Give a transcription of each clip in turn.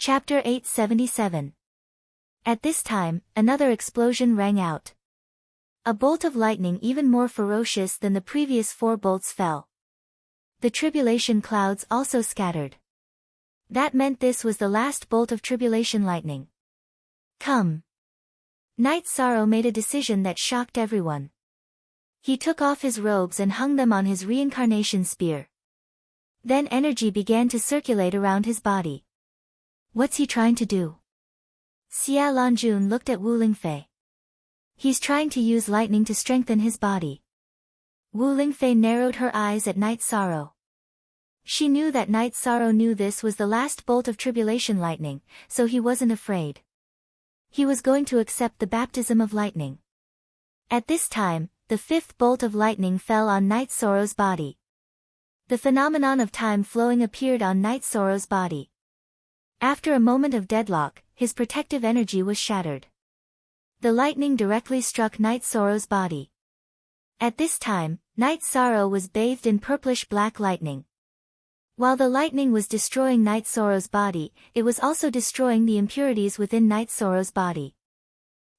Chapter 877. At this time, another explosion rang out. A bolt of lightning even more ferocious than the previous 4 bolts fell. The tribulation clouds also scattered. That meant this was the last bolt of tribulation lightning. Come. Knight Sorrow made a decision that shocked everyone. He took off his robes and hung them on his reincarnation spear. Then energy began to circulate around his body. What's he trying to do? Xia Lanjun looked at Wu Lingfei. He's trying to use lightning to strengthen his body. Wu Lingfei narrowed her eyes at Knight Sorrow. She knew that Knight Sorrow knew this was the last bolt of tribulation lightning, so he wasn't afraid. He was going to accept the baptism of lightning. At this time, the 5th bolt of lightning fell on Knight Sorrow's body. The phenomenon of time flowing appeared on Knight Sorrow's body. After a moment of deadlock, his protective energy was shattered. The lightning directly struck Knight Sorrow's body. At this time, Knight Sorrow was bathed in purplish-black lightning. While the lightning was destroying Knight Sorrow's body, it was also destroying the impurities within Knight Sorrow's body.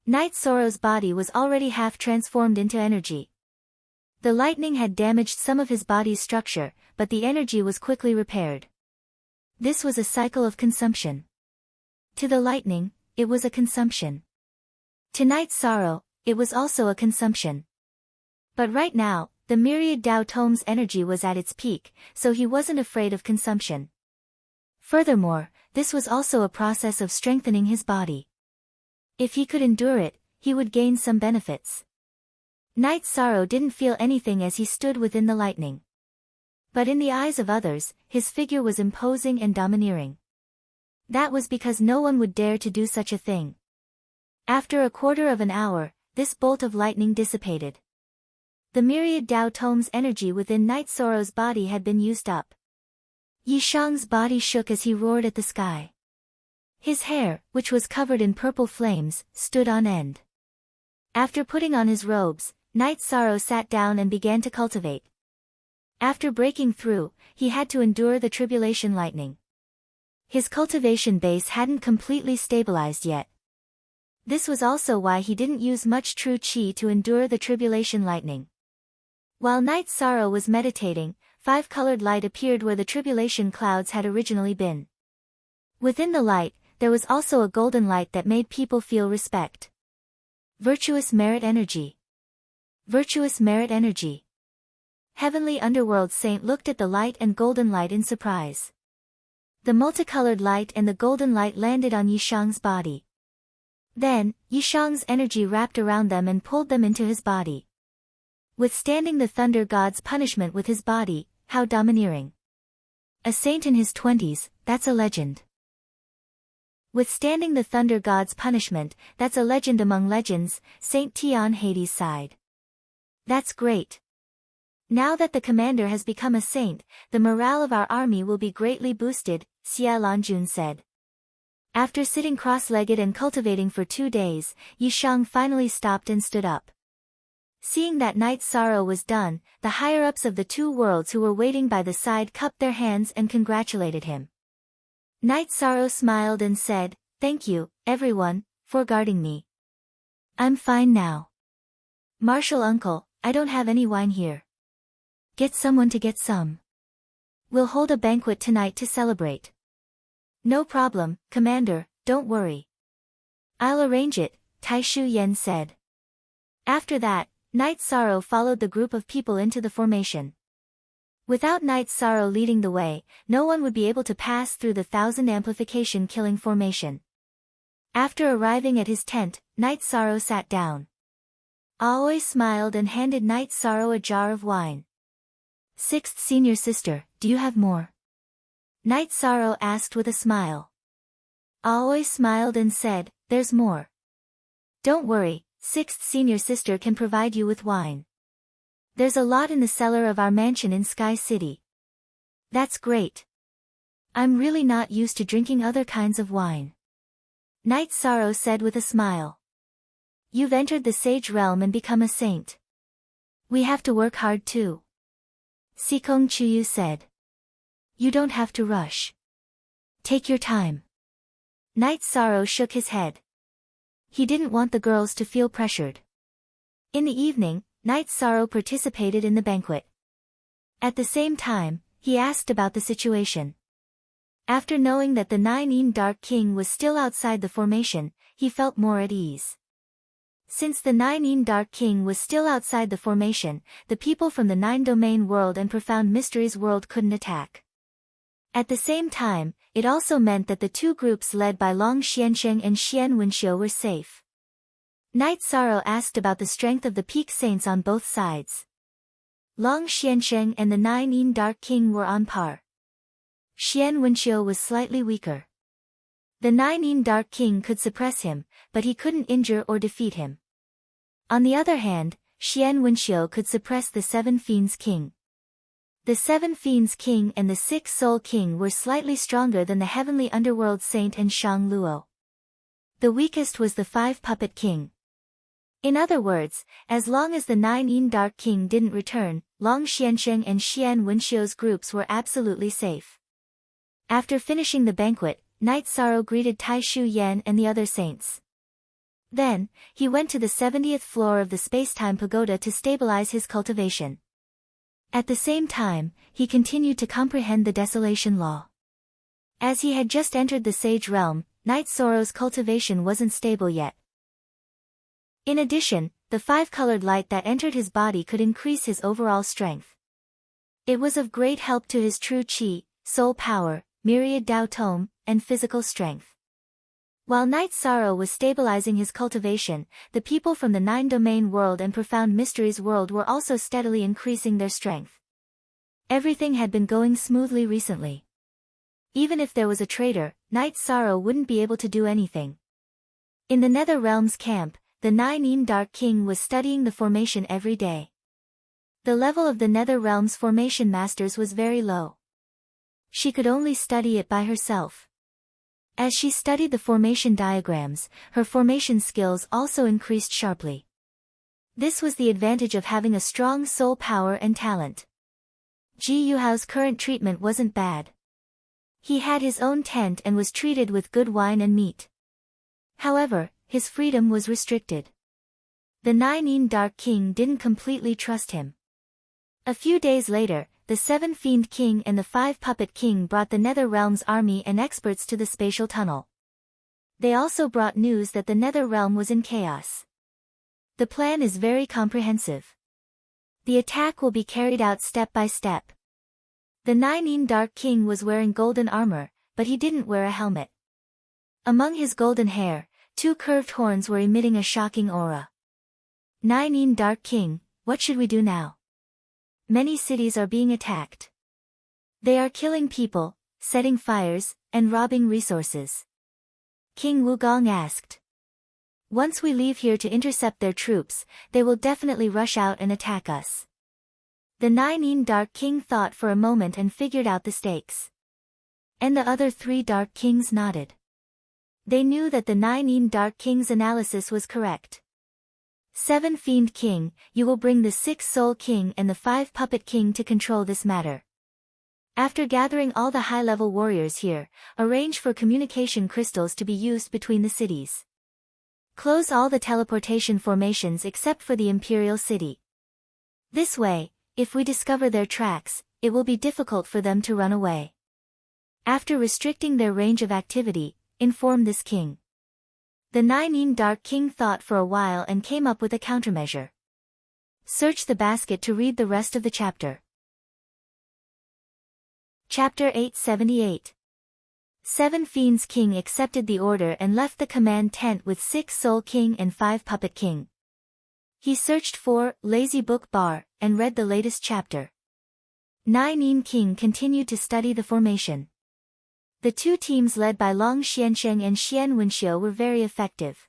Knight Sorrow's body was already half transformed into energy. The lightning had damaged some of his body's structure, but the energy was quickly repaired. This was a cycle of consumption. To the lightning, it was a consumption. To Knight Sorrow, it was also a consumption. But right now, the myriad Tao Tome's energy was at its peak, so he wasn't afraid of consumption. Furthermore, this was also a process of strengthening his body. If he could endure it, he would gain some benefits. Knight Sorrow didn't feel anything as he stood within the lightning. But in the eyes of others, his figure was imposing and domineering. That was because no one would dare to do such a thing. After a quarter of an hour, this bolt of lightning dissipated. The myriad Tao Tome's energy within Knight Sorrow's body had been used up. Yishang's body shook as he roared at the sky. His hair, which was covered in purple flames, stood on end. After putting on his robes, Knight Sorrow sat down and began to cultivate. After breaking through, he had to endure the tribulation lightning. His cultivation base hadn't completely stabilized yet. This was also why he didn't use much true chi to endure the tribulation lightning. While Knight Sorrow was meditating, 5-colored light appeared where the tribulation clouds had originally been. Within the light, there was also a golden light that made people feel respect. Virtuous merit energy. Virtuous merit energy. Heavenly Underworld Saint looked at the light and golden light in surprise. The multicolored light and the golden light landed on Yishang's body. Then, Yishang's energy wrapped around them and pulled them into his body. Withstanding the Thunder God's punishment with his body, how domineering. A saint in his 20s, that's a legend. Withstanding the Thunder God's punishment, that's a legend among legends, Saint Tian Hades sighed. That's great. Now that the commander has become a saint, the morale of our army will be greatly boosted, Xia Lanjun said. After sitting cross-legged and cultivating for 2 days, Yishang finally stopped and stood up. Seeing that Knight Sorrow was done, the higher-ups of the 2 worlds who were waiting by the side cupped their hands and congratulated him. Knight Sorrow smiled and said, "Thank you, everyone, for guarding me. I'm fine now. Marshal Uncle, I don't have any wine here. Get someone to get some. We'll hold a banquet tonight to celebrate." "No problem, Commander, don't worry. I'll arrange it," Tai Shu Yen said. After that, Knight Sorrow followed the group of people into the formation. Without Knight Sorrow leading the way, no one would be able to pass through the 1000 amplification killing formation. After arriving at his tent, Knight Sorrow sat down. Aoi smiled and handed Knight Sorrow a jar of wine. "Sixth senior sister, do you have more?" Knight Sorrow asked with a smile. Aoi smiled and said, "There's more. Don't worry, 6th senior sister can provide you with wine. There's a lot in the cellar of our mansion in Sky City." "That's great. I'm really not used to drinking other kinds of wine," Knight Sorrow said with a smile. "You've entered the sage realm and become a saint. We have to work hard too," Sikong Chuyu said. "You don't have to rush. Take your time. Knight Sorrow shook his head. He didn't want the girls to feel pressured. In the evening, Knight Sorrow participated in the banquet. At the same time, he asked about the situation. After knowing that the 9 Dark King was still outside the formation, he felt more at ease. Since the 9 Dark King was still outside the formation, the people from the 9 Domain World and Profound Mysteries World couldn't attack. At the same time, it also meant that the two groups led by Long Xiansheng and Xian Wenxiu were safe. Knight Sorrow asked about the strength of the Peak Saints on both sides. Long Xiansheng and the 9 Dark King were on par. Xian Wenxiu was slightly weaker. The 9 Dark King could suppress him, but he couldn't injure or defeat him. On the other hand, Xian Wenxiu could suppress the 7 Fiends King. The 7 Fiends King and the 6 Soul King were slightly stronger than the Heavenly Underworld Saint and Shang Luo. The weakest was the 5 Puppet King. In other words, as long as the 9 Dark King didn't return, Long Xiansheng and Xian Wenxiu's groups were absolutely safe. After finishing the banquet, Knight Sorrow greeted Tai Shu Yan and the other saints. Then, he went to the 70th floor of the Spacetime Pagoda to stabilize his cultivation. At the same time, he continued to comprehend the Desolation Law. As he had just entered the Sage Realm, Knight Sorrow's cultivation wasn't stable yet. In addition, the 5-colored light that entered his body could increase his overall strength. It was of great help to his true Qi, soul power, myriad Dao Tome, and physical strength. While Knight Sorrow was stabilizing his cultivation, the people from the 9 Domain World and Profound Mysteries World were also steadily increasing their strength. Everything had been going smoothly recently. Even if there was a traitor, Knight Sorrow wouldn't be able to do anything. In the Nether Realms camp, the 9 Dark King was studying the formation every day. The level of the Nether Realms formation masters was very low. She could only study it by herself. As she studied the formation diagrams, her formation skills also increased sharply. This was the advantage of having a strong soul power and talent. Ji Yuhao's current treatment wasn't bad. He had his own tent and was treated with good wine and meat. However, his freedom was restricted. The 9 Dark King didn't completely trust him. A few days later, the 7 Fiend King and the 5 Puppet King brought the Nether Realms army and experts to the spatial tunnel. They also brought news that the Nether Realm was in chaos. The plan is very comprehensive. The attack will be carried out step by step. The 9 Dark King was wearing golden armor, but he didn't wear a helmet. Among his golden hair, 2 curved horns were emitting a shocking aura. 9 Dark King, what should we do now? Many cities are being attacked. They are killing people, setting fires, and robbing resources. King Wugong asked. Once we leave here to intercept their troops, they will definitely rush out and attack us. The 9 Dark King thought for a moment and figured out the stakes. And the other 3 Dark Kings nodded. They knew that the 9 Dark King's analysis was correct. 7 Fiend King, you will bring the 6 Soul King and the 5 Puppet King to control this matter. After gathering all the high-level warriors here, arrange for communication crystals to be used between the cities. Close all the teleportation formations except for the Imperial City. This way, if we discover their tracks, it will be difficult for them to run away. After restricting their range of activity, inform this king. The 9 Dark King thought for a while and came up with a countermeasure. Search the basket to read the rest of the chapter. Chapter 878. 7 Fiends King accepted the order and left the command tent with 6 Soul King and 5 Puppet King. He searched for Lazy Book Bar and read the latest chapter. 9 King continued to study the formation. The two teams led by Long Xiansheng and Xian Wenxiu were very effective.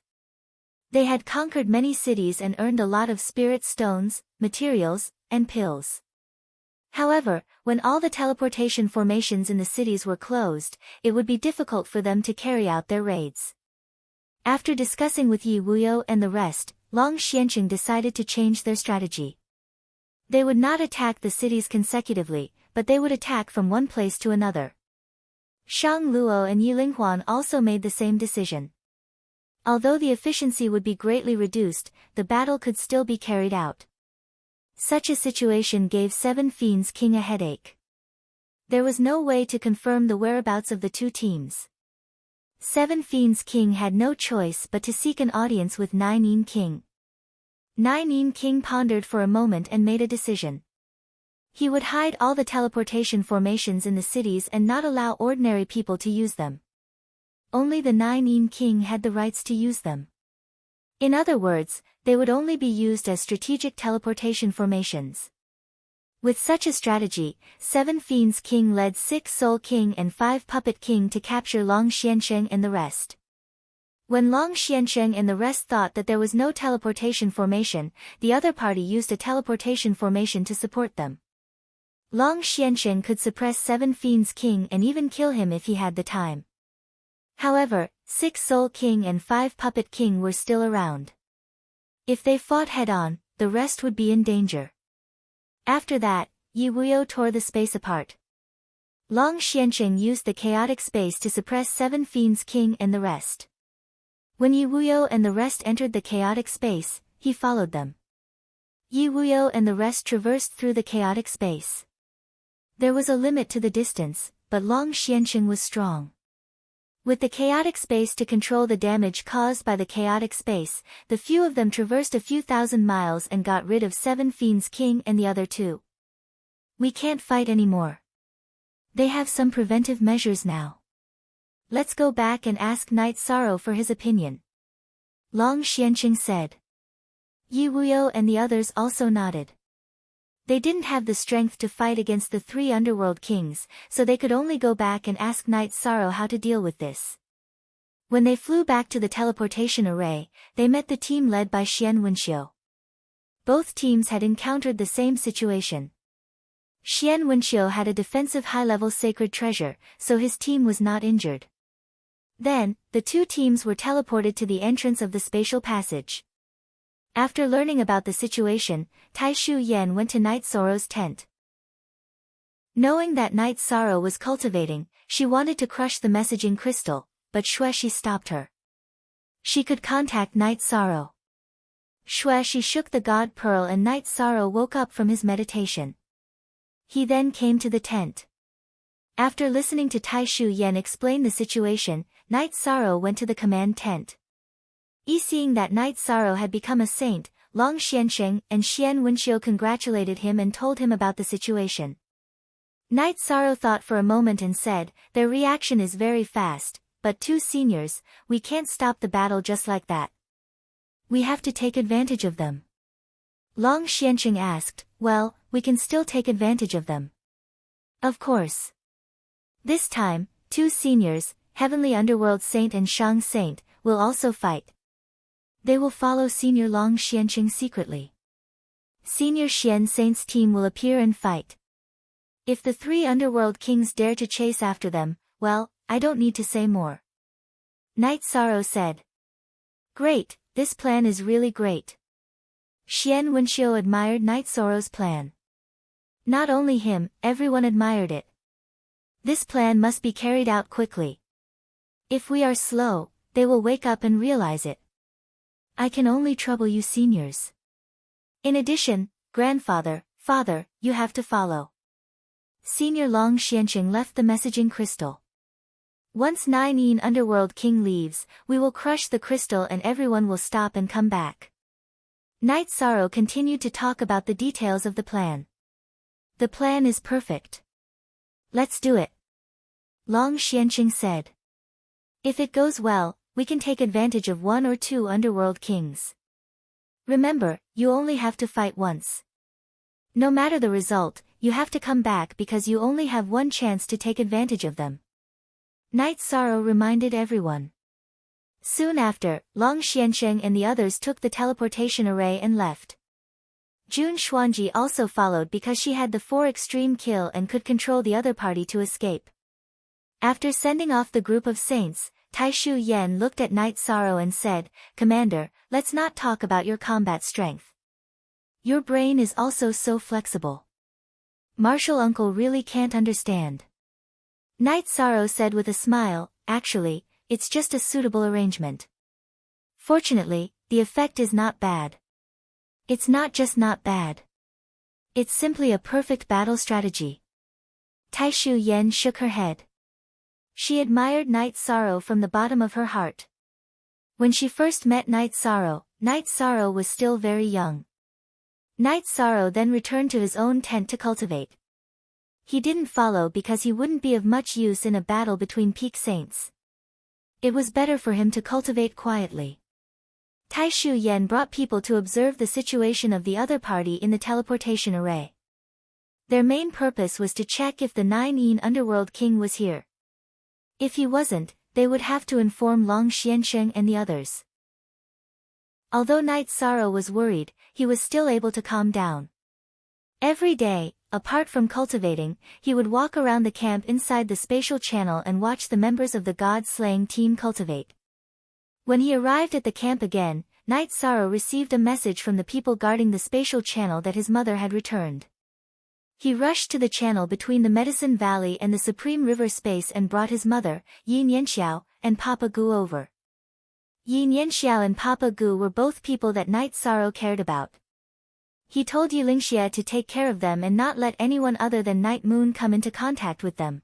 They had conquered many cities and earned a lot of spirit stones, materials, and pills. However, when all the teleportation formations in the cities were closed, it would be difficult for them to carry out their raids. After discussing with Yi Wuyo and the rest, Long Xiansheng decided to change their strategy. They would not attack the cities consecutively, but they would attack from one place to another. Shang Luo and Yi Linghuan also made the same decision. Although the efficiency would be greatly reduced, the battle could still be carried out. Such a situation gave Seven Fiends King a headache. There was no way to confirm the whereabouts of the two teams. Seven Fiends King had no choice but to seek an audience with Nine Yin King. Nine Yin King pondered for a moment and made a decision. He would hide all the teleportation formations in the cities and not allow ordinary people to use them. Only the Nine Yin King had the rights to use them. In other words, they would only be used as strategic teleportation formations. With such a strategy, Seven Fiends King led 6 Soul King and 5 Puppet King to capture Long Xiansheng and the rest. When Long Xiansheng and the rest thought that there was no teleportation formation, the other party used a teleportation formation to support them. Long Xiansheng could suppress Seven Fiends King and even kill him if he had the time. However, 6 Soul King and 5 Puppet King were still around. If they fought head-on, the rest would be in danger. After that, Yi Wuyo tore the space apart. Long Xiansheng used the chaotic space to suppress Seven Fiends King and the rest. When Yi Wuyo and the rest entered the chaotic space, he followed them. Yi Wuyo and the rest traversed through the chaotic space. There was a limit to the distance, but Long Xiansheng was strong. With the chaotic space to control the damage caused by the chaotic space, the few of them traversed a few thousand miles and got rid of Seven Fiends King and the other two. We can't fight anymore. They have some preventive measures now. Let's go back and ask Knight Sorrow for his opinion. Long Xiansheng said. Yi Wuyo and the others also nodded. They didn't have the strength to fight against the 3 underworld kings, so they could only go back and ask Knight Sorrow how to deal with this. When they flew back to the teleportation array, they met the team led by Xian Wenxiu. Both teams had encountered the same situation. Xian Wenxiu had a defensive high-level sacred treasure, so his team was not injured. Then, the two teams were teleported to the entrance of the spatial passage. After learning about the situation, Tai Shu Yan went to Knight Sorrow's tent. Knowing that Knight Sorrow was cultivating, she wanted to crush the messaging crystal, but Xueshi stopped her. She could contact Knight Sorrow. Xueshi shook the God Pearl and Knight Sorrow woke up from his meditation. He then came to the tent. After listening to Tai Shu Yan explain the situation, Knight Sorrow went to the command tent. Seeing that Knight Sorrow had become a saint, Long Xiansheng and Xian Wenxiu congratulated him and told him about the situation. Knight Sorrow thought for a moment and said, "Their reaction is very fast, but 2 seniors, we can't stop the battle just like that. We have to take advantage of them." Long Xiansheng asked, "Well, we can still take advantage of them." "Of course." This time, 2 seniors, Heavenly Underworld Saint and Shang Saint, will also fight. They will follow Senior Long Xiansheng secretly. Senior Xian Saint's team will appear and fight. If the 3 underworld kings dare to chase after them, well, I don't need to say more. Knight Sorrow said. "Great, this plan is really great." Xian Wenxiu admired Knight Sorrow's plan. Not only him, everyone admired it. This plan must be carried out quickly. If we are slow, they will wake up and realize it. I can only trouble you seniors. In addition, grandfather, father, you have to follow. Senior Long Xiansheng left the messaging crystal. Once 9 Yin Underworld King leaves, we will crush the crystal and everyone will stop and come back. Knight Sorrow continued to talk about the details of the plan. The plan is perfect. Let's do it. Long Xiansheng said. If it goes well, we can take advantage of 1 or 2 underworld kings. Remember, you only have to fight once. No matter the result, you have to come back because you only have 1 chance to take advantage of them. Knight Sorrow reminded everyone. Soon after, Long Xiansheng and the others took the teleportation array and left. Jun Xuanji also followed because she had the 4 extreme kill and could control the other party to escape. After sending off the group of saints, Tai Shu Yan looked at Knight Sorrow and said, "Commander, let's not talk about your combat strength. Your brain is also so flexible. Martial Uncle really can't understand." Night Sorrow said with a smile, actually, it's just a suitable arrangement. Fortunately, the effect is not bad. It's not just not bad. It's simply a perfect battle strategy. Taishu Yen shook her head. She admired Night Sorrow from the bottom of her heart. When she first met Night Sorrow was still very young. Night Sorrow then returned to his own tent to cultivate. He didn't follow because he wouldn't be of much use in a battle between peak saints. It was better for him to cultivate quietly. Taishu Yen brought people to observe the situation of the other party in the teleportation array. Their main purpose was to check if the 9-yin underworld king was here. If he wasn't, they would have to inform Long Xiansheng and the others. Although Night Sorrow was worried, he was still able to calm down. Every day, apart from cultivating, he would walk around the camp inside the spatial channel and watch the members of the god-slaying team cultivate. When he arrived at the camp again, Night Sorrow received a message from the people guarding the spatial channel that his mother had returned. He rushed to the channel between the Medicine Valley and the Supreme River space and brought his mother, Yin Yanxiao, and Papa Gu over. Yin Yanxiao and Papa Gu were both people that Night Sorrow cared about. He told Yilingxia to take care of them and not let anyone other than Night Moon come into contact with them.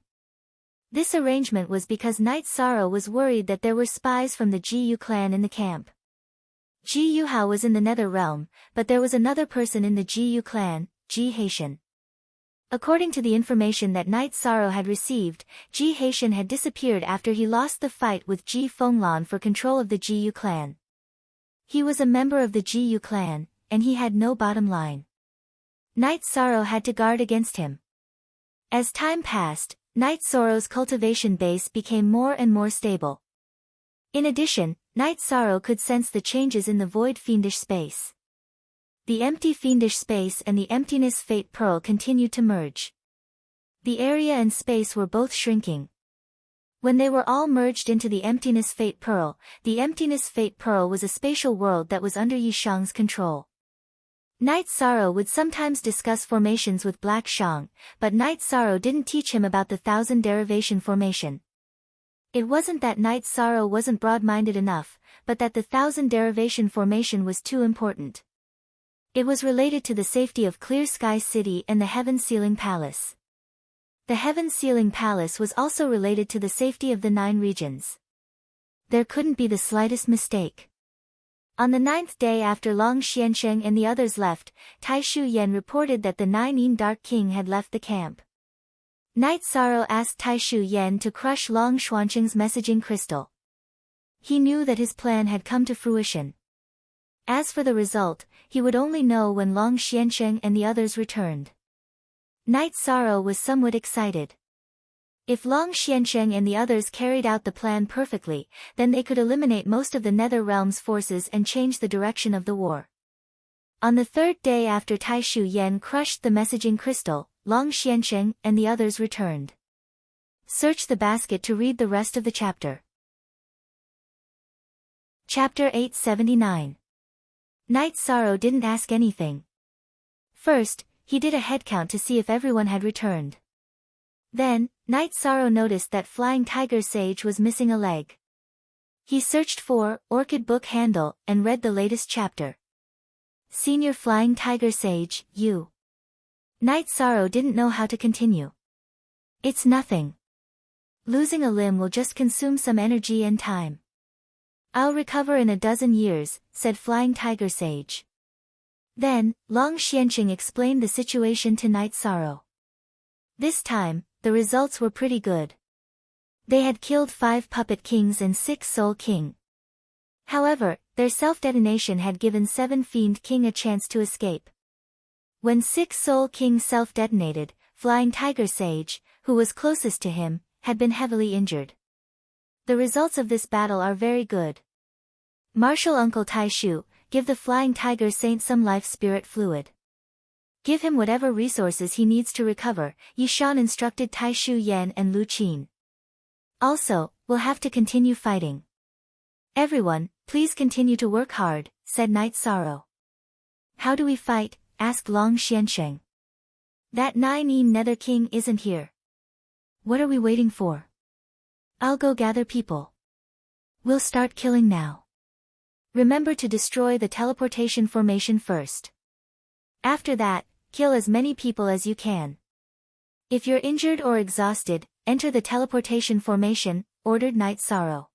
This arrangement was because Night Sorrow was worried that there were spies from the Jiyu clan in the camp. Ji Yuhao was in the Nether Realm, but there was another person in the Jiyu clan, Ji Haitian. According to the information that Night Sorrow had received, Ji Haitian had disappeared after he lost the fight with Ji Fenglan for control of the Jiyu clan. He was a member of the Jiyu clan, and he had no bottom line. Night Sorrow had to guard against him. As time passed, Night Sorrow's cultivation base became more and more stable. In addition, Night Sorrow could sense the changes in the void fiendish space. The empty fiendish space and the emptiness fate pearl continued to merge. The area and space were both shrinking. When they were all merged into the emptiness fate pearl was a spatial world that was under Yishang's control. Night Sorrow would sometimes discuss formations with Black Shang, but Night Sorrow didn't teach him about the 1000 derivation formation. It wasn't that Night Sorrow wasn't broad-minded enough, but that the 1000 derivation formation was too important. It was related to the safety of Clear Sky City and the Heaven Sealing Palace. The Heaven Sealing Palace was also related to the safety of the 9 regions. There couldn't be the slightest mistake. On the 9th day after Long Xiansheng and the others left, Taishu Yen reported that the 9-yin Dark King had left the camp. Night Sorrow asked Taishu Yen to crush Long Xuansheng's messaging crystal. He knew that his plan had come to fruition. As for the result, he would only know when Long Xiansheng and the others returned. Night Sorrow was somewhat excited. If Long Xiansheng and the others carried out the plan perfectly, then they could eliminate most of the Nether Realm's forces and change the direction of the war. On the 3rd day after Taishu Yen crushed the messaging crystal, Long Xiansheng and the others returned. Search the basket to read the rest of the chapter. Chapter 879. Night Sorrow didn't ask anything. First, he did a headcount to see if everyone had returned. Then, Night Sorrow noticed that Flying Tiger Sage was missing a leg. He searched for Orchid Book Handle and read the latest chapter. Senior Flying Tiger Sage, you. Night Sorrow didn't know how to continue. It's nothing. Losing a limb will just consume some energy and time. I'll recover in a dozen years, said Flying Tiger Sage. Then, Long Xianqing explained the situation to Night Sorrow. This time, the results were pretty good. They had killed 5 puppet kings and 6 soul king. However, their self-detonation had given 7 fiend king a chance to escape. When 6 soul king self-detonated, Flying Tiger Sage, who was closest to him, had been heavily injured. The results of this battle are very good. Martial Uncle Taishu, give the Flying Tiger Saint some life spirit fluid. Give him whatever resources he needs to recover, Yishan instructed Taishu Yen and Lu Qin. Also, we'll have to continue fighting. Everyone, please continue to work hard, said Night Sorrow. How do we fight? Asked Long Xiansheng. That 9-yin Nether King isn't here. What are we waiting for? I'll go gather people. We'll start killing now. Remember to destroy the teleportation formation first. After that, kill as many people as you can. If you're injured or exhausted, enter the teleportation formation, ordered Night Sorrow.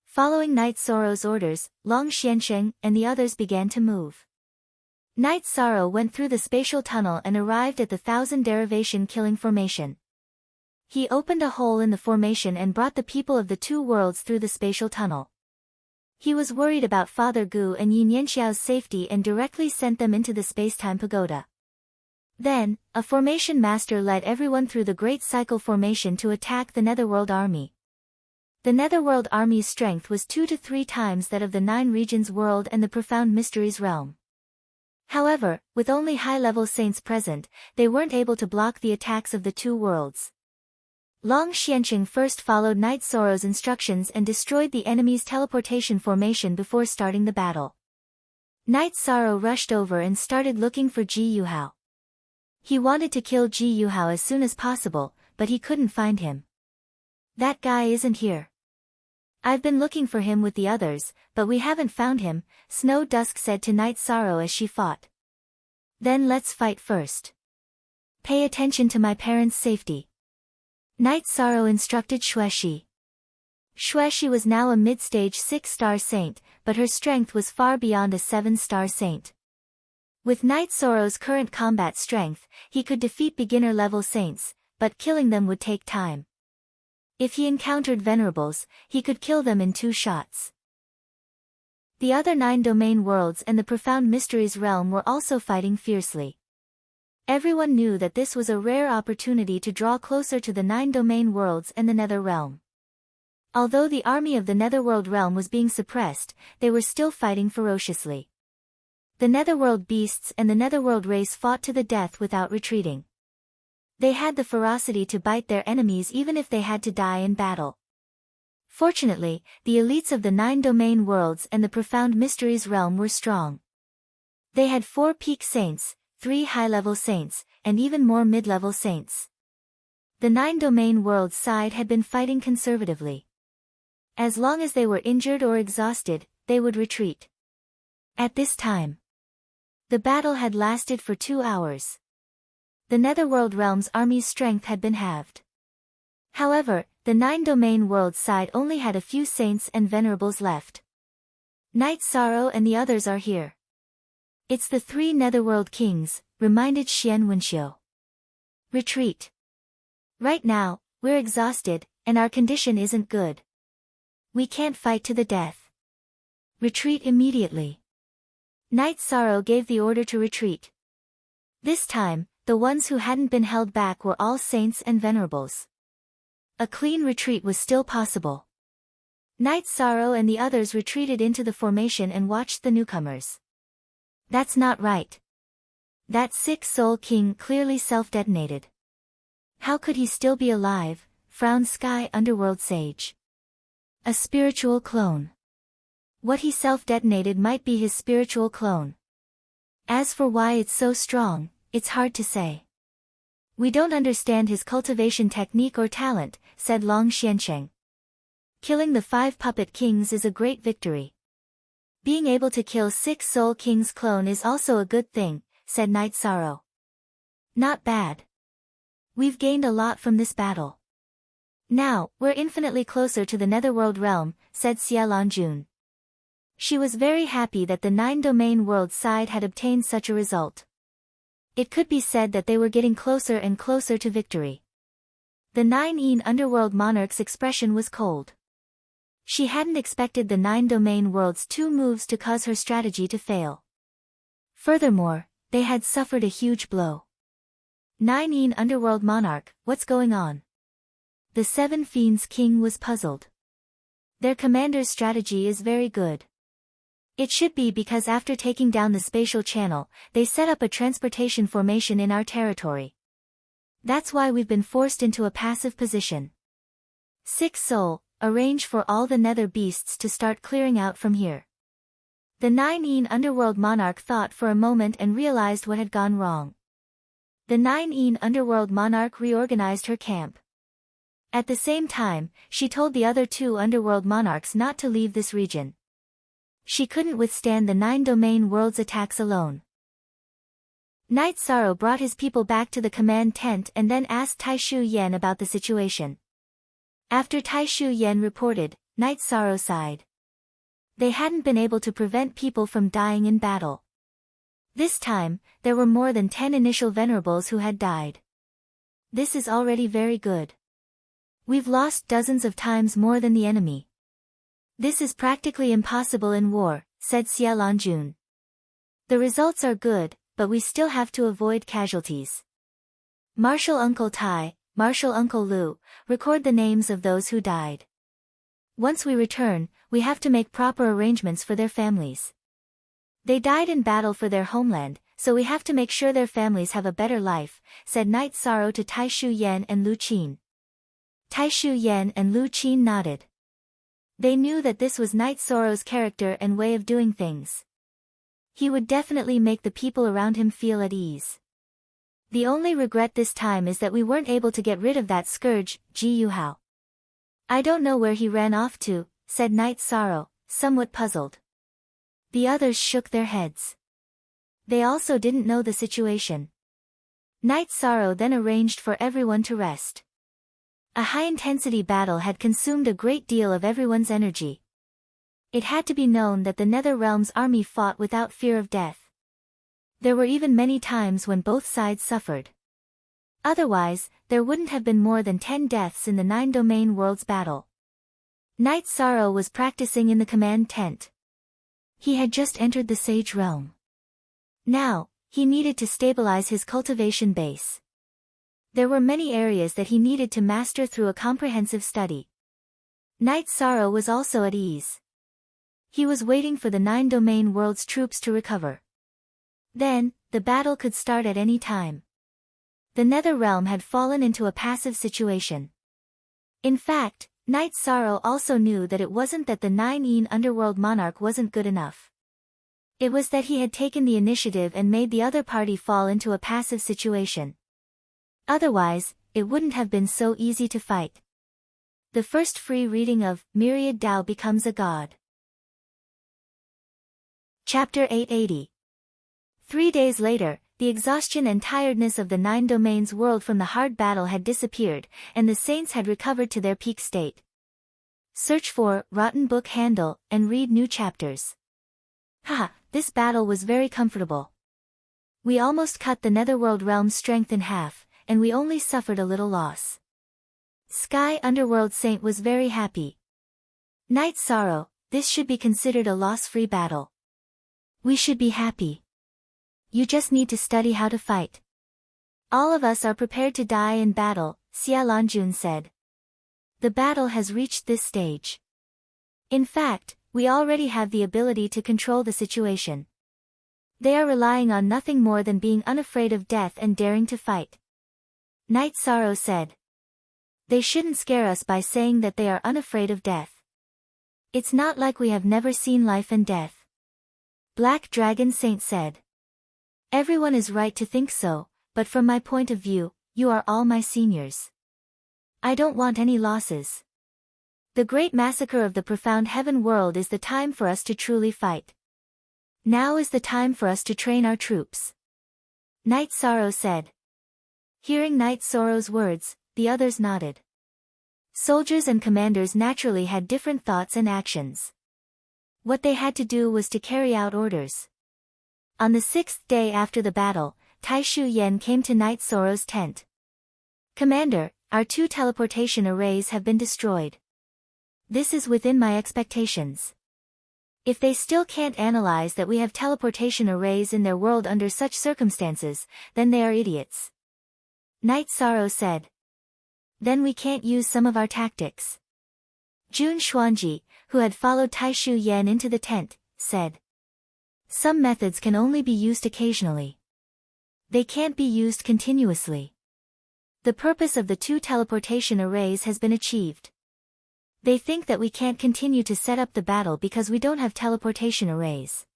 Following Night Sorrow's orders, Long Xiansheng and the others began to move. Night Sorrow went through the spatial tunnel and arrived at the Thousand Derivation Killing Formation. He opened a hole in the formation and brought the people of the two worlds through the spatial tunnel. He was worried about Father Gu and Yin Yanxiao's safety and directly sent them into the space-time pagoda. Then, a formation master led everyone through the Great Cycle Formation to attack the Netherworld Army. The Netherworld Army's strength was 2 to 3 times that of the 9 Regions World and the Profound Mysteries Realm. However, with only high-level saints present, they weren't able to block the attacks of the two worlds. Long Xiansheng first followed Night Sorrow's instructions and destroyed the enemy's teleportation formation before starting the battle. Night Sorrow rushed over and started looking for Ji Yuhao. He wanted to kill Ji Yuhao as soon as possible, but he couldn't find him. That guy isn't here. I've been looking for him with the others, but we haven't found him, Snow Dusk said to Night Sorrow as she fought. Then let's fight first. Pay attention to my parents' safety. Night Sorrow instructed Xueshi. Xueshi was now a mid-stage 6-star saint, but her strength was far beyond a 7-star saint. With Night Sorrow's current combat strength, he could defeat beginner-level saints, but killing them would take time. If he encountered venerables, he could kill them in 2 shots. The other 9 domain worlds and the Profound Mysteries realm were also fighting fiercely. Everyone knew that this was a rare opportunity to draw closer to the 9 domain worlds and the Nether realm. Although the army of the Netherworld realm was being suppressed, they were still fighting ferociously. The Netherworld beasts and the Netherworld race fought to the death without retreating. They had the ferocity to bite their enemies even if they had to die in battle. Fortunately, the elites of the 9 domain worlds and the Profound Mysteries realm were strong. They had 4 peak saints, 3 high-level saints, and even more mid-level saints. The 9 domain worlds side had been fighting conservatively. As long as they were injured or exhausted, they would retreat. At this time, the battle had lasted for 2 hours. The Netherworld realm's army's strength had been halved. However, the 9 domain worlds side only had a few saints and venerables left. Night Sorrow and the others are here. It's the 3 Netherworld kings, reminded Xian Wenxiu. Retreat. Right now, we're exhausted, and our condition isn't good. We can't fight to the death. Retreat immediately. Night Sorrow gave the order to retreat. This time, the ones who hadn't been held back were all saints and venerables. A clean retreat was still possible. Night Sorrow and the others retreated into the formation and watched the newcomers. That's not right. That 6-soul king clearly self-detonated. How could he still be alive? Frowned Sky Underworld Sage. A spiritual clone. What he self-detonated might be his spiritual clone. As for why it's so strong, it's hard to say. We don't understand his cultivation technique or talent, said Long Xiansheng. Killing the 5 puppet kings is a great victory. Being able to kill 6 Soul King's clone is also a good thing, said Night Sorrow. Not bad. We've gained a lot from this battle. Now, we're infinitely closer to the Netherworld realm, said Xia Lanjun. She was very happy that the 9 domain world side had obtained such a result. It could be said that they were getting closer and closer to victory. The 9 Yin Underworld monarch's expression was cold. She hadn't expected the 9 domain world's 2 moves to cause her strategy to fail. Furthermore, they had suffered a huge blow. 9 Yin Underworld monarch, what's going on? The 7 Fiends king was puzzled. Their commander's strategy is very good. It should be because after taking down the spatial channel, they set up a transportation formation in our territory. That's why we've been forced into a passive position. 6 Soul, arrange for all the nether beasts to start clearing out from here. The 9 Yin Underworld monarch thought for a moment and realized what had gone wrong. The 9 Yin Underworld monarch reorganized her camp. At the same time, she told the other two underworld monarchs not to leave this region. She couldn't withstand the 9 domain world's attacks alone. Night Sorrow brought his people back to the command tent and then asked Taishu Yen about the situation. After Taishu Yen reported, Night Sorrow sighed. They hadn't been able to prevent people from dying in battle. This time, there were more than 10 initial venerables who had died. This is already very good. We've lost dozens of times more than the enemy. This is practically impossible in war, said Xia Lanjun. The results are good, but we still have to avoid casualties. Marshal Uncle Tai, Marshal Uncle Lu, record the names of those who died. Once we return, we have to make proper arrangements for their families. They died in battle for their homeland, so we have to make sure their families have a better life, said Night Sorrow to Taishu Yen and Lu Qin. Taishu Yen and Lu Qin nodded. They knew that this was Night Sorrow's character and way of doing things. He would definitely make the people around him feel at ease. The only regret this time is that we weren't able to get rid of that scourge, Ji Yuhao. I don't know where he ran off to, said Night Sorrow, somewhat puzzled. The others shook their heads. They also didn't know the situation. Night Sorrow then arranged for everyone to rest. A high-intensity battle had consumed a great deal of everyone's energy. It had to be known that the Nether Realm's army fought without fear of death. There were even many times when both sides suffered. Otherwise, there wouldn't have been more than 10 deaths in the 9 domain world's battle. Night Sorrow was practicing in the command tent. He had just entered the Sage Realm. Now, he needed to stabilize his cultivation base. There were many areas that he needed to master through a comprehensive study. Night Sorrow was also at ease. He was waiting for the 9 domain world's troops to recover. Then, the battle could start at any time. The Nether Realm had fallen into a passive situation. In fact, Night Sorrow also knew that it wasn't that the 9 underworld monarch wasn't good enough. It was that he had taken the initiative and made the other party fall into a passive situation. Otherwise, it wouldn't have been so easy to fight. The first free reading of Myriad Tao Becomes a God. Chapter 880. 3 days later, the exhaustion and tiredness of the 9 domains world from the hard battle had disappeared, and the saints had recovered to their peak state. Search for Rotten Book Handle and read new chapters. Haha, this battle was very comfortable. We almost cut the Netherworld realm's strength in half, and we only suffered a little loss. Sky Underworld Saint was very happy. Night Sorrow, this should be considered a loss-free battle. We should be happy. You just need to study how to fight. All of us are prepared to die in battle, Xia Lanjun said. The battle has reached this stage. In fact, we already have the ability to control the situation. They are relying on nothing more than being unafraid of death and daring to fight. Night Sorrow said. They shouldn't scare us by saying that they are unafraid of death. It's not like we have never seen life and death. Black Dragon Saint said. Everyone is right to think so, but from my point of view, you are all my seniors. I don't want any losses. The great massacre of the profound heaven world is the time for us to truly fight. Now is the time for us to train our troops. Night Sorrow said. Hearing Night Sorrow's words, the others nodded. Soldiers and commanders naturally had different thoughts and actions. What they had to do was to carry out orders. On the 6th day after the battle, Taishu Yen came to Night Sorrow's tent. Commander, our 2 teleportation arrays have been destroyed. This is within my expectations. If they still can't analyze that we have teleportation arrays in their world under such circumstances, then they are idiots. Night Sorrow said. Then we can't use some of our tactics. Jun Xuanji, who had followed Taishu Yen into the tent, said. Some methods can only be used occasionally. They can't be used continuously. The purpose of the 2 teleportation arrays has been achieved. They think that we can't continue to set up the battle because we don't have teleportation arrays.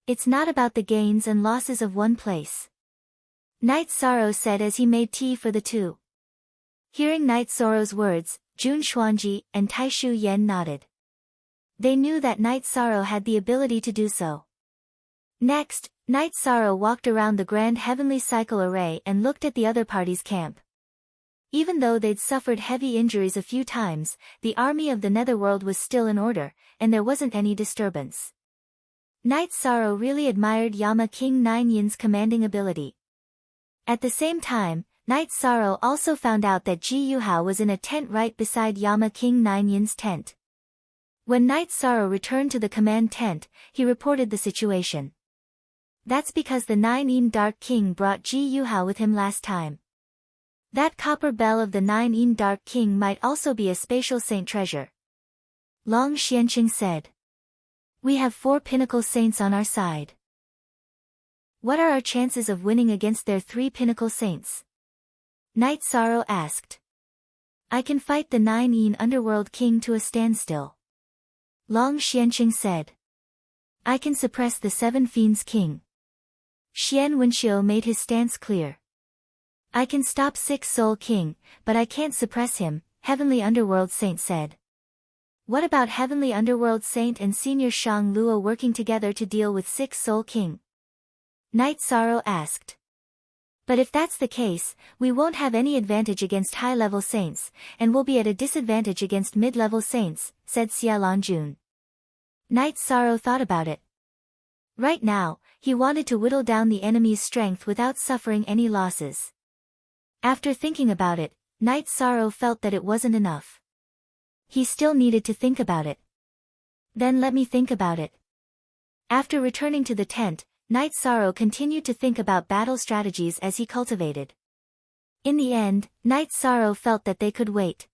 It's not about the gains and losses of one place. Night Sorrow said as he made tea for the 2. Hearing Night Sorrow's words, Jun Xuanji and Taishu Yen nodded. They knew that Night Sorrow had the ability to do so. Next, Night Sorrow walked around the Grand Heavenly Cycle Array and looked at the other party's camp. Even though they'd suffered heavy injuries a few times, the army of the Netherworld was still in order, and there wasn't any disturbance. Night Sorrow really admired Yama King Nine Yin's commanding ability. At the same time, Night Sorrow also found out that Ji Yuhao was in a tent right beside Yama King Nine Yin's tent. When Night Sorrow returned to the command tent, he reported the situation. That's because the Nine Yin Dark King brought Ji Yuhao with him last time. That copper bell of the Nine Yin Dark King might also be a spatial saint treasure. Long Xianqing said. We have 4 pinnacle saints on our side. What are our chances of winning against their 3 pinnacle saints? Night Sorrow asked. I can fight the Nine Yin Underworld King to a standstill. Long Xianqing said. I can suppress the 7 Fiends King. Xian Wenxiu made his stance clear. I can stop 6 Soul King, but I can't suppress him, Heavenly Underworld Saint said. What about Heavenly Underworld Saint and Senior Shang Luo working together to deal with 6 Soul King? Night Sorrow asked. But if that's the case, we won't have any advantage against high-level saints, and we'll be at a disadvantage against mid-level saints, said Xiaolong Jun. Night Sorrow thought about it. Right now, he wanted to whittle down the enemy's strength without suffering any losses. After thinking about it, Night Sorrow felt that it wasn't enough. He still needed to think about it. Then let me think about it. After returning to the tent, Night Sorrow continued to think about battle strategies as he cultivated. In the end, Night Sorrow felt that they could wait.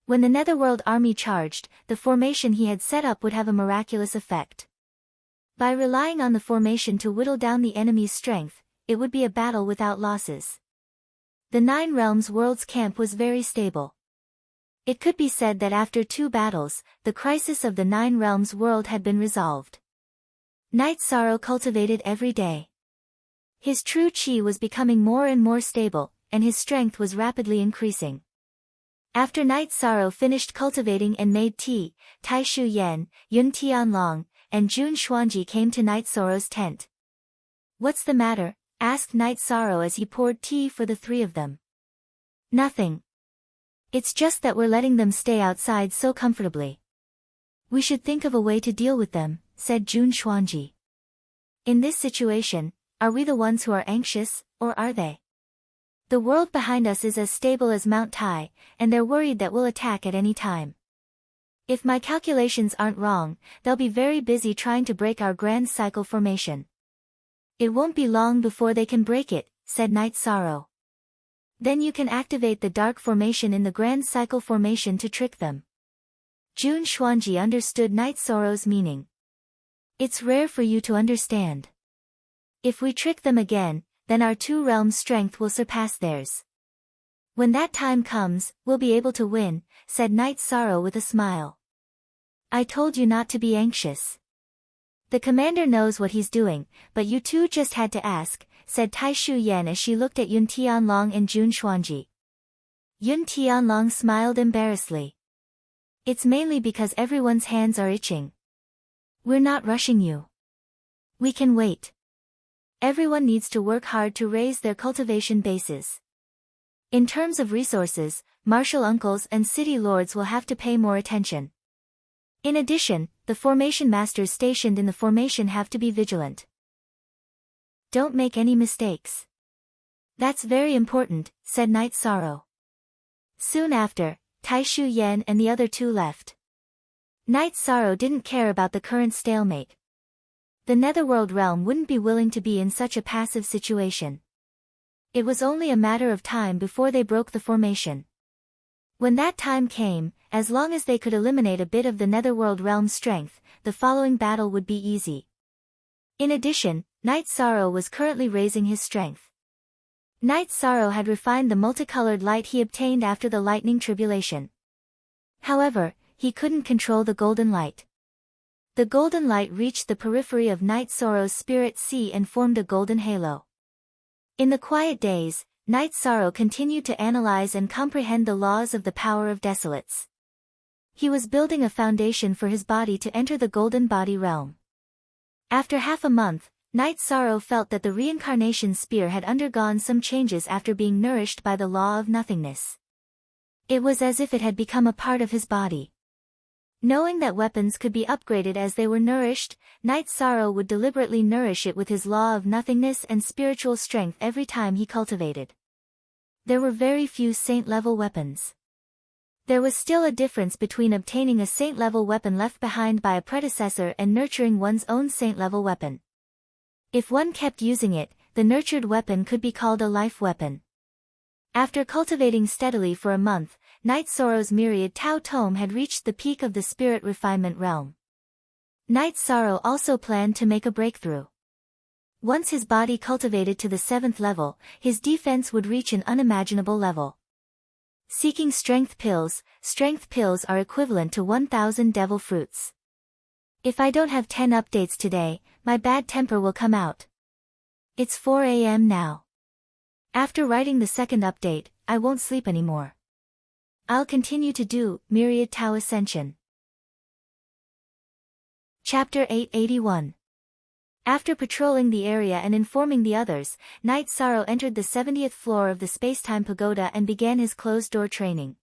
When the Netherworld army charged, the formation he had set up would have a miraculous effect. By relying on the formation to whittle down the enemy's strength, it would be a battle without losses. The Nine Realms World's camp was very stable. It could be said that after 2 battles, the crisis of the Nine Realms world had been resolved. Night Sorrow cultivated every day. His true chi was becoming more and more stable, and his strength was rapidly increasing. After Night Sorrow finished cultivating and made tea, Taishu Yen, Yun Tianlong, and Jun Xuanji came to Night Sorrow's tent. What's the matter? Asked Night Sorrow as he poured tea for the 3 of them. Nothing. It's just that we're letting them stay outside so comfortably. We should think of a way to deal with them, said Jun Xuanji. In this situation, are we the ones who are anxious, or are they? The world behind us is as stable as Mount Tai, and they're worried that we'll attack at any time. If my calculations aren't wrong, they'll be very busy trying to break our grand cycle formation. It won't be long before they can break it, said Night Sorrow. Then you can activate the dark formation in the grand cycle formation to trick them. Jun Xuanji understood Night Sorrow's meaning. It's rare for you to understand. If we trick them again, then our 2 realms' strength will surpass theirs. When that time comes, we'll be able to win, said Night Sorrow with a smile. I told you not to be anxious. The commander knows what he's doing, but you 2 just had to ask, said Taishu Yen as she looked at Yun Tianlong and Jun Xuanji. Yun Tianlong smiled embarrassedly. It's mainly because everyone's hands are itching. We're not rushing you. We can wait. Everyone needs to work hard to raise their cultivation bases. In terms of resources, martial uncles and city lords will have to pay more attention. In addition, the formation masters stationed in the formation have to be vigilant. Don't make any mistakes. That's very important, said Night Sorrow. Soon after, Taishu Yen and the other 2 left. Night Sorrow didn't care about the current stalemate. The Netherworld realm wouldn't be willing to be in such a passive situation. It was only a matter of time before they broke the formation. When that time came, as long as they could eliminate a bit of the Netherworld realm's strength, the following battle would be easy. In addition, Night Sorrow was currently raising his strength. Night Sorrow had refined the multicolored light he obtained after the lightning tribulation. However, he couldn't control the golden light. The golden light reached the periphery of Night Sorrow's spirit sea and formed a golden halo. In the quiet days, Night Sorrow continued to analyze and comprehend the laws of the power of desolates. He was building a foundation for his body to enter the golden body realm. After half a month, Night Sorrow felt that the reincarnation spear had undergone some changes after being nourished by the law of nothingness. It was as if it had become a part of his body. Knowing that weapons could be upgraded as they were nourished, Night Sorrow would deliberately nourish it with his law of nothingness and spiritual strength every time he cultivated. There were very few saint-level weapons. There was still a difference between obtaining a saint-level weapon left behind by a predecessor and nurturing one's own saint-level weapon. If one kept using it, the nurtured weapon could be called a life weapon. After cultivating steadily for a month, Night Sorrow's myriad Tao Tome had reached the peak of the spirit refinement realm. Night Sorrow also planned to make a breakthrough. Once his body cultivated to the 7th level, his defense would reach an unimaginable level. Seeking strength pills are equivalent to 1,000 devil fruits. If I don't have 10 updates today, my bad temper will come out. It's 4 a.m. now. After writing the second update, I won't sleep anymore. I'll continue to do Myriad Tao Ascension. Chapter 881. After patrolling the area and informing the others, Night Sorrow entered the 70th floor of the Spacetime Pagoda and began his closed-door training.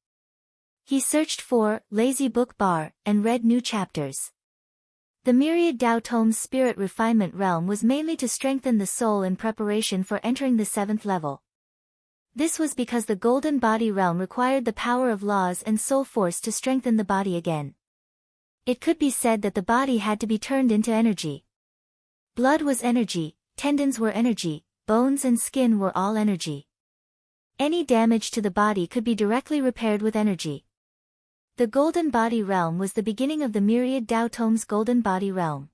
He searched for Lazy Book Bar and read new chapters. The Myriad Tao Tome's spirit refinement realm was mainly to strengthen the soul in preparation for entering the 7th level. This was because the golden body realm required the power of laws and soul force to strengthen the body again. It could be said that the body had to be turned into energy. Blood was energy, tendons were energy, bones and skin were all energy. Any damage to the body could be directly repaired with energy. The golden body realm was the beginning of the Myriad Tao Tome's golden body realm.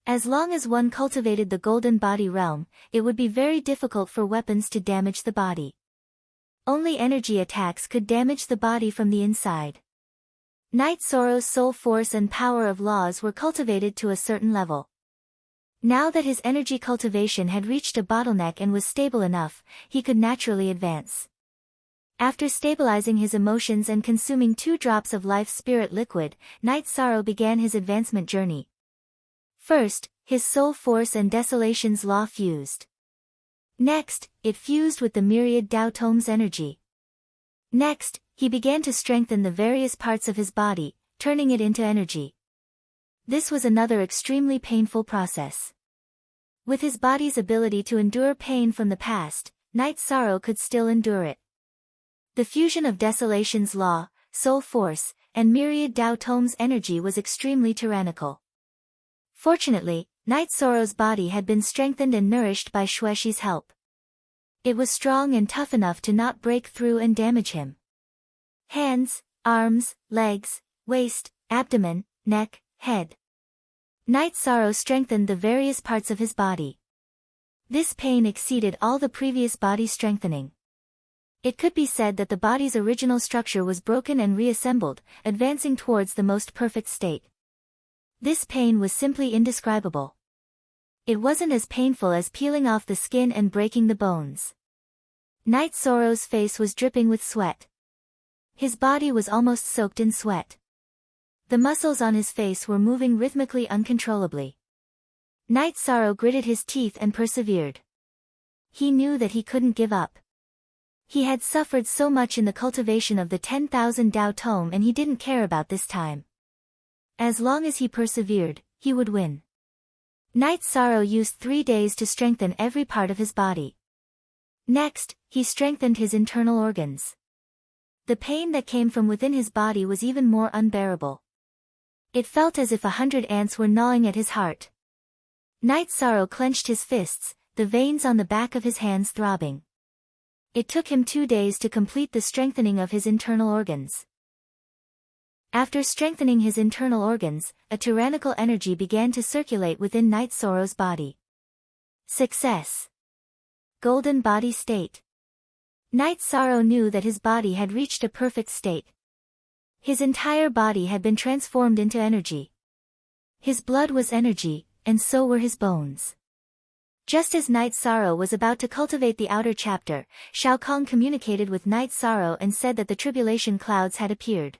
As long as one cultivated the golden body realm, it would be very difficult for weapons to damage the body. Only energy attacks could damage the body from the inside. Night Sorrow's soul force and power of laws were cultivated to a certain level. Now that his energy cultivation had reached a bottleneck and was stable enough, he could naturally advance. After stabilizing his emotions and consuming 2 drops of life spirit liquid, Night Sorrow began his advancement journey. First, his soul force and desolation's law fused. Next, it fused with the Myriad Tao Tome's energy. Next, he began to strengthen the various parts of his body, turning it into energy. This was another extremely painful process. With his body's ability to endure pain from the past, Night Sorrow could still endure it. The fusion of desolation's law, soul force, and Myriad Tao Tome's energy was extremely tyrannical. Fortunately, Night Sorrow's body had been strengthened and nourished by Xuexi's help. It was strong and tough enough to not break through and damage him. Hands, arms, legs, waist, abdomen, neck, head. Night Sorrow strengthened the various parts of his body. This pain exceeded all the previous body strengthening. It could be said that the body's original structure was broken and reassembled, advancing towards the most perfect state. This pain was simply indescribable. It wasn't as painful as peeling off the skin and breaking the bones. Night Sorrow's face was dripping with sweat. His body was almost soaked in sweat. The muscles on his face were moving rhythmically uncontrollably. Night Sorrow gritted his teeth and persevered. He knew that he couldn't give up. He had suffered so much in the cultivation of the 10,000 Tao Tome and he didn't care about this time. As long as he persevered, he would win. Night Sorrow used 3 days to strengthen every part of his body. Next, he strengthened his internal organs. The pain that came from within his body was even more unbearable. It felt as if 100 ants were gnawing at his heart. Night Sorrow clenched his fists, the veins on the back of his hands throbbing. It took him 2 days to complete the strengthening of his internal organs. After strengthening his internal organs, a tyrannical energy began to circulate within Night Sorrow's body. Success. Golden body state. Night Sorrow knew that his body had reached a perfect state. His entire body had been transformed into energy. His blood was energy, and so were his bones. Just as Night Sorrow was about to cultivate the outer chapter, Shao Kong communicated with Night Sorrow and said that the tribulation clouds had appeared.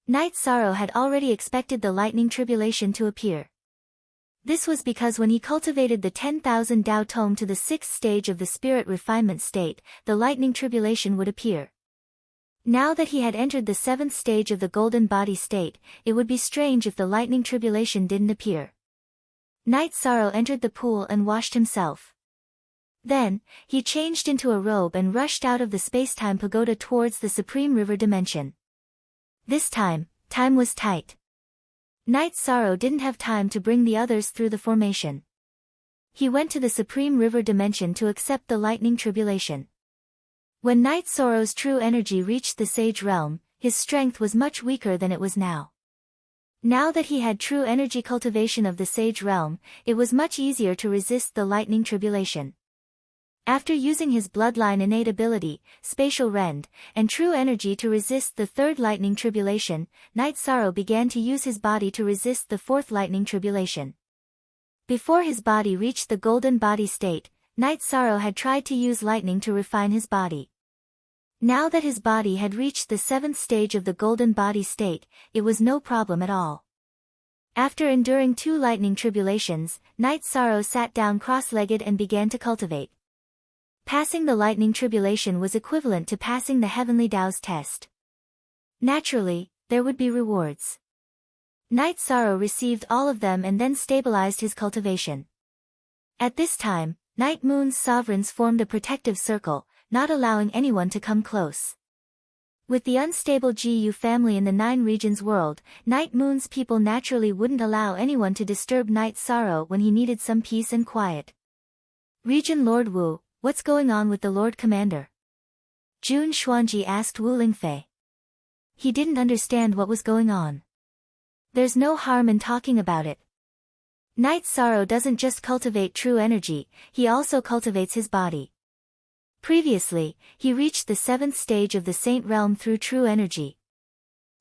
Night Sorrow had already expected the lightning tribulation to appear. This was because when he cultivated the 10,000 Dao Tome to the 6th stage of the spirit refinement state, the lightning tribulation would appear. Now that he had entered the 7th stage of the golden body state, it would be strange if the lightning tribulation didn't appear. Night Sorrow entered the pool and washed himself. Then, he changed into a robe and rushed out of the spacetime pagoda towards the Supreme River dimension. This time was tight. Night Sorrow didn't have time to bring the others through the formation. He went to the Supreme River dimension to accept the lightning tribulation. When Night Sorrow's true energy reached the Sage Realm, his strength was much weaker than it was now. Now that he had true energy cultivation of the Sage Realm, it was much easier to resist the lightning tribulation. After using his bloodline innate ability, Spatial Rend, and true energy to resist the 3rd lightning tribulation, Night Sorrow began to use his body to resist the 4th lightning tribulation. Before his body reached the golden body state, Night Sorrow had tried to use lightning to refine his body. Now that his body had reached the 7th stage of the golden body state, it was no problem at all. After enduring 2 lightning tribulations, Night Sorrow sat down cross-legged and began to cultivate. Passing the lightning tribulation was equivalent to passing the heavenly Tao's test. Naturally, there would be rewards. Night Sorrow received all of them and then stabilized his cultivation. At this time, Night Moon's sovereigns formed a protective circle, not allowing anyone to come close. With the unstable GU family in the 9 regions world, Night Moon's people naturally wouldn't allow anyone to disturb Night Sorrow when he needed some peace and quiet. Region Lord Wu, what's going on with the Lord Commander? Jun Xuanji asked Wu Lingfei. He didn't understand what was going on. There's no harm in talking about it. Night Sorrow doesn't just cultivate true energy, he also cultivates his body. Previously, he reached the 7th stage of the Saint Realm through true energy.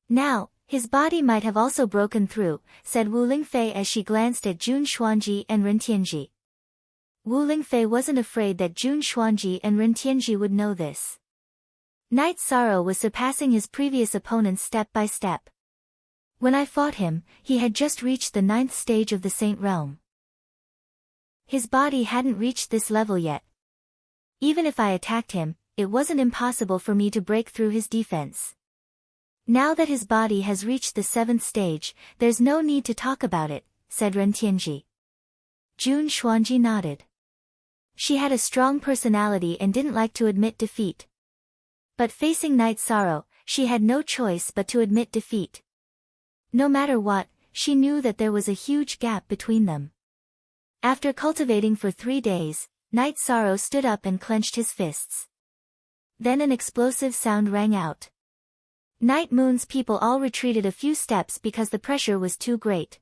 Now, his body might have also broken through, said Wu Lingfei as she glanced at Jun Xuanji and Ren Tianji. Wu Lingfei wasn't afraid that Jun Xuanji and Ren Tianji would know this. Night Sorrow was surpassing his previous opponents step by step. When I fought him, he had just reached the 9th stage of the Saint Realm. His body hadn't reached this level yet. Even if I attacked him, it wasn't impossible for me to break through his defense. Now that his body has reached the 7th stage, there's no need to talk about it, said Ren Tianji. Jun Xuanji nodded. She had a strong personality and didn't like to admit defeat. But facing Night Sorrow, she had no choice but to admit defeat. No matter what, she knew that there was a huge gap between them. After cultivating for 3 days, Night Sorrow stood up and clenched his fists. Then an explosive sound rang out. Night Moon's people all retreated a few steps because the pressure was too great.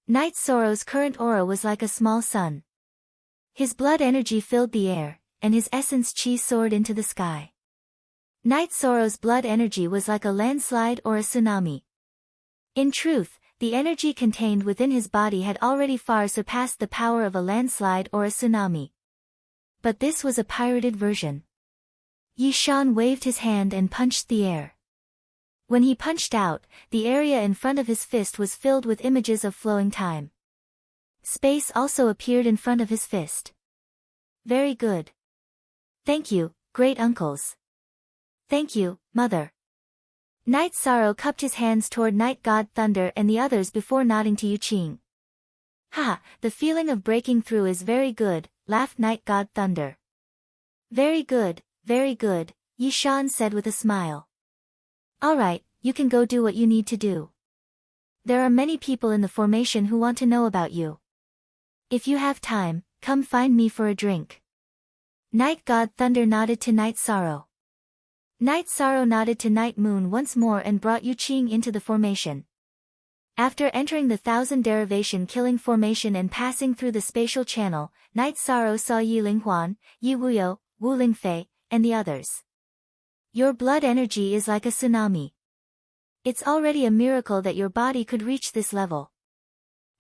Night Sorrow's current aura was like a small sun. His blood energy filled the air, and his essence chi soared into the sky. Night Sorrow's blood energy was like a landslide or a tsunami. In truth, the energy contained within his body had already far surpassed the power of a landslide or a tsunami. But this was a pirated version. Yi Shan waved his hand and punched the air. When he punched out, the area in front of his fist was filled with images of flowing time. Space also appeared in front of his fist. Very good. Thank you, great uncles. Thank you, mother. Night Sorrow cupped his hands toward Night God Thunder and the others before nodding to Yu Qing. Ha, the feeling of breaking through is very good, laughed Night God Thunder. Very good, Yi Shan said with a smile. Alright, you can go do what you need to do. There are many people in the formation who want to know about you. If you have time, come find me for a drink. Night God Thunder nodded to Night Sorrow. Night Sorrow nodded to Night Moon once more and brought Yu Qing into the formation. After entering the 1000 derivation killing formation and passing through the spatial channel, Night Sorrow saw Yi Linghuan, Yi Wuyo, Wu Lingfei, and the others. Your blood energy is like a tsunami. It's already a miracle that your body could reach this level.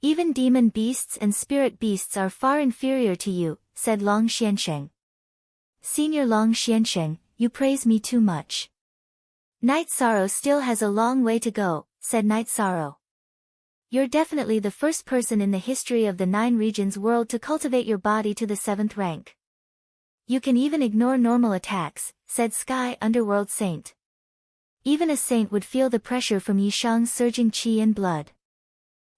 Even demon beasts and spirit beasts are far inferior to you, said Long Xiansheng. Senior Long Xiansheng, you praise me too much. Night Sorrow still has a long way to go, said Night Sorrow. You're definitely the first person in the history of the 9 regions world to cultivate your body to the 7th rank. You can even ignore normal attacks, said Sky Underworld Saint. Even a saint would feel the pressure from Yishang's surging qi and blood.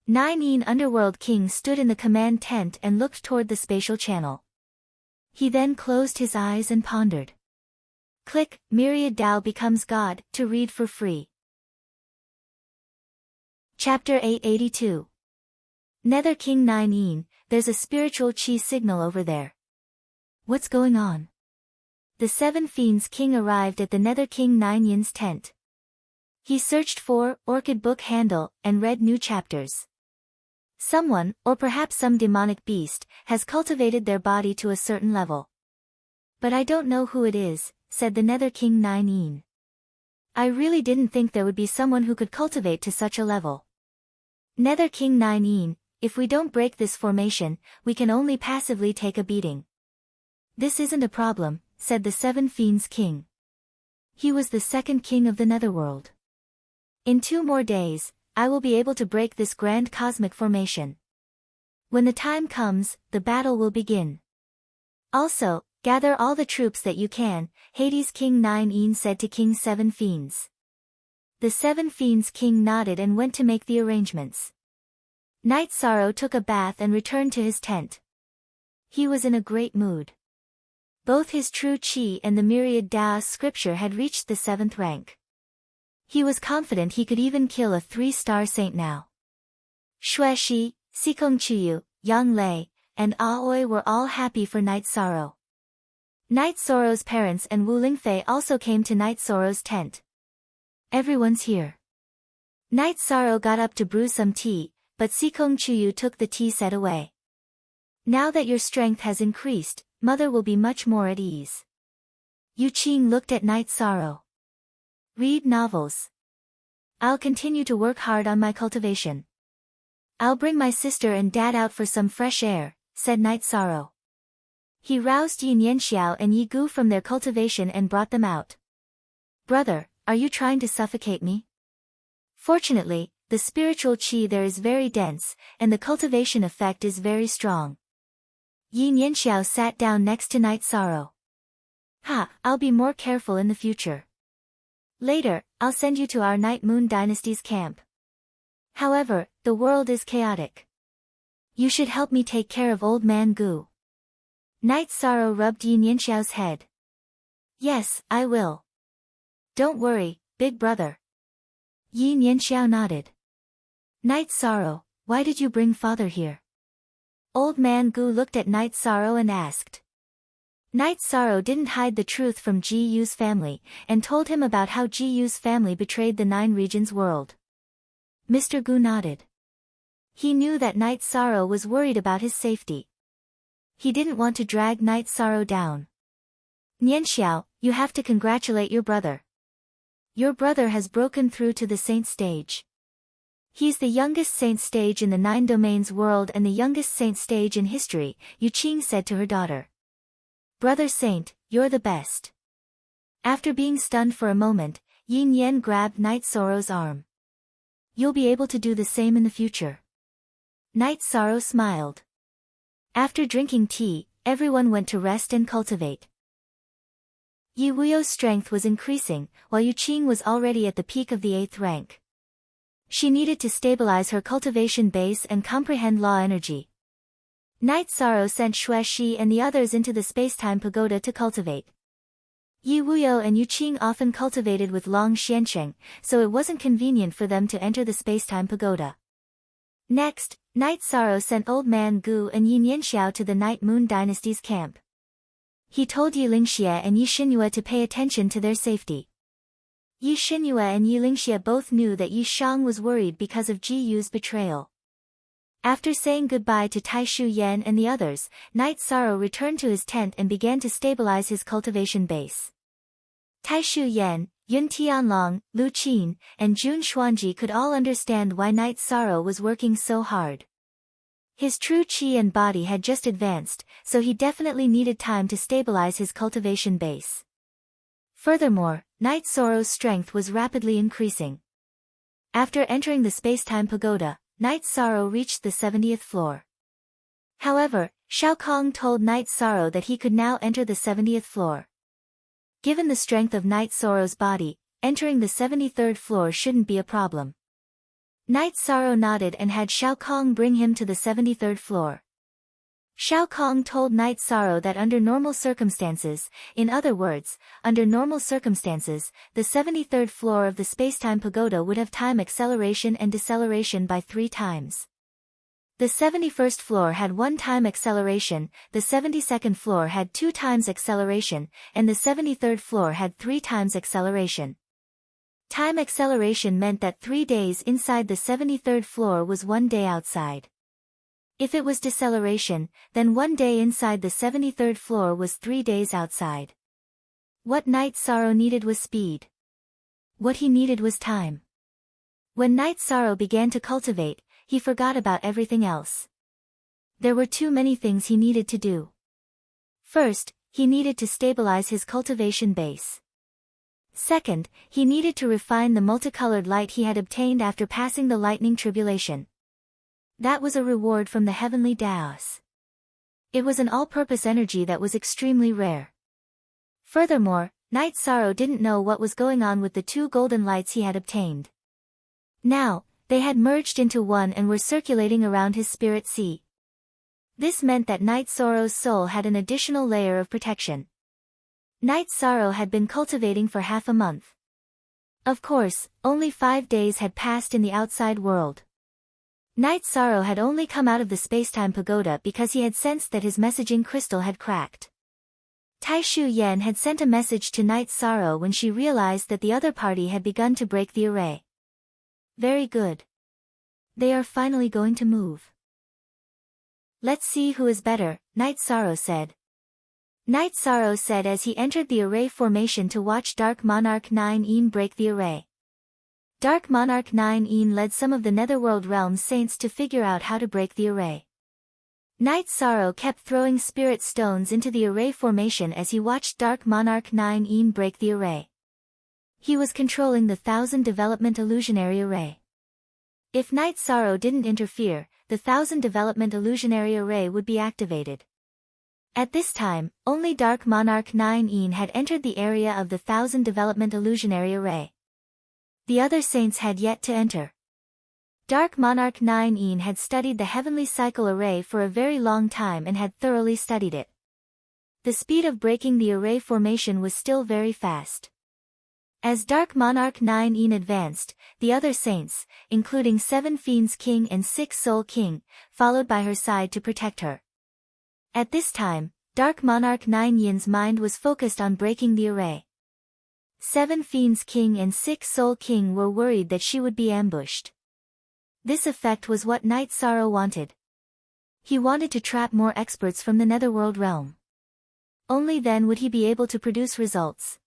9 Yin Underworld King stood in the command tent and looked toward the spatial channel. He then closed his eyes and pondered. Click, Myriad Dao becomes God, to read for free. Chapter 882. Nether King 9 Yin, there's a spiritual qi signal over there. What's going on? The 7 Fiends King arrived at the Nether King 9 Yin's tent. He searched for Orchid Book Handle and read new chapters. Someone, or perhaps some demonic beast, has cultivated their body to a certain level. But I don't know who it is, said the Nether King 9 Yin. I really didn't think there would be someone who could cultivate to such a level. Nether King 9 Yin, if we don't break this formation, we can only passively take a beating. This isn't a problem, said the 7 Fiends King. He was the 2nd king of the Netherworld. In 2 more days, I will be able to break this grand cosmic formation. When the time comes, the battle will begin. Also, gather all the troops that you can, Hades King 9 Yin said to King 7 Fiends. The 7 Fiends King nodded and went to make the arrangements. Night Sorrow took a bath and returned to his tent. He was in a great mood. Both his true qi and the myriad Dao scripture had reached the 7th rank. He was confident he could even kill a 3-star saint now. Xue Shi, Sikong Chuyu, Yang Lei, and Aoi were all happy for Night Sorrow. Night Sorrow's parents and Wu Lingfei also came to Night Sorrow's tent. Everyone's here. Night Sorrow got up to brew some tea, but Sikong Chuyu took the tea set away. Now that your strength has increased, Mother will be much more at ease. Yu Qing looked at Night Sorrow. Read novels. I'll continue to work hard on my cultivation. I'll bring my sister and dad out for some fresh air, said Night Sorrow. He roused Yin Yanxiao and Yi Gu from their cultivation and brought them out. Brother, are you trying to suffocate me? Fortunately, the spiritual qi there is very dense, and the cultivation effect is very strong. Yin Yanxiao sat down next to Night Sorrow. I'll be more careful in the future. Later, I'll send you to our Night Moon Dynasty's camp. However, the world is chaotic. You should help me take care of Old Man Gu. Night Sorrow rubbed Yin Yanxiao's head. Yes, I will. Don't worry, big brother. Yin Yanxiao nodded. Night Sorrow, why did you bring father here? Old Man Gu looked at Night Sorrow and asked. Night Sorrow didn't hide the truth from Ji Yu's family, and told him about how Ji Yu's family betrayed the 9 regions world. Mr. Gu nodded. He knew that Night Sorrow was worried about his safety. He didn't want to drag Night Sorrow down. Nianxiao, you have to congratulate your brother. Your brother has broken through to the Saint stage. He's the youngest Saint stage in the 9 domains world and the youngest Saint stage in history, Yu Qing said to her daughter. Brother Saint, you're the best. After being stunned for a moment, Yin Yan grabbed Night Sorrow's arm. You'll be able to do the same in the future. Night Sorrow smiled. After drinking tea, everyone went to rest and cultivate. Yi Wuyo's strength was increasing, while Yu Qing was already at the peak of the 8th rank. She needed to stabilize her cultivation base and comprehend law energy. Night Sorrow sent Xue Shi and the others into the Spacetime Pagoda to cultivate. Yi Wuyo and Yu Qing often cultivated with Long Xiansheng, so it wasn't convenient for them to enter the Spacetime Pagoda. Next, Night Sorrow sent Old Man Gu and Yin Yanxiao to the Night Moon Dynasty's camp. He told Yi Lingxie and Yi Xinyue to pay attention to their safety. Yi Xinyue and Yi Lingxie both knew that Yi Shang was worried because of Ji Yu's betrayal. After saying goodbye to Tai Shu Yan and the others, Night Sorrow returned to his tent and began to stabilize his cultivation base. Tai Shu Yan, Yun Tianlong, Lu Qin, and Jun Xuanji could all understand why Night Sorrow was working so hard. His true chi and body had just advanced, so he definitely needed time to stabilize his cultivation base. Furthermore, Night Sorrow's strength was rapidly increasing. After entering the space-time pagoda, Night Sorrow reached the 70th floor. However, Shao Kong told Night Sorrow that he could now enter the 70th floor. Given the strength of Night Sorrow's body, entering the 73rd floor shouldn't be a problem. Night Sorrow nodded and had Shao Kong bring him to the 73rd floor. Shao Kong told Night Sorrow that under normal circumstances, in other words, under normal circumstances, the 73rd floor of the spacetime pagoda would have time acceleration and deceleration by 3 times. The 71st floor had 1 time acceleration, the 72nd floor had 2 times acceleration, and the 73rd floor had 3 times acceleration. Time acceleration meant that 3 days inside the 73rd floor was 1 day outside. If it was deceleration, then 1 day inside the 73rd floor was 3 days outside. What Night Sorrow needed was speed. What he needed was time. When Night Sorrow began to cultivate, he forgot about everything else. There were too many things he needed to do. First, he needed to stabilize his cultivation base. Second, he needed to refine the multicolored light he had obtained after passing the lightning tribulation. That was a reward from the heavenly Daos. It was an all-purpose energy that was extremely rare. Furthermore, Night Sorrow didn't know what was going on with the 2 golden lights he had obtained. Now, they had merged into one and were circulating around his spirit sea. This meant that Night Sorrow's soul had an additional layer of protection. Night Sorrow had been cultivating for half a month. Of course, only 5 days had passed in the outside world. Night Sorrow had only come out of the spacetime pagoda because he had sensed that his messaging crystal had cracked. Tai Shu Yen had sent a message to Night Sorrow when she realized that the other party had begun to break the array. Very good. They are finally going to move. Let's see who is better, Night Sorrow said. Night Sorrow said as he entered the array formation to watch Dark Monarch 9 break the array. Dark Monarch 9 led some of the Netherworld Realm's saints to figure out how to break the array. Night Sorrow kept throwing spirit stones into the array formation as he watched Dark Monarch 9 break the array. He was controlling the 1000 Development Illusionary Array. If Night Sorrow didn't interfere, the 1000 Development Illusionary Array would be activated. At this time, only Dark Monarch 9 had entered the area of the 1000 Development Illusionary Array. The other saints had yet to enter. Dark Monarch 9 had studied the Heavenly Cycle Array for a very long time and had thoroughly studied it. The speed of breaking the array formation was still very fast. As Dark Monarch 9 advanced, the other saints, including 7 Fiends King and 6 Soul King, followed by her side to protect her. At this time, Dark Monarch 9's mind was focused on breaking the array. 7 Fiends King and 6 Soul King were worried that she would be ambushed. This effect was what Night Sorrow wanted. He wanted to trap more experts from the Netherworld realm. Only then would he be able to produce results.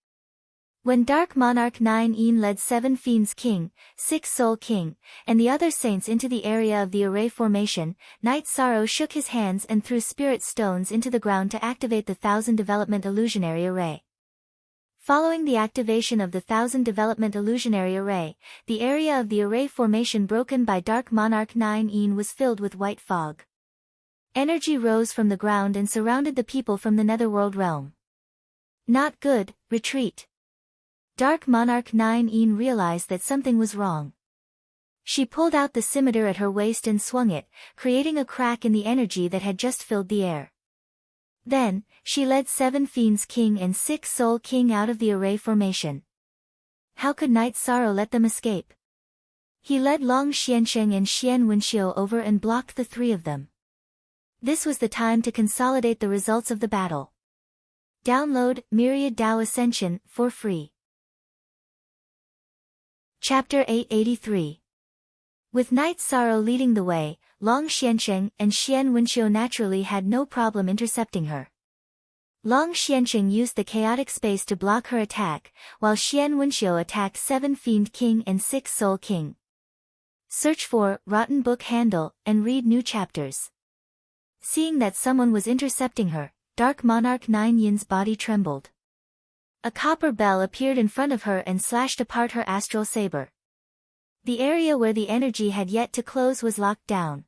When Dark Monarch 9 led 7 Fiends King, 6 Soul King, and the other saints into the area of the array formation, Night Sorrow shook his hands and threw spirit stones into the ground to activate the 1000 Development Illusionary Array. Following the activation of the 1000 Development Illusionary Array, the area of the array formation broken by Dark Monarch 9 was filled with white fog. Energy rose from the ground and surrounded the people from the Netherworld realm. Not good, retreat. Dark Monarch 9 realized that something was wrong. She pulled out the scimitar at her waist and swung it, creating a crack in the energy that had just filled the air. Then, she led 7 Fiends King and 6 Soul King out of the array formation. How could Night Sorrow let them escape? He led Long Xiansheng and Xian Wenxiu over and blocked the 3 of them. This was the time to consolidate the results of the battle. Download Myriad Dao Ascension for free. Chapter 883. With Night Sorrow leading the way, Long Xiansheng and Xian Wenxiu naturally had no problem intercepting her. Long Xiansheng used the chaotic space to block her attack, while Xian Wenxiu attacked 7 Fiend King and 6 Soul King. Search for Rotten Book Handle and read new chapters. Seeing that someone was intercepting her, Dark Monarch 9 Yin's body trembled. A copper bell appeared in front of her and slashed apart her astral saber. The area where the energy had yet to close was locked down.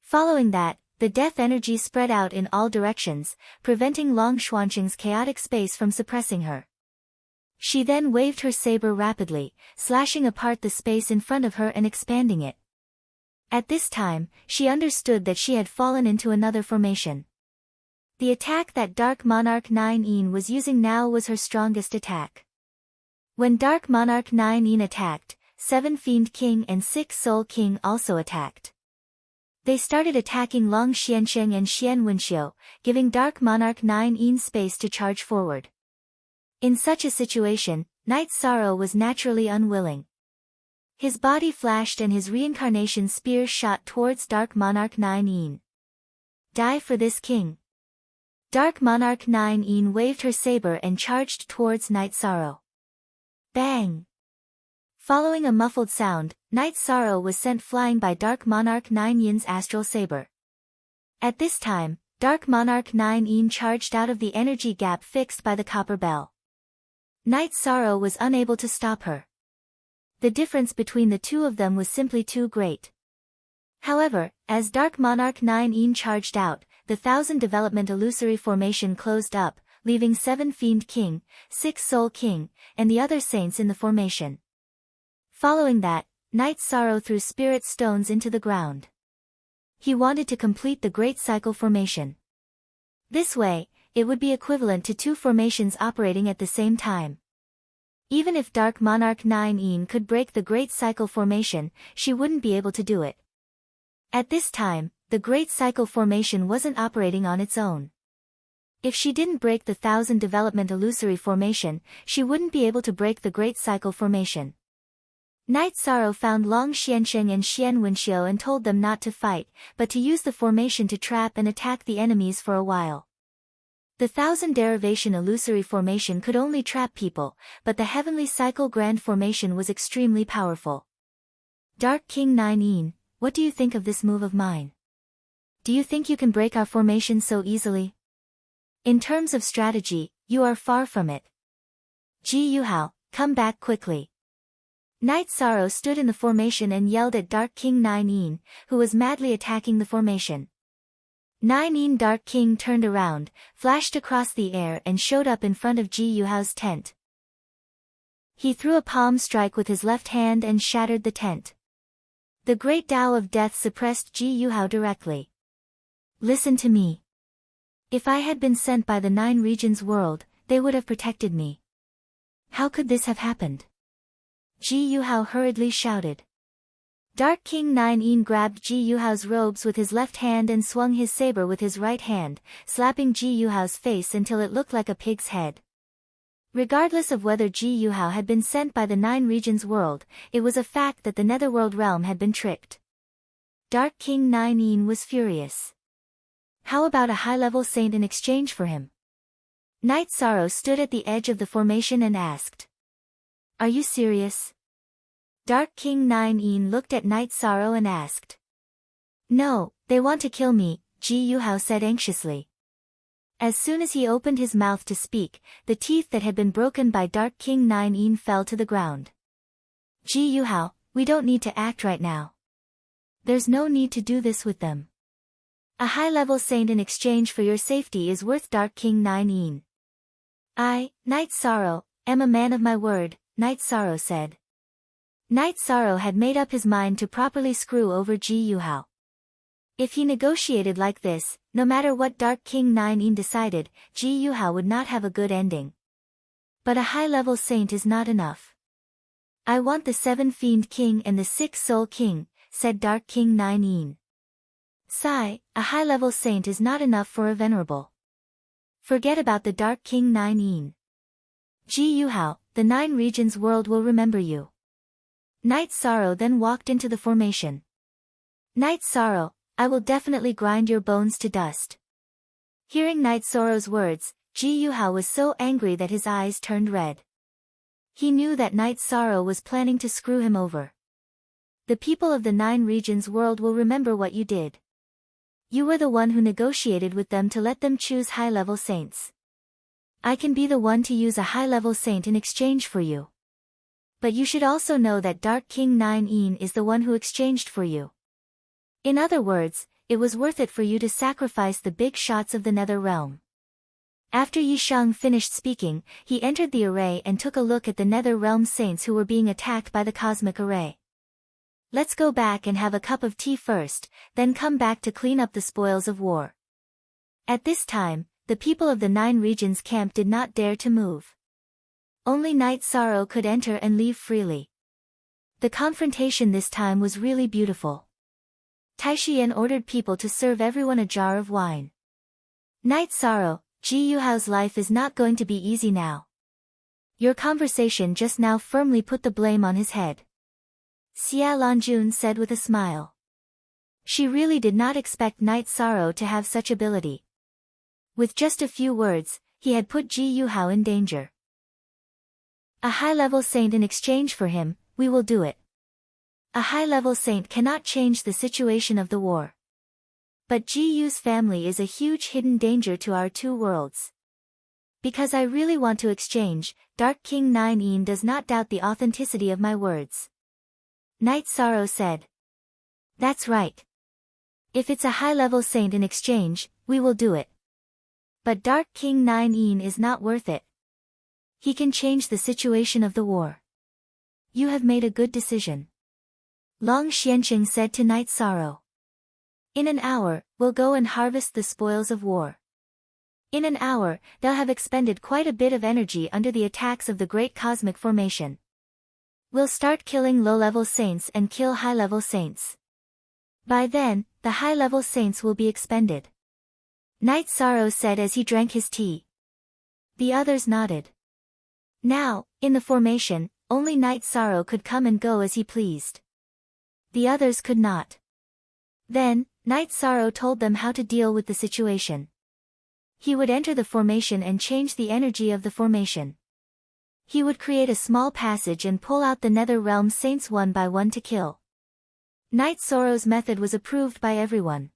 Following that, the death energy spread out in all directions, preventing Long Xuanqing's chaotic space from suppressing her. She then waved her saber rapidly, slashing apart the space in front of her and expanding it. At this time, she understood that she had fallen into another formation. The attack that Dark Monarch 9 Yin was using now was her strongest attack. When Dark Monarch 9 Yin attacked, 7 Fiend King and 6 Soul King also attacked. They started attacking Long Xiansheng and Xian Wenxiu, giving Dark Monarch 9 Yin space to charge forward. In such a situation, Night Sorrow was naturally unwilling. His body flashed and his reincarnation spear shot towards Dark Monarch 9 Yin. Die for this king. Dark Monarch 9 Yin waved her saber and charged towards Night Sorrow. Bang! Following a muffled sound, Night Sorrow was sent flying by Dark Monarch 9 Yin's astral saber. At this time, Dark Monarch 9 Yin charged out of the energy gap fixed by the copper bell. Night Sorrow was unable to stop her. The difference between the two of them was simply too great. However, as Dark Monarch 9 Yin charged out, the 1000 development illusory formation closed up, leaving 7 Fiend King, 6 Soul King, and the other saints in the formation. Following that, Night Sorrow threw spirit stones into the ground. He wanted to complete the Great Cycle formation. This way, it would be equivalent to 2 formations operating at the same time. Even if Dark Monarch 9 Yin could break the Great Cycle formation, she wouldn't be able to do it. At this time, the Great Cycle formation wasn't operating on its own. If she didn't break the 1000 development illusory formation, she wouldn't be able to break the Great Cycle formation. Night Sorrow found Long Xiansheng and Xian Wenxiu and told them not to fight, but to use the formation to trap and attack the enemies for a while. The 1000 derivation illusory formation could only trap people, but the Heavenly Cycle Grand formation was extremely powerful. Dark King 9 Yin, what do you think of this move of mine? Do you think you can break our formation so easily? In terms of strategy, you are far from it. Ji Yuhao, come back quickly. Night Sorrow stood in the formation and yelled at Dark King 9 Yin, who was madly attacking the formation. 9 Yin Dark King turned around, flashed across the air and showed up in front of Ji Yuhao's tent. He threw a palm strike with his left hand and shattered the tent. The great Tao of Death suppressed Ji Yuhao directly. Listen to me. If I had been sent by the 9 regions world, they would have protected me. How could this have happened? Ji Yuhao hurriedly shouted. Dark King 9 Yin grabbed Ji Yuhao's robes with his left hand and swung his saber with his right hand, slapping Ji Yuhao's face until it looked like a pig's head. Regardless of whether Ji Yuhao had been sent by the 9 regions world, it was a fact that the Netherworld realm had been tricked. Dark King 9 Yin was furious. How about a high-level saint in exchange for him? Night Sorrow stood at the edge of the formation and asked. Are you serious? Dark King 9 Yin looked at Night Sorrow and asked. No, they want to kill me, Ji Yuhao said anxiously. As soon as he opened his mouth to speak, the teeth that had been broken by Dark King 9 Yin fell to the ground. Ji Yuhao, we don't need to act right now. There's no need to do this with them. A high-level saint in exchange for your safety is worth Dark King 9 Yin. I, Night Sorrow, am a man of my word, Night Sorrow said. Night Sorrow had made up his mind to properly screw over Ji Yuhao. If he negotiated like this, no matter what Dark King 9 Yin decided, Ji Yuhao would not have a good ending. But a high-level saint is not enough. I want the 7 Fiend King and the 6 Soul King, said Dark King 9 Yin. Sigh, a high-level saint is not enough for a venerable. Forget about the Dark King 9 Yin. Ji Yuhao, the 9 regions world will remember you. Night Sorrow then walked into the formation. Night Sorrow, I will definitely grind your bones to dust. Hearing Night Sorrow's words, Ji Yuhao was so angry that his eyes turned red. He knew that Night Sorrow was planning to screw him over. The people of the 9 regions world will remember what you did. You were the one who negotiated with them to let them choose high-level saints. I can be the one to use a high-level saint in exchange for you. But you should also know that Dark King 9 is the one who exchanged for you. In other words, it was worth it for you to sacrifice the big shots of the Nether Realm. After Yi Sheng finished speaking, he entered the array and took a look at the Nether Realm saints who were being attacked by the cosmic array. Let's go back and have a cup of tea first, then come back to clean up the spoils of war. At this time, the people of the 9 regions camp did not dare to move. Only Night Sorrow could enter and leave freely. The confrontation this time was really beautiful. Taishiyan ordered people to serve everyone a jar of wine. Night Sorrow, Ji Yuhao's life is not going to be easy now. Your conversation just now firmly put the blame on his head. Xia Lanjun said with a smile. She really did not expect Night Sorrow to have such ability. With just a few words, he had put Ji Yuhao in danger. A high-level saint in exchange for him, we will do it. A high-level saint cannot change the situation of the war. But Ji Yu's family is a huge hidden danger to our 2 worlds. Because I really want to exchange, Dark King 9 does not doubt the authenticity of my words. Night Sorrow said. That's right. If it's a high-level saint in exchange, we will do it. But Dark King 9 is not worth it. He can change the situation of the war. You have made a good decision. Long Xianqing said to Night Sorrow. In an hour, we'll go and harvest the spoils of war. In an hour, they'll have expended quite a bit of energy under the attacks of the Great Cosmic Formation. We'll start killing low-level saints and kill high-level saints. By then, the high-level saints will be expended. Night Sorrow said as he drank his tea. The others nodded. Now, in the formation, only Night Sorrow could come and go as he pleased. The others could not. Then, Night Sorrow told them how to deal with the situation. He would enter the formation and change the energy of the formation. He would create a small passage and pull out the Nether Realm saints one by one to kill. Night Sorrow's method was approved by everyone.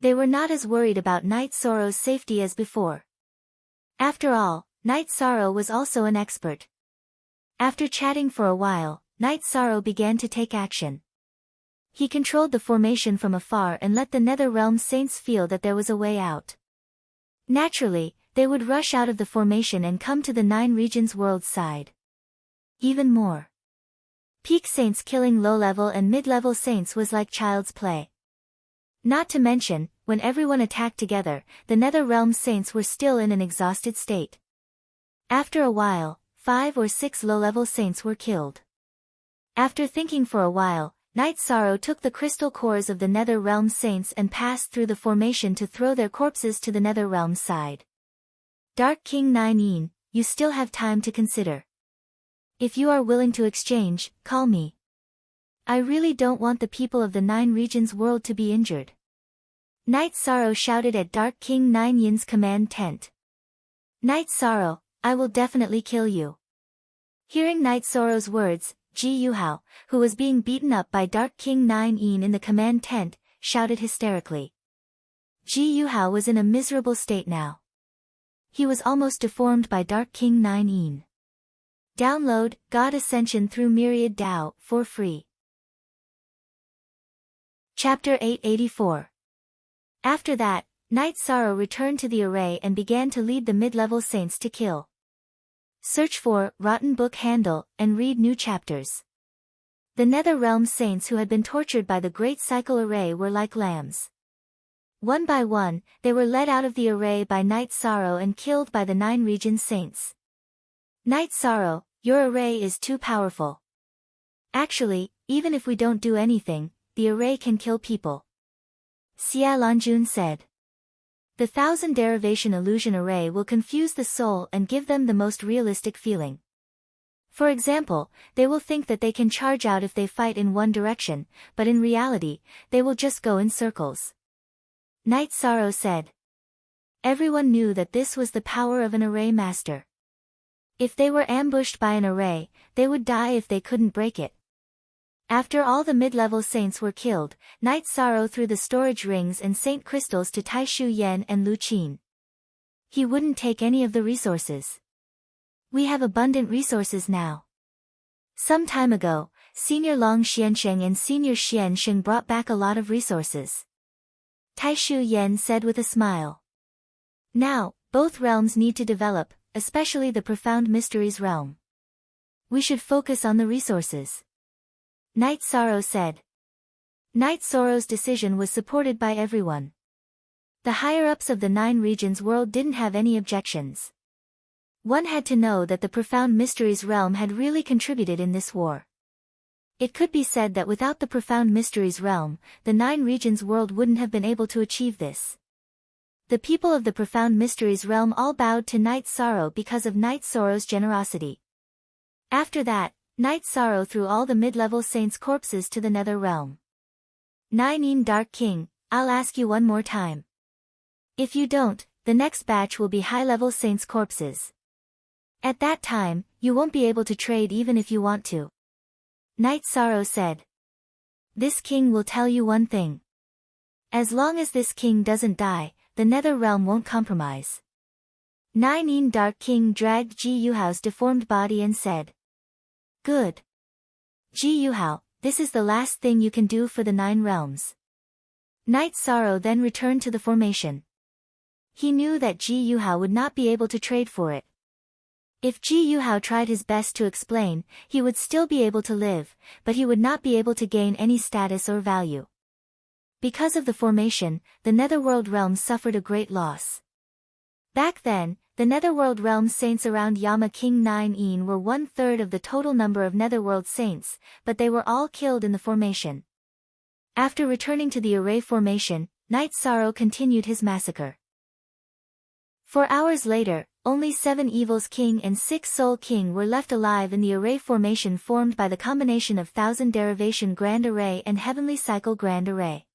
They were not as worried about Night Sorrow's safety as before. After all, Night Sorrow was also an expert. After chatting for a while, Night Sorrow began to take action. He controlled the formation from afar and let the Nether Realm saints feel that there was a way out. Naturally, they would rush out of the formation and come to the 9 regions world side. Even more. Peak saints killing low-level and mid-level saints was like child's play. Not to mention, when everyone attacked together, the Nether Realm saints were still in an exhausted state. After a while, 5 or 6 low-level saints were killed. After thinking for a while, Night Sorrow took the crystal cores of the Nether Realm saints and passed through the formation to throw their corpses to the Nether Realm side. Dark King 9, you still have time to consider. If you are willing to exchange, call me. I really don't want the people of the 9 regions world to be injured. Night Sorrow shouted at Dark King 9's command tent. Night Sorrow, I will definitely kill you. Hearing Night Sorrow's words, Ji Yuhao, who was being beaten up by Dark King 9 in the command tent, shouted hysterically. Ji Yuhao was in a miserable state now. He was almost deformed by Dark King 9. Download God Ascension through Myriad Dao for free. Chapter 884. After that, Night Sorrow returned to the array and began to lead the mid-level saints to kill. Search for Rotten Book Handle and read new chapters. The Nether Realm saints who had been tortured by the Great Cycle Array were like lambs. One by one, they were led out of the array by Night Sorrow and killed by the 9 region saints. Night Sorrow, your array is too powerful. Actually, even if we don't do anything, the array can kill people. Xia Lanjun said. The 1000 derivation illusion array will confuse the soul and give them the most realistic feeling. For example, they will think that they can charge out if they fight in one direction, but in reality, they will just go in circles. Night Sorrow said. Everyone knew that this was the power of an array master. If they were ambushed by an array, they would die if they couldn't break it. After all the mid-level saints were killed, Night Sorrow threw the storage rings and saint crystals to Tai Shu Yen and Lu Qin. He wouldn't take any of the resources. We have abundant resources now. Some time ago, Senior Long Xiansheng and Senior Xiansheng brought back a lot of resources. Tai Shu Yen said with a smile. Now, both realms need to develop, especially the Profound Mysteries realm. We should focus on the resources. Night Sorrow said. Night Sorrow's decision was supported by everyone. The higher-ups of the 9 regions world didn't have any objections. One had to know that the Profound Mysteries realm had really contributed in this war. It could be said that without the Profound Mysteries realm, the 9 regions world wouldn't have been able to achieve this. The people of the Profound Mysteries realm all bowed to Night Sorrow because of Night Sorrow's generosity. After that, Night Sorrow threw all the mid-level saints' corpses to the Nether realm. Nine Dark King, I'll ask you one more time. If you don't, the next batch will be high-level saints' corpses. At that time, you won't be able to trade even if you want to. Night Sorrow said. This king will tell you one thing. As long as this king doesn't die, the Nether realm won't compromise. Nine Dark King dragged Ji Yuhao's deformed body and said. Good. Ji Yuhao, this is the last thing you can do for the 9 realms. Night Sorrow then returned to the formation. He knew that Ji Yuhao would not be able to trade for it. If Ji Yuhao tried his best to explain, he would still be able to live, but he would not be able to gain any status or value. Because of the formation, the Netherworld realm suffered a great loss. Back then, the Netherworld realm saints around Yama King 9 were 1/3 of the total number of Netherworld saints, but they were all killed in the formation. After returning to the array formation, Night Sorrow continued his massacre. 4 hours later, only 7 Evils King and 6 Soul King were left alive in the array formation formed by the combination of Thousand Derivation Grand Array and Heavenly Cycle Grand Array.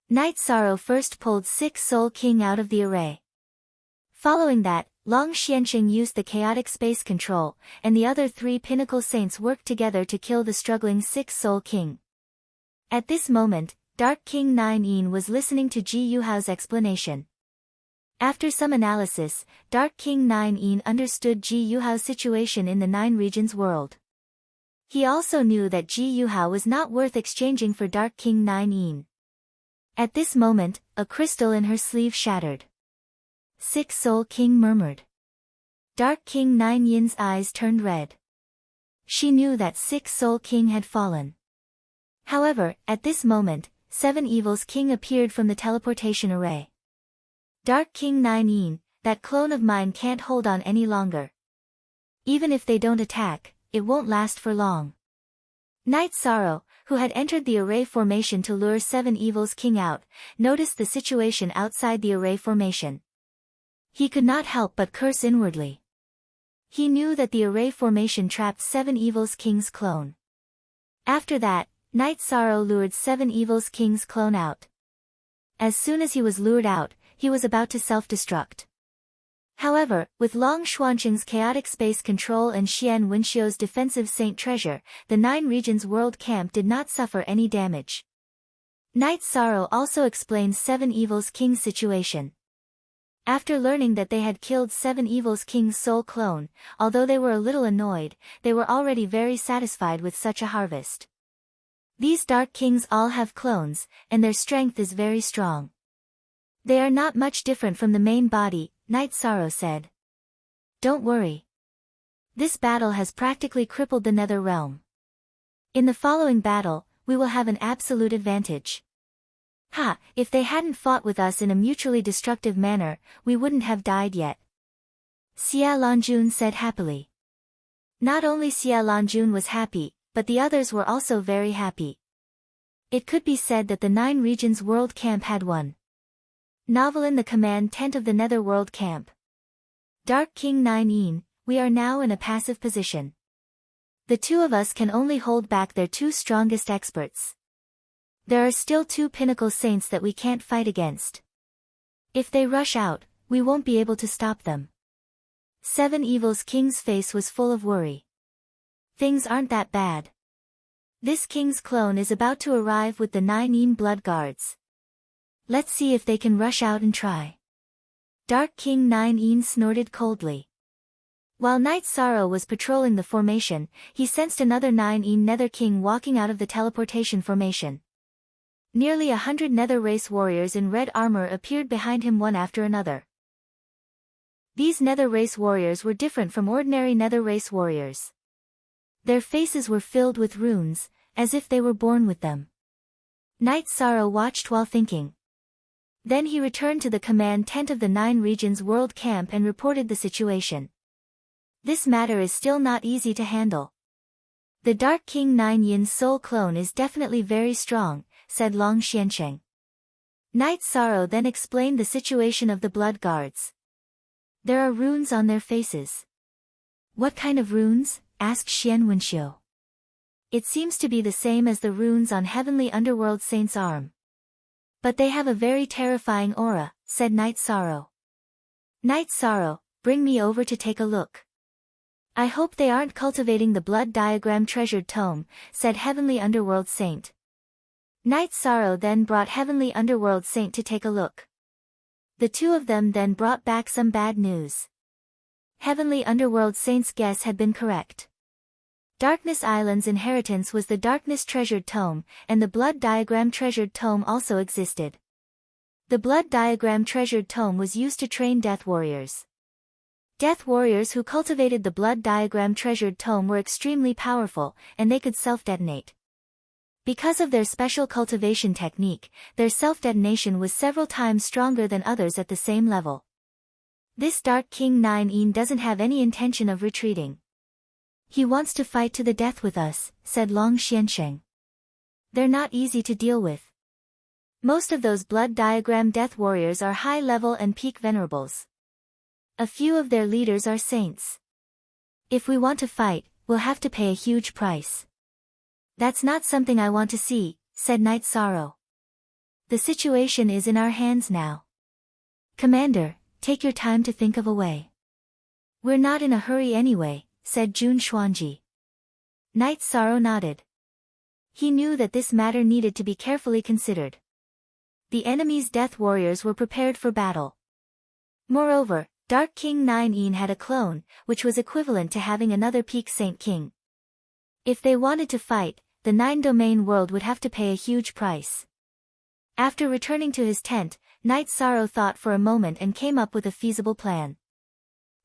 Night Sorrow first pulled 6 Soul King out of the array. Following that, Long Xiansheng used the chaotic space control, and the other 3 pinnacle saints worked together to kill the struggling 6 Soul King. At this moment, Dark King 9 was listening to Ji Yuhao's explanation. After some analysis, Dark King 9 understood Ji Yuhao's situation in the 9 regions world. He also knew that Ji Yuhao was not worth exchanging for Dark King 9. At this moment, a crystal in her sleeve shattered. 6 Soul King murmured. Dark King 9's eyes turned red. She knew that 6 Soul King had fallen. However, at this moment, 7 Evils King appeared from the teleportation array. Dark King 9, that clone of mine can't hold on any longer. Even if they don't attack, it won't last for long. Night Sorrow, who had entered the array formation to lure 7 Evils King out, noticed the situation outside the array formation. He could not help but curse inwardly. He knew that the array formation trapped 7 Evils King's clone. After that, Night Sorrow lured 7 Evils King's clone out. As soon as he was lured out, he was about to self-destruct. However, with Long Xuanqing's chaotic space control and Xian Wenxiu's defensive saint treasure, the 9 regions world camp did not suffer any damage. Night Sorrow also explained 7 Evils King's situation. After learning that they had killed 7 Evils King's soul clone, although they were a little annoyed, they were already very satisfied with such a harvest. These Dark Kings all have clones, and their strength is very strong. They are not much different from the main body, Night Sorrow said. Don't worry. This battle has practically crippled the Nether realm. In the following battle, we will have an absolute advantage. Ha, if they hadn't fought with us in a mutually destructive manner, we wouldn't have died yet. Xia Lanjun said happily. Not only Xia Lanjun was happy, but the others were also very happy. It could be said that the 9 regions world camp had won. Novelin the command tent of the Netherworld camp. Dark King 9, we are now in a passive position. The 2 of us can only hold back their 2 strongest experts. There are still 2 pinnacle saints that we can't fight against. If they rush out, we won't be able to stop them. 7 Evils King's face was full of worry. Things aren't that bad. This king's clone is about to arrive with the 9 Yin blood guards. Let's see if they can rush out and try. Dark King 9 Yin snorted coldly. While Knight Sorrow was patrolling the formation, he sensed another 9 Yin Nether King walking out of the teleportation formation. Nearly 100 Nether race warriors in red armor appeared behind him one after another. These Nether race warriors were different from ordinary Nether race warriors. Their faces were filled with runes, as if they were born with them. Knight Sorrow watched while thinking. Then he returned to the command tent of the 9 Regions World Camp and reported the situation. This matter is still not easy to handle. The Dark King 9 Yin's soul clone is definitely very strong, said Long Xiansheng. Knight Sorrow then explained the situation of the blood guards. There are runes on their faces. What kind of runes? Asked Xian Wenxiu. It seems to be the same as the runes on Heavenly Underworld Saint's arm. But they have a very terrifying aura, said Knight Sorrow. Knight Sorrow, bring me over to take a look. I hope they aren't cultivating the blood diagram treasured tome, said Heavenly Underworld Saint. Knight Sorrow then brought Heavenly Underworld Saint to take a look. The two of them then brought back some bad news. Heavenly Underworld Saint's guess had been correct. Darkness Island's inheritance was the Darkness Treasured Tome, and the Blood Diagram Treasured Tome also existed. The Blood Diagram Treasured Tome was used to train Death Warriors. Death Warriors who cultivated the Blood Diagram Treasured Tome were extremely powerful, and they could self-detonate. Because of their special cultivation technique, their self-detonation was several times stronger than others at the same level. This Dark King 9 Yin doesn't have any intention of retreating. He wants to fight to the death with us, said Long Xiansheng. They're not easy to deal with. Most of those Blood Diagram Death Warriors are high-level and peak venerables. A few of their leaders are saints. If we want to fight, we'll have to pay a huge price. That's not something I want to see, said Knight Sorrow. The situation is in our hands now. Commander, take your time to think of a way. We're not in a hurry anyway, said Jun Xuanji. Knight Sorrow nodded. He knew that this matter needed to be carefully considered. The enemy's Death Warriors were prepared for battle. Moreover, Dark King 9 Yin had a clone, which was equivalent to having another Peak Saint King. If they wanted to fight, the 9-domain world would have to pay a huge price. After returning to his tent, Knight Sorrow thought for a moment and came up with a feasible plan.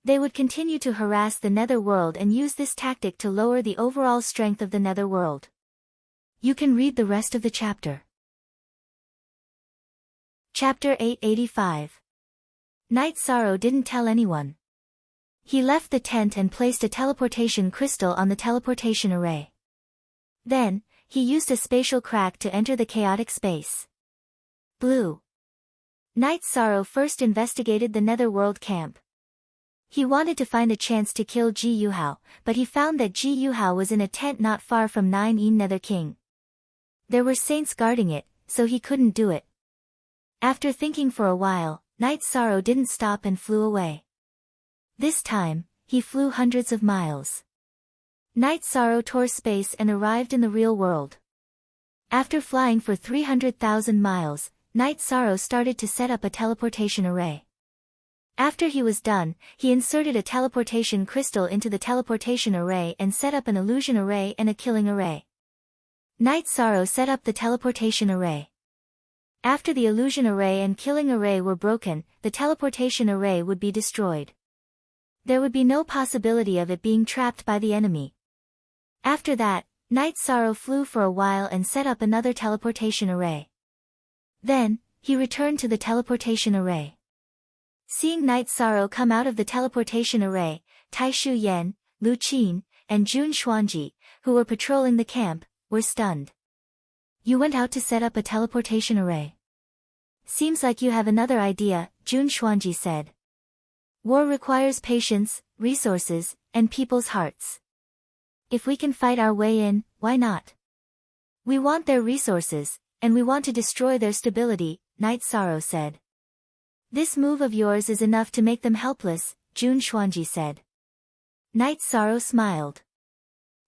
They would continue to harass the Nether World and use this tactic to lower the overall strength of the Nether World. You can read the rest of the chapter. Chapter 885. Knight Sorrow didn't tell anyone. He left the tent and placed a teleportation crystal on the teleportation array. Then, he used a spatial crack to enter the chaotic space. Blue. Knight Sorrow first investigated the Netherworld camp. He wanted to find a chance to kill Ji Yuhao, but he found that Ji Yuhao was in a tent not far from 9 Yin Nether King. There were saints guarding it, so he couldn't do it. After thinking for a while, Knight Sorrow didn't stop and flew away. This time, he flew hundreds of miles. Knight Sorrow tore space and arrived in the real world. After flying for 300,000 miles, Knight Sorrow started to set up a teleportation array. After he was done, he inserted a teleportation crystal into the teleportation array and set up an illusion array and a killing array. Knight Sorrow set up the teleportation array. After the illusion array and killing array were broken, the teleportation array would be destroyed. There would be no possibility of it being trapped by the enemy. After that, Knight Sorrow flew for a while and set up another teleportation array. Then, he returned to the teleportation array. Seeing Knight Sorrow come out of the teleportation array, Tai Shu Yan, Lu Qin, and Jun Xuanji, who were patrolling the camp, were stunned. You went out to set up a teleportation array. Seems like you have another idea, Jun Xuanji said. War requires patience, resources, and people's hearts. If we can fight our way in, why not? We want their resources, and we want to destroy their stability, Knight Sorrow said. This move of yours is enough to make them helpless, Jun Xuanji said. Knight Sorrow smiled.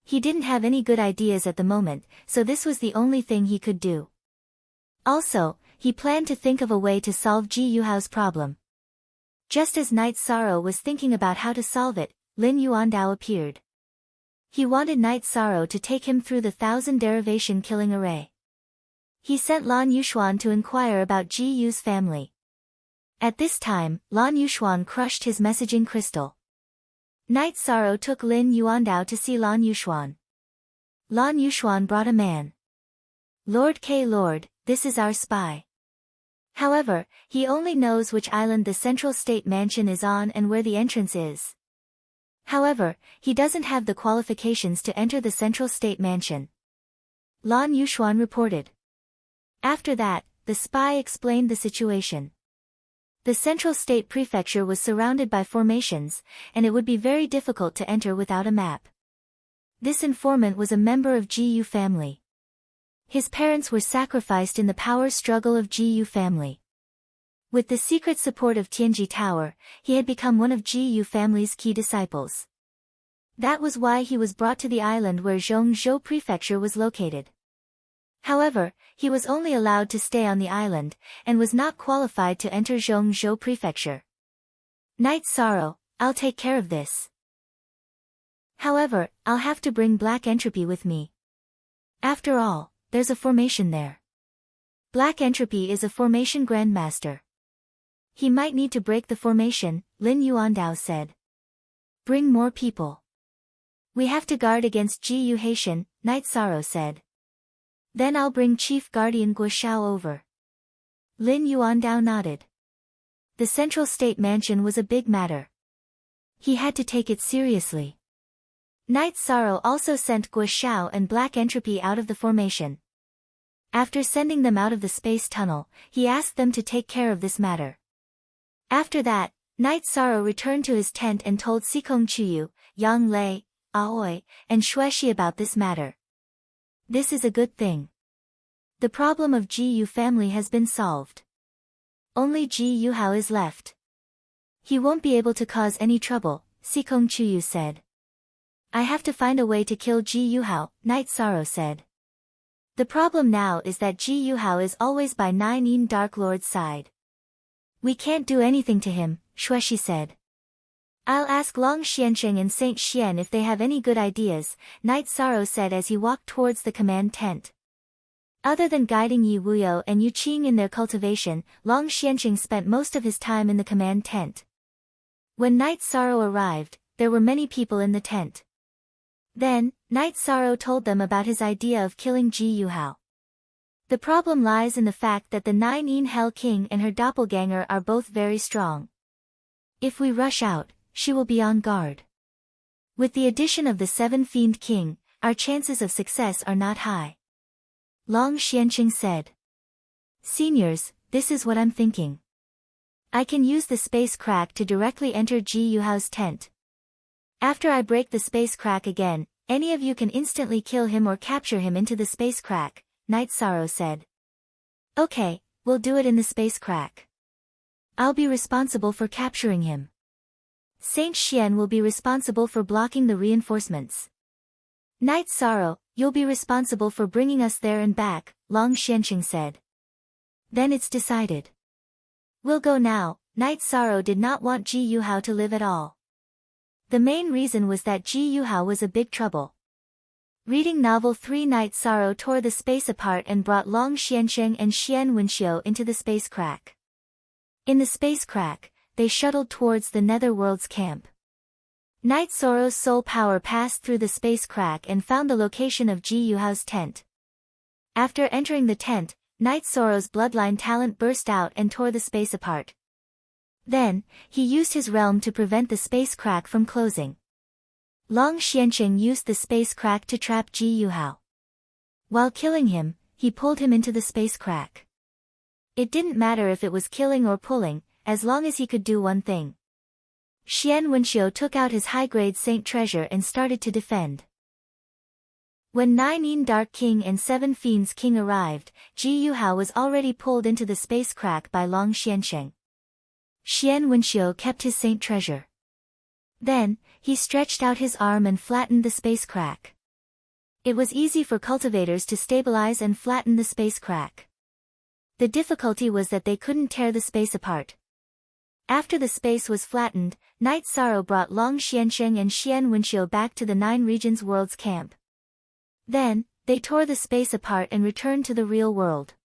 He didn't have any good ideas at the moment, so this was the only thing he could do. Also, he planned to think of a way to solve Ji Yuhao's problem. Just as Night Sorrow was thinking about how to solve it, Lin Yuandao appeared. He wanted Night Sorrow to take him through the 1,000 derivation killing array. He sent Lan Yuxuan to inquire about Ji Yu's family. At this time, Lan Yuxuan crushed his messaging crystal. Night Sorrow took Lin Yuandao to see Lan Yuxuan. Lan Yuxuan brought a man. Lord, this is our spy. However, he only knows which island the Central State Mansion is on and where the entrance is. However, he doesn't have the qualifications to enter the Central State Mansion. Lan Yuxuan reported. After that, the spy explained the situation. The Central State Prefecture was surrounded by formations, and it would be very difficult to enter without a map. This informant was a member of Ji Yu family. His parents were sacrificed in the power struggle of Ji Yu family. With the secret support of Tianji Tower, he had become one of Ji Yu family's key disciples. That was why he was brought to the island where Zhongzhou Prefecture was located. However, he was only allowed to stay on the island, and was not qualified to enter Zhongzhou Prefecture. Night Sorrow, I'll take care of this. However, I'll have to bring Black Entropy with me. After all, there's a formation there. Black Entropy is a formation grandmaster. He might need to break the formation, Lin Yuandao said. Bring more people. We have to guard against Ji Yu Haitian, Night Sorrow said. Then I'll bring Chief Guardian Guo Xiao over. Lin Yuandao nodded. The Central State Mansion was a big matter. He had to take it seriously. Night Sorrow also sent Guo Xiao and Black Entropy out of the formation. After sending them out of the space tunnel, he asked them to take care of this matter. After that, Night Sorrow returned to his tent and told Sikong Chuyu, Yang Lei, Aoi, and Xueshi about this matter. This is a good thing. The problem of Ji Yu family has been solved. Only Ji Yuhao is left. He won't be able to cause any trouble, Sikong Chuyu said. I have to find a way to kill Ji Yuhao, Night Sorrow said. The problem now is that Ji Yuhao is always by Nine Yin Dark Lord's side. We can't do anything to him, Xueshi said. I'll ask Long Xiansheng and Saint Xian if they have any good ideas, Night Sorrow said as he walked towards the command tent. Other than guiding Yi Wuyo and Yu Qing in their cultivation, Long Xiansheng spent most of his time in the command tent. When Night Sorrow arrived, there were many people in the tent. Then, Night Sorrow told them about his idea of killing Ji Yuhao. The problem lies in the fact that the Nine Yin Hell King and her doppelganger are both very strong. If we rush out, she will be on guard. With the addition of the Seven Fiend King, our chances of success are not high. Long Xianqing said. Seniors, this is what I'm thinking. I can use the space crack to directly enter Ji Yuhao's tent. After I break the space crack again, any of you can instantly kill him or capture him into the space crack, Night Sorrow said. Okay, we'll do it in the space crack. I'll be responsible for capturing him. Saint Xian will be responsible for blocking the reinforcements. Night Sorrow, you'll be responsible for bringing us there and back, Long Xianqing said. Then it's decided. We'll go now. Night Sorrow did not want Ji Yuhao to live at all. The main reason was that Ji Yuhao was a big trouble. Reading novel 3, Night Sorrow tore the space apart and brought Long Xiansheng and Xian Wenxiu into the space crack. In the space crack, they shuttled towards the Netherworld's camp. Night Sorrow's soul power passed through the space crack and found the location of Ji Yuhao's tent. After entering the tent, Night Sorrow's bloodline talent burst out and tore the space apart. Then, he used his realm to prevent the space crack from closing. Long Xianqing used the space crack to trap Ji Yuhao. While killing him, he pulled him into the space crack. It didn't matter if it was killing or pulling, as long as he could do one thing. Xian Wenxiu took out his high-grade Saint Treasure and started to defend. When Nine Yin Dark King and Seven Fiends King arrived, Ji Yuhao was already pulled into the space crack by Long Xiansheng. Xian Wenxiu kept his Saint Treasure. Then, he stretched out his arm and flattened the space crack. It was easy for cultivators to stabilize and flatten the space crack. The difficulty was that they couldn't tear the space apart. After the space was flattened, Night Sorrow brought Long Xiansheng and Xian Wenxiu back to the Nine Regions World's camp. Then, they tore the space apart and returned to the real world.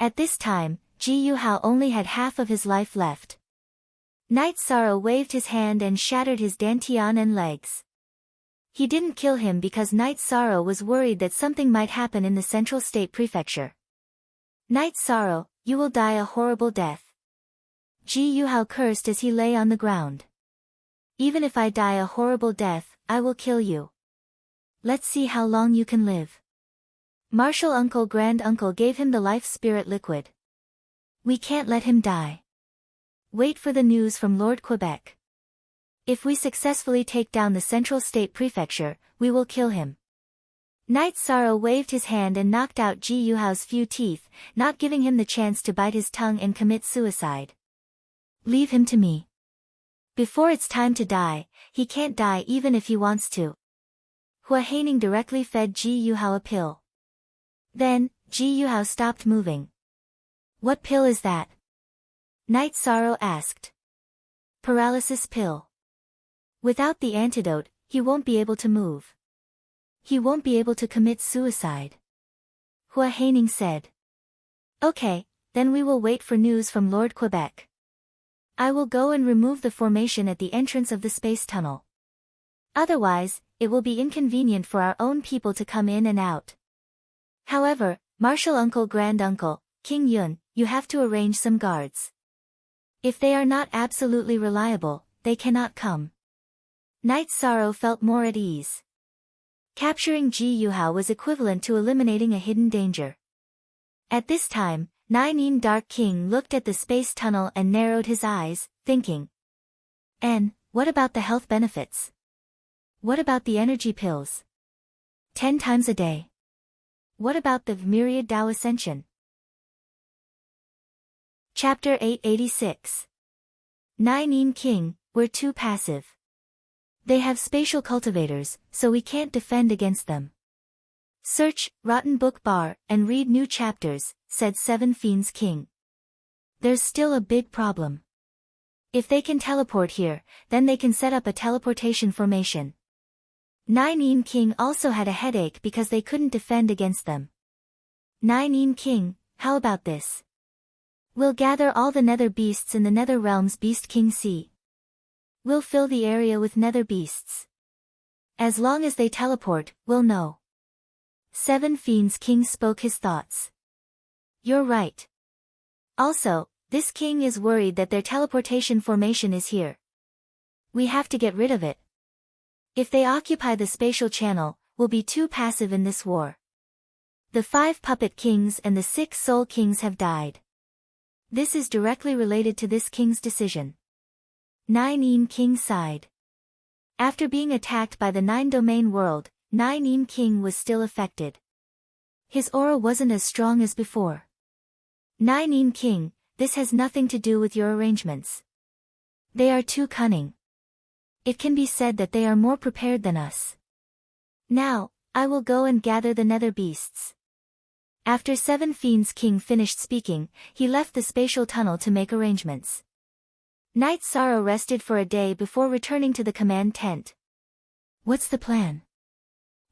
At this time, Ji Yuhao only had half of his life left. Night Sorrow waved his hand and shattered his dantian and legs. He didn't kill him because Night Sorrow was worried that something might happen in the Central State Prefecture. Night Sorrow, you will die a horrible death. Ji Yuhao cursed as he lay on the ground. Even if I die a horrible death, I will kill you. Let's see how long you can live. Martial Uncle Grand Uncle gave him the life spirit liquid. We can't let him die. Wait for the news from Lord Quebec. If we successfully take down the Central State Prefecture, we will kill him. Night Sorrow waved his hand and knocked out Ji Yuhao's few teeth, not giving him the chance to bite his tongue and commit suicide. Leave him to me. Before it's time to die, he can't die even if he wants to. Hua Haining directly fed Ji Yuhao a pill. Then, Ji Yuhao stopped moving. What pill is that? Night Sorrow asked. Paralysis pill. Without the antidote, he won't be able to move. He won't be able to commit suicide. Hua Haining said. Okay, then we will wait for news from Lord Quebec. I will go and remove the formation at the entrance of the space tunnel. Otherwise, it will be inconvenient for our own people to come in and out. However, Martial Uncle Grand Uncle, King Yun, you have to arrange some guards. If they are not absolutely reliable, they cannot come. Night Sorrow felt more at ease. Capturing Ji Yuhao was equivalent to eliminating a hidden danger. At this time, Nine Dark King looked at the space tunnel and narrowed his eyes, thinking. And, what about the health benefits? What about the energy pills? 10 times a day. What about the myriad Tao Ascension? Chapter 886. Nine King, we're too passive. They have spatial cultivators, so we can't defend against them. Search, Rotten Book Bar, and read new chapters, said Seven Fiends King. There's still a big problem. If they can teleport here, then they can set up a teleportation formation. Nine King also had a headache because they couldn't defend against them. Nine King, how about this? We'll gather all the nether beasts in the nether realms Beast King Sea. We'll fill the area with nether beasts. As long as they teleport, we'll know. Seven Fiends King spoke his thoughts. You're right. Also, this king is worried that their teleportation formation is here. We have to get rid of it. If they occupy the spatial channel, we'll be too passive in this war. The 5 puppet kings and the 6 soul kings have died. This is directly related to this king's decision. Nine King sighed. After being attacked by the 9-domain world, Nine King was still affected. His aura wasn't as strong as before. Nine King, this has nothing to do with your arrangements. They are too cunning. It can be said that they are more prepared than us. Now, I will go and gather the nether beasts. After Seven Fiends King finished speaking, he left the spatial tunnel to make arrangements. Night Sorrow rested for a day before returning to the command tent. What's the plan?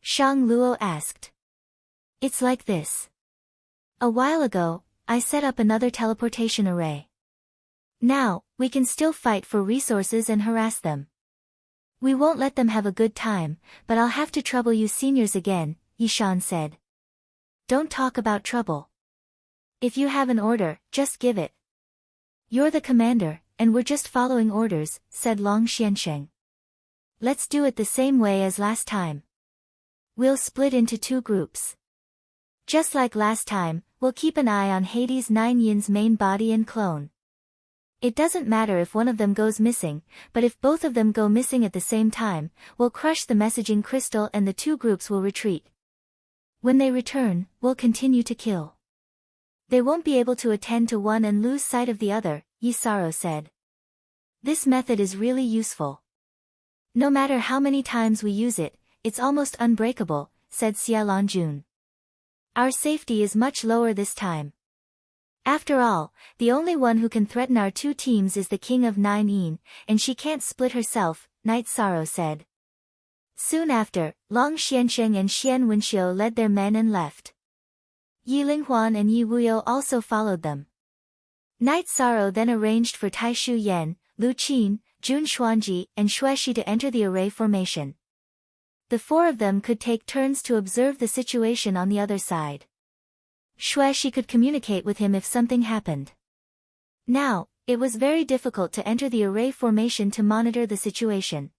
Shang Luo asked. It's like this. A while ago, I set up another teleportation array. Now, we can still fight for resources and harass them. We won't let them have a good time, but I'll have to trouble you seniors again, Yishan said. Don't talk about trouble. If you have an order, just give it. You're the commander, and we're just following orders, said Long Xiansheng. Let's do it the same way as last time. We'll split into 2 groups. Just like last time, we'll keep an eye on Hades 9 Yin's main body and clone. It doesn't matter if one of them goes missing, but if both of them go missing at the same time, we'll crush the messaging crystal and the 2 groups will retreat. When they return, we'll continue to kill. They won't be able to attend to one and lose sight of the other, Yisaro said. This method is really useful. No matter how many times we use it, it's almost unbreakable, said Xiaolongjun. Our safety is much lower this time. After all, the only one who can threaten our two teams is the king of Nine Yin, and she can't split herself, Night Sorrow said. Soon after, Long Xiansheng and Xian Wenxiu led their men and left. Yi Linghuan and Yi Wuyo also followed them. Night Sorrow then arranged for Tai Shu Yan, Lu Qin, Jun Xuanji, and Xueshi to enter the array formation. The four of them could take turns to observe the situation on the other side. Xueshi could communicate with him if something happened. Now, it was very difficult to enter the array formation to monitor the situation.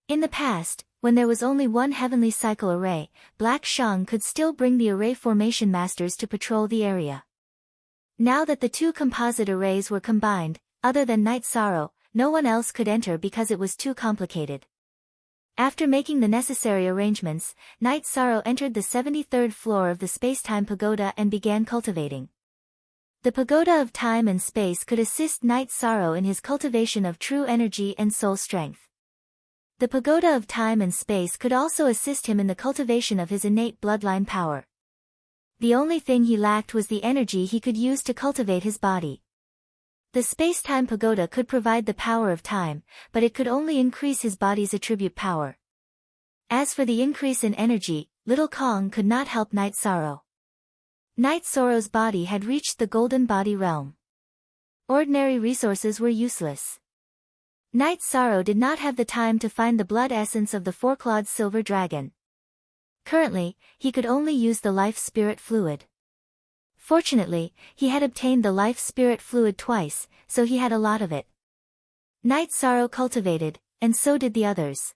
In the past, when there was only one heavenly cycle array, Black Shang could still bring the array formation masters to patrol the area. Now that the two composite arrays were combined, other than Night Sorrow, no one else could enter because it was too complicated. After making the necessary arrangements, Night Sorrow entered the 73rd floor of the Space-Time Pagoda and began cultivating. The Pagoda of Time and Space could assist Night Sorrow in his cultivation of true energy and soul strength. The Pagoda of Time and Space could also assist him in the cultivation of his innate bloodline power. The only thing he lacked was the energy he could use to cultivate his body. The space-time pagoda could provide the power of time, but it could only increase his body's attribute power. As for the increase in energy, Little Kong could not help Night Sorrow. Night Sorrow's body had reached the golden body realm. Ordinary resources were useless. Night Sorrow did not have the time to find the blood essence of the four-clawed silver dragon. Currently, he could only use the life spirit fluid. Fortunately, he had obtained the life spirit fluid twice, so he had a lot of it. Night Sorrow cultivated, and so did the others.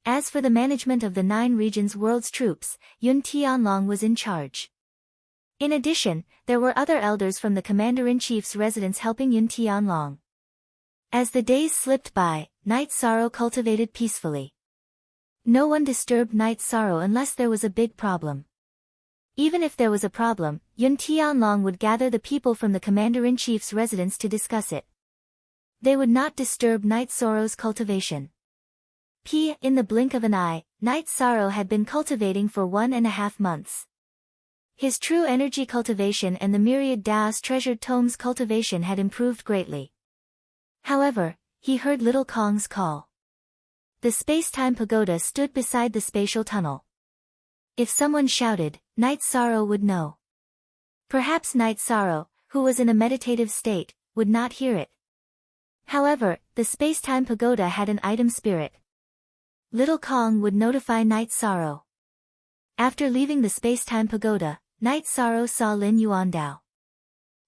As for the management of the 9 regions world's troops, Yun Tianlong was in charge. In addition, there were other elders from the Commander-in-Chief's residence helping Yun Tianlong. As the days slipped by, Night Sorrow cultivated peacefully. No one disturbed Night Sorrow unless there was a big problem. Even if there was a problem, Yun Tianlong would gather the people from the Commander-in-Chief's residence to discuss it. They would not disturb Night Sorrow's cultivation. In the blink of an eye, Night Sorrow had been cultivating for 1.5 months. His true energy cultivation and the myriad Dao's treasured tomes cultivation had improved greatly. However, he heard Little Kong's call. The space-time pagoda stood beside the spatial tunnel. If someone shouted, Night Sorrow would know. Perhaps Night Sorrow, who was in a meditative state, would not hear it. However, the space-time pagoda had an item spirit. Little Kong would notify Night Sorrow. After leaving the space-time pagoda, Night Sorrow saw Lin Yuandao.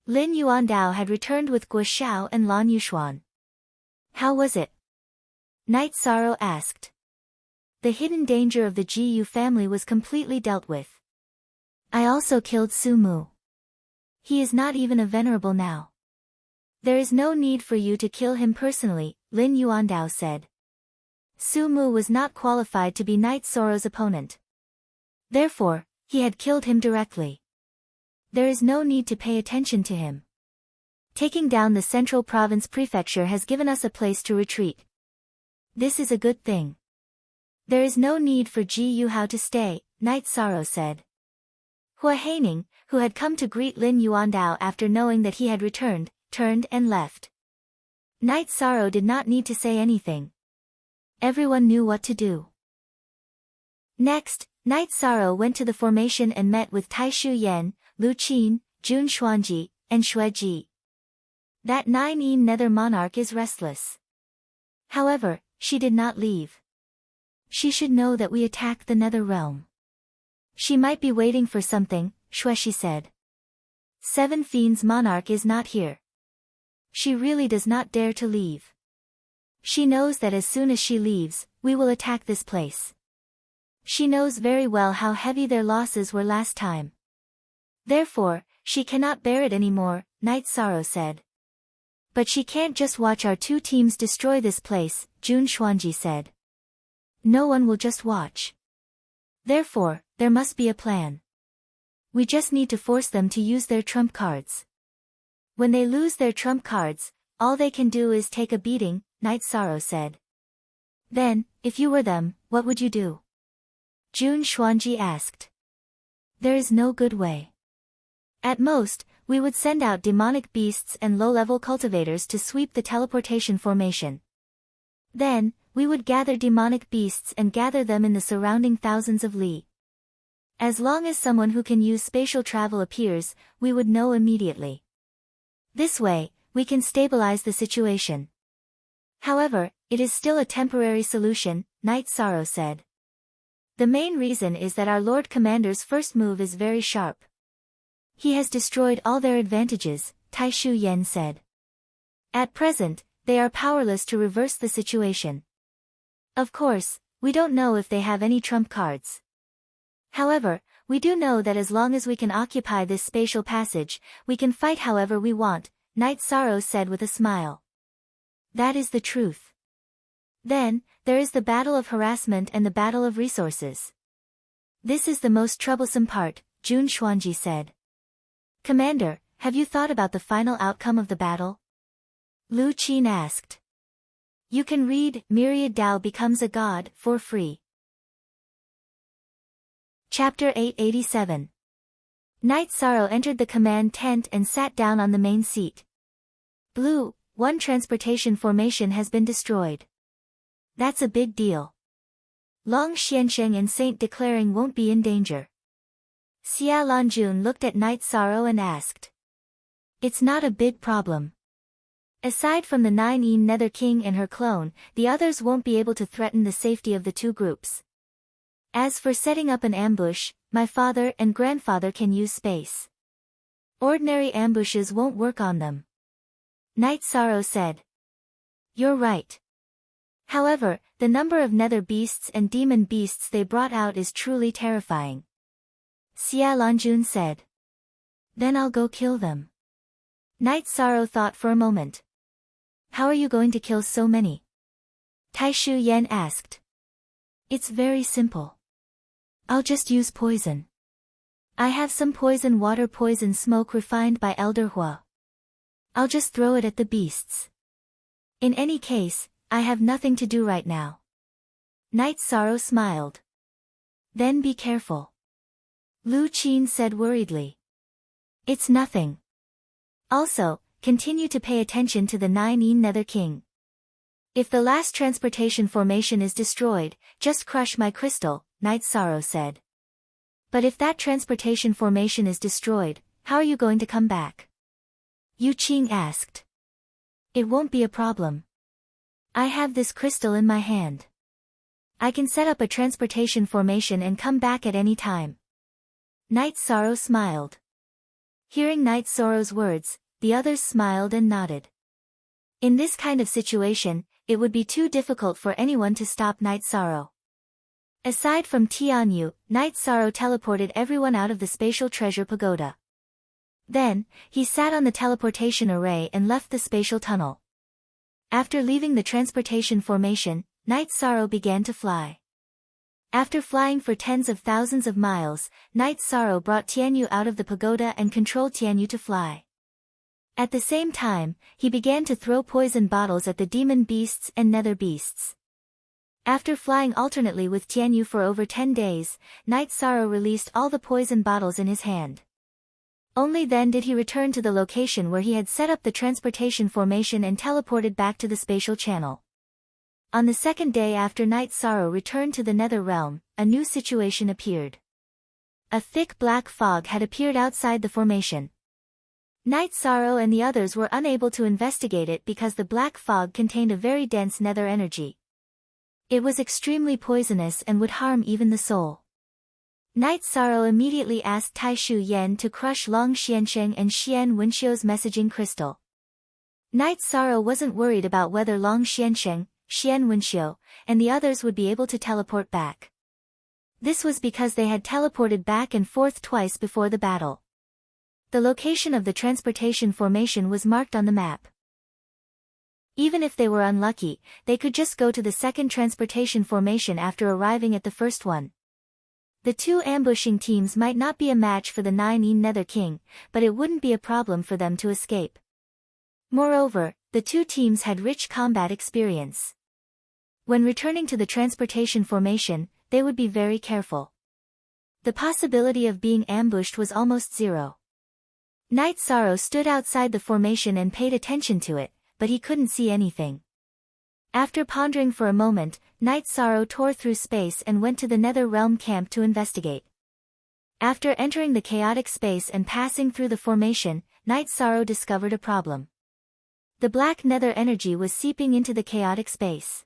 Lin Yuandao had returned with Guo Xiao and Lan Yushuan. How was it? Night Sorrow asked. The hidden danger of the Ji Yu family was completely dealt with. I also killed Su Mu. He is not even a venerable now. There is no need for you to kill him personally, Lin Yuandao said. Su Mu was not qualified to be Night Sorrow's opponent. Therefore, he had killed him directly. There is no need to pay attention to him. Taking down the Central Province Prefecture has given us a place to retreat. This is a good thing. There is no need for Ji Yu Hao to stay, Night Sorrow said. Hua Haining, who had come to greet Lin Yuandao after knowing that he had returned, turned and left. Night Sorrow did not need to say anything. Everyone knew what to do. Next, Night Sorrow went to the formation and met with Tai Shu Yan, Lu Qin, Jun Xuanji, and Xue Ji. That 9 Nether monarch is restless. However, she did not leave. She should know that we attacked the Nether realm. She might be waiting for something, Xueshi said. 7 Fiends monarch is not here. She really does not dare to leave. She knows that as soon as she leaves, we will attack this place. She knows very well how heavy their losses were last time. Therefore, she cannot bear it anymore, Night Sorrow said. But she can't just watch our 2 teams destroy this place, Jun Xuanji said. No one will just watch. Therefore, there must be a plan. We just need to force them to use their trump cards. When they lose their trump cards, all they can do is take a beating, Night Sorrow said. Then, if you were them, what would you do? Jun Xuanji asked. There is no good way. At most, we would send out demonic beasts and low-level cultivators to sweep the teleportation formation. Then, we would gather demonic beasts and gather them in the surrounding thousands of li. As long as someone who can use spatial travel appears, we would know immediately. This way, we can stabilize the situation. However, it is still a temporary solution, Night Sorrow said. The main reason is that our Lord Commander's first move is very sharp. He has destroyed all their advantages, Tai Shu Yen said. At present, they are powerless to reverse the situation. Of course, we don't know if they have any trump cards. However, we do know that as long as we can occupy this spatial passage, we can fight however we want, Night Sorrow said with a smile. That is the truth. Then, there is the battle of harassment and the battle of resources. This is the most troublesome part, Jun Xuanji said. Commander, have you thought about the final outcome of the battle? Lu Qin asked. You can read Myriad Dao Becomes a God for free. Chapter 887. Night Sorrow entered the command tent and sat down on the main seat. Blue, one transportation formation has been destroyed. That's a big deal. Long Xiansheng and Saint declaring won't be in danger. Xia Lanjun looked at Night Sorrow and asked. It's not a big problem. Aside from the 9 Nether King and her clone, the others won't be able to threaten the safety of the two groups. As for setting up an ambush, my father and grandfather can use space. Ordinary ambushes won't work on them. Night Sorrow said. You're right. However, the number of nether beasts and demon beasts they brought out is truly terrifying. Xia Lanjun said. Then I'll go kill them. Night Sorrow thought for a moment. How are you going to kill so many? Tai Shu Yen asked. It's very simple. I'll just use poison. I have some poison water poison smoke refined by Elder Hua. I'll just throw it at the beasts. In any case, I have nothing to do right now. Night Sorrow smiled. Then be careful. Lu Qin said worriedly. It's nothing. Also, continue to pay attention to the 9 Nether King. If the last transportation formation is destroyed, just crush my crystal, Night Sorrow said. But if that transportation formation is destroyed, how are you going to come back? Yu Qing asked. It won't be a problem. I have this crystal in my hand. I can set up a transportation formation and come back at any time. Night Sorrow smiled. Hearing Night Sorrow's words, the others smiled and nodded. In this kind of situation, it would be too difficult for anyone to stop Night Sorrow. Aside from Tianyu, Night Sorrow teleported everyone out of the spatial treasure pagoda. Then, he sat on the teleportation array and left the spatial tunnel. After leaving the transportation formation, Night Sorrow began to fly. After flying for tens of thousands of miles, Night Sorrow brought Tianyu out of the pagoda and controlled Tianyu to fly. At the same time, he began to throw poison bottles at the demon beasts and nether beasts. After flying alternately with Tianyu for over 10 days, Night Sorrow released all the poison bottles in his hand. Only then did he return to the location where he had set up the transportation formation and teleported back to the spatial channel. On the second day after Night Sorrow returned to the Nether Realm, a new situation appeared. A thick black fog had appeared outside the formation. Night Sorrow and the others were unable to investigate it because the black fog contained a very dense nether energy. It was extremely poisonous and would harm even the soul. Night Sorrow immediately asked Tai Shu Yen to crush Long Xiansheng and Xian Wenxiu's messaging crystal. Night Sorrow wasn't worried about whether Long Xiansheng, Xian Wenxiu, and the others would be able to teleport back. This was because they had teleported back and forth twice before the battle. The location of the transportation formation was marked on the map. Even if they were unlucky, they could just go to the second transportation formation after arriving at the first one. The two ambushing teams might not be a match for the 9 Nether King, but it wouldn't be a problem for them to escape. Moreover, the two teams had rich combat experience. When returning to the transportation formation, they would be very careful. The possibility of being ambushed was almost zero. Night Sorrow stood outside the formation and paid attention to it, but he couldn't see anything. After pondering for a moment, Night Sorrow tore through space and went to the Nether Realm camp to investigate. After entering the chaotic space and passing through the formation, Night Sorrow discovered a problem. The black nether energy was seeping into the chaotic space.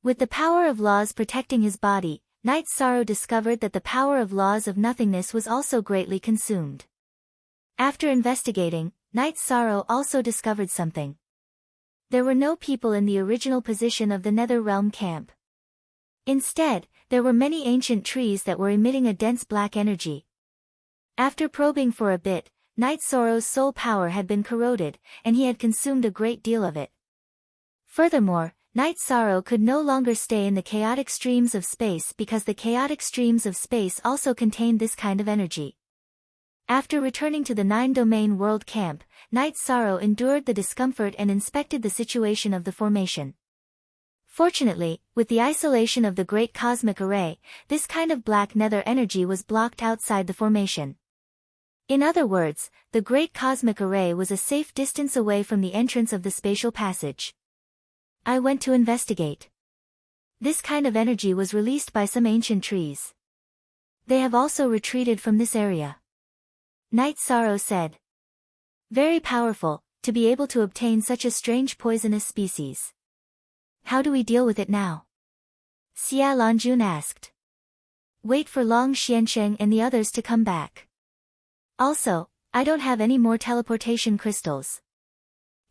With the power of laws protecting his body, Night Sorrow discovered that the power of laws of nothingness was also greatly consumed. After investigating, Night Sorrow also discovered something. There were no people in the original position of the Nether Realm camp. Instead, there were many ancient trees that were emitting a dense black energy. After probing for a bit, Night Sorrow's soul power had been corroded, and he had consumed a great deal of it. Furthermore, Night Sorrow could no longer stay in the chaotic streams of space because the chaotic streams of space also contained this kind of energy. After returning to the 9-domain world camp, Night Sorrow endured the discomfort and inspected the situation of the formation. Fortunately, with the isolation of the Great Cosmic Array, this kind of black nether energy was blocked outside the formation. In other words, the Great Cosmic Array was a safe distance away from the entrance of the spatial passage. I went to investigate. This kind of energy was released by some ancient trees. They have also retreated from this area. Night Sorrow said. Very powerful, to be able to obtain such a strange poisonous species. How do we deal with it now? Xia Lanjun asked. Wait for Long Xiansheng and the others to come back. Also, I don't have any more teleportation crystals.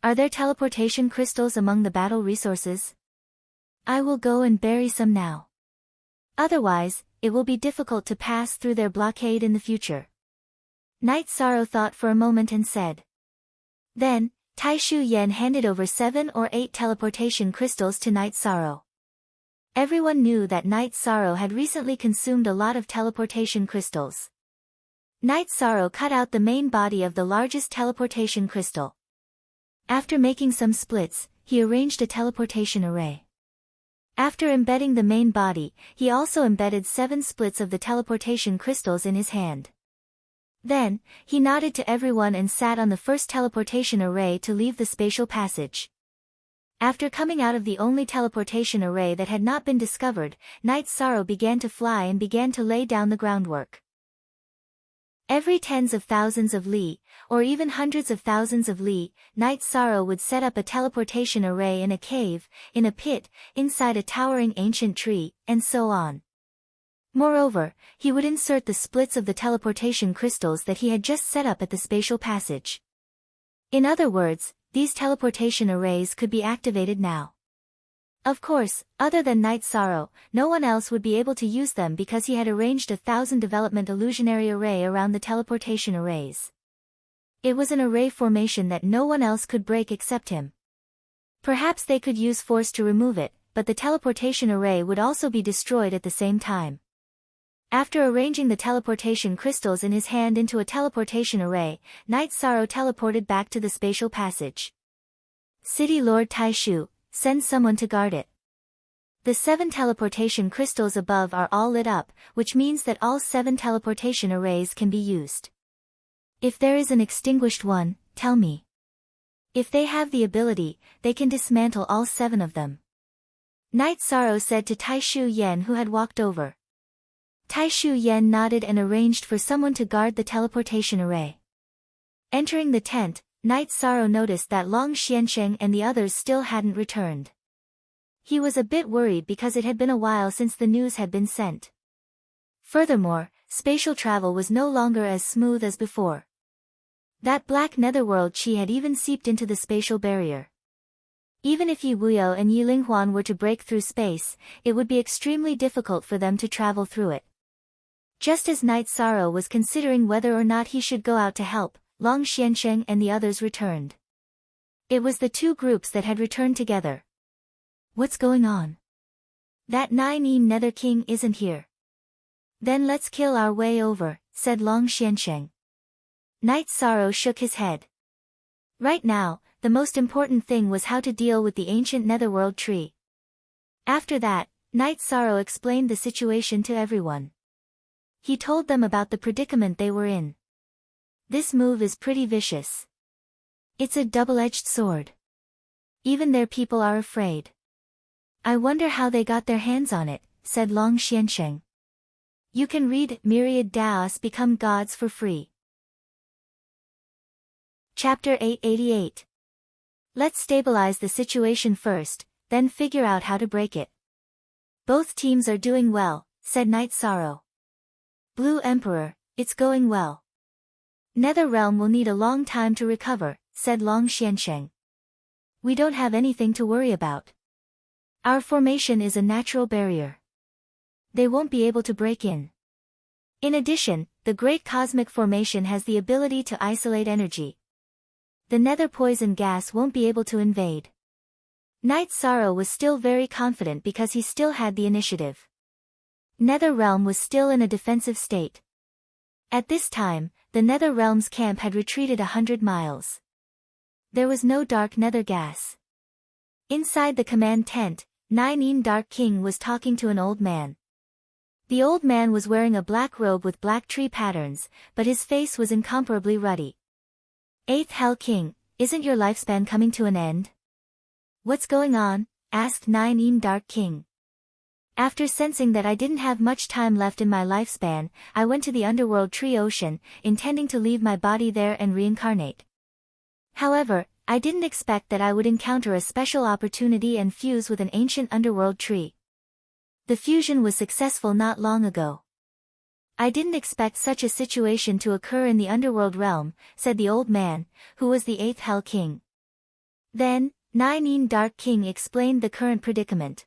Are there teleportation crystals among the battle resources? I will go and bury some now. Otherwise, it will be difficult to pass through their blockade in the future. Night Sorrow thought for a moment and said. Then, Taishu Yen handed over 7 or 8 teleportation crystals to Night Sorrow. Everyone knew that Night Sorrow had recently consumed a lot of teleportation crystals. Night Sorrow cut out the main body of the largest teleportation crystal. After making some splits, he arranged a teleportation array. After embedding the main body, he also embedded 7 splits of the teleportation crystals in his hand. Then, he nodded to everyone and sat on the first teleportation array to leave the spatial passage. After coming out of the only teleportation array that had not been discovered, Night Sorrow began to fly and began to lay down the groundwork. Every tens of thousands of li, or even hundreds of thousands of li, Night Sorrow would set up a teleportation array in a cave, in a pit, inside a towering ancient tree, and so on. Moreover, he would insert the splits of the teleportation crystals that he had just set up at the spatial passage. In other words, these teleportation arrays could be activated now. Of course, other than Night Sorrow, no one else would be able to use them because he had arranged 1,000 development illusionary array around the teleportation arrays. It was an array formation that no one else could break except him. Perhaps they could use force to remove it, but the teleportation array would also be destroyed at the same time. After arranging the teleportation crystals in his hand into a teleportation array, Night Sorrow teleported back to the spatial passage. City Lord Taishu, send someone to guard it. The 7 teleportation crystals above are all lit up, which means that all 7 teleportation arrays can be used. If there is an extinguished one, tell me. If they have the ability, they can dismantle all 7 of them. Night Sorrow said to Taishu Yen, who had walked over. Taishu Yen nodded and arranged for someone to guard the teleportation array. Entering the tent, Night Sorrow noticed that Long Xiansheng and the others still hadn't returned. He was a bit worried because it had been a while since the news had been sent. Furthermore, spatial travel was no longer as smooth as before. That black netherworld chi had even seeped into the spatial barrier. Even if Yi Wuyo and Yi Linghuan were to break through space, it would be extremely difficult for them to travel through it. Just as Night Sorrow was considering whether or not he should go out to help, Long Xiansheng and the others returned. It was the 2 groups that had returned together. What's going on? That 9-E Nether King isn't here. Then let's kill our way over, said Long Xiansheng. Night Sorrow shook his head. Right now, the most important thing was how to deal with the ancient netherworld tree. After that, Night Sorrow explained the situation to everyone. He told them about the predicament they were in. This move is pretty vicious. It's a double-edged sword. Even their people are afraid. I wonder how they got their hands on it, said Long Xiansheng. You can read Myriad Daos Become Gods for free. Chapter 888. Let's stabilize the situation first, then figure out how to break it. Both teams are doing well, said Night Sorrow. Blue Emperor, it's going well. Nether Realm will need a long time to recover, said Long Xiansheng. We don't have anything to worry about. Our formation is a natural barrier. They won't be able to break in. In addition, the Great Cosmic Formation has the ability to isolate energy. The nether poison gas won't be able to invade. Night Sorrow was still very confident because he still had the initiative. Nether Realm was still in a defensive state. At this time, the Nether Realm's camp had retreated 100 miles. There was no dark nether gas. Inside the command tent, Nine Dark King was talking to an old man. The old man was wearing a black robe with black tree patterns, but his face was incomparably ruddy. Eighth Hell King, isn't your lifespan coming to an end? What's going on? Asked Nine Dark King. After sensing that I didn't have much time left in my lifespan, I went to the underworld tree ocean, intending to leave my body there and reincarnate. However, I didn't expect that I would encounter a special opportunity and fuse with an ancient underworld tree. The fusion was successful not long ago. I didn't expect such a situation to occur in the underworld realm, said the old man, who was the Eighth Hell King. Then, Nine Dark King explained the current predicament.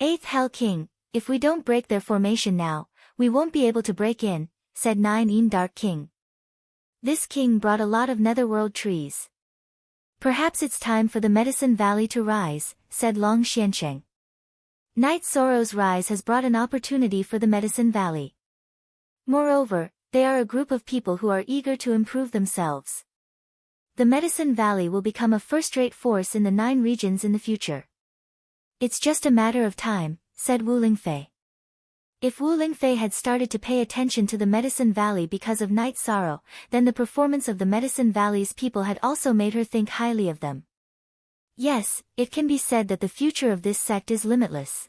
Eighth Hell King, if we don't break their formation now, we won't be able to break in, said Nine Dark King. This king brought a lot of netherworld trees. Perhaps it's time for the Medicine Valley to rise, said Long Xiansheng. Night Sorrow's rise has brought an opportunity for the Medicine Valley. Moreover, they are a group of people who are eager to improve themselves. The Medicine Valley will become a first-rate force in the 9 regions in the future. It's just a matter of time, said Wu Lingfei. If Wu Lingfei had started to pay attention to the Medicine Valley because of Night Sorrow, then the performance of the Medicine Valley's people had also made her think highly of them. Yes, it can be said that the future of this sect is limitless.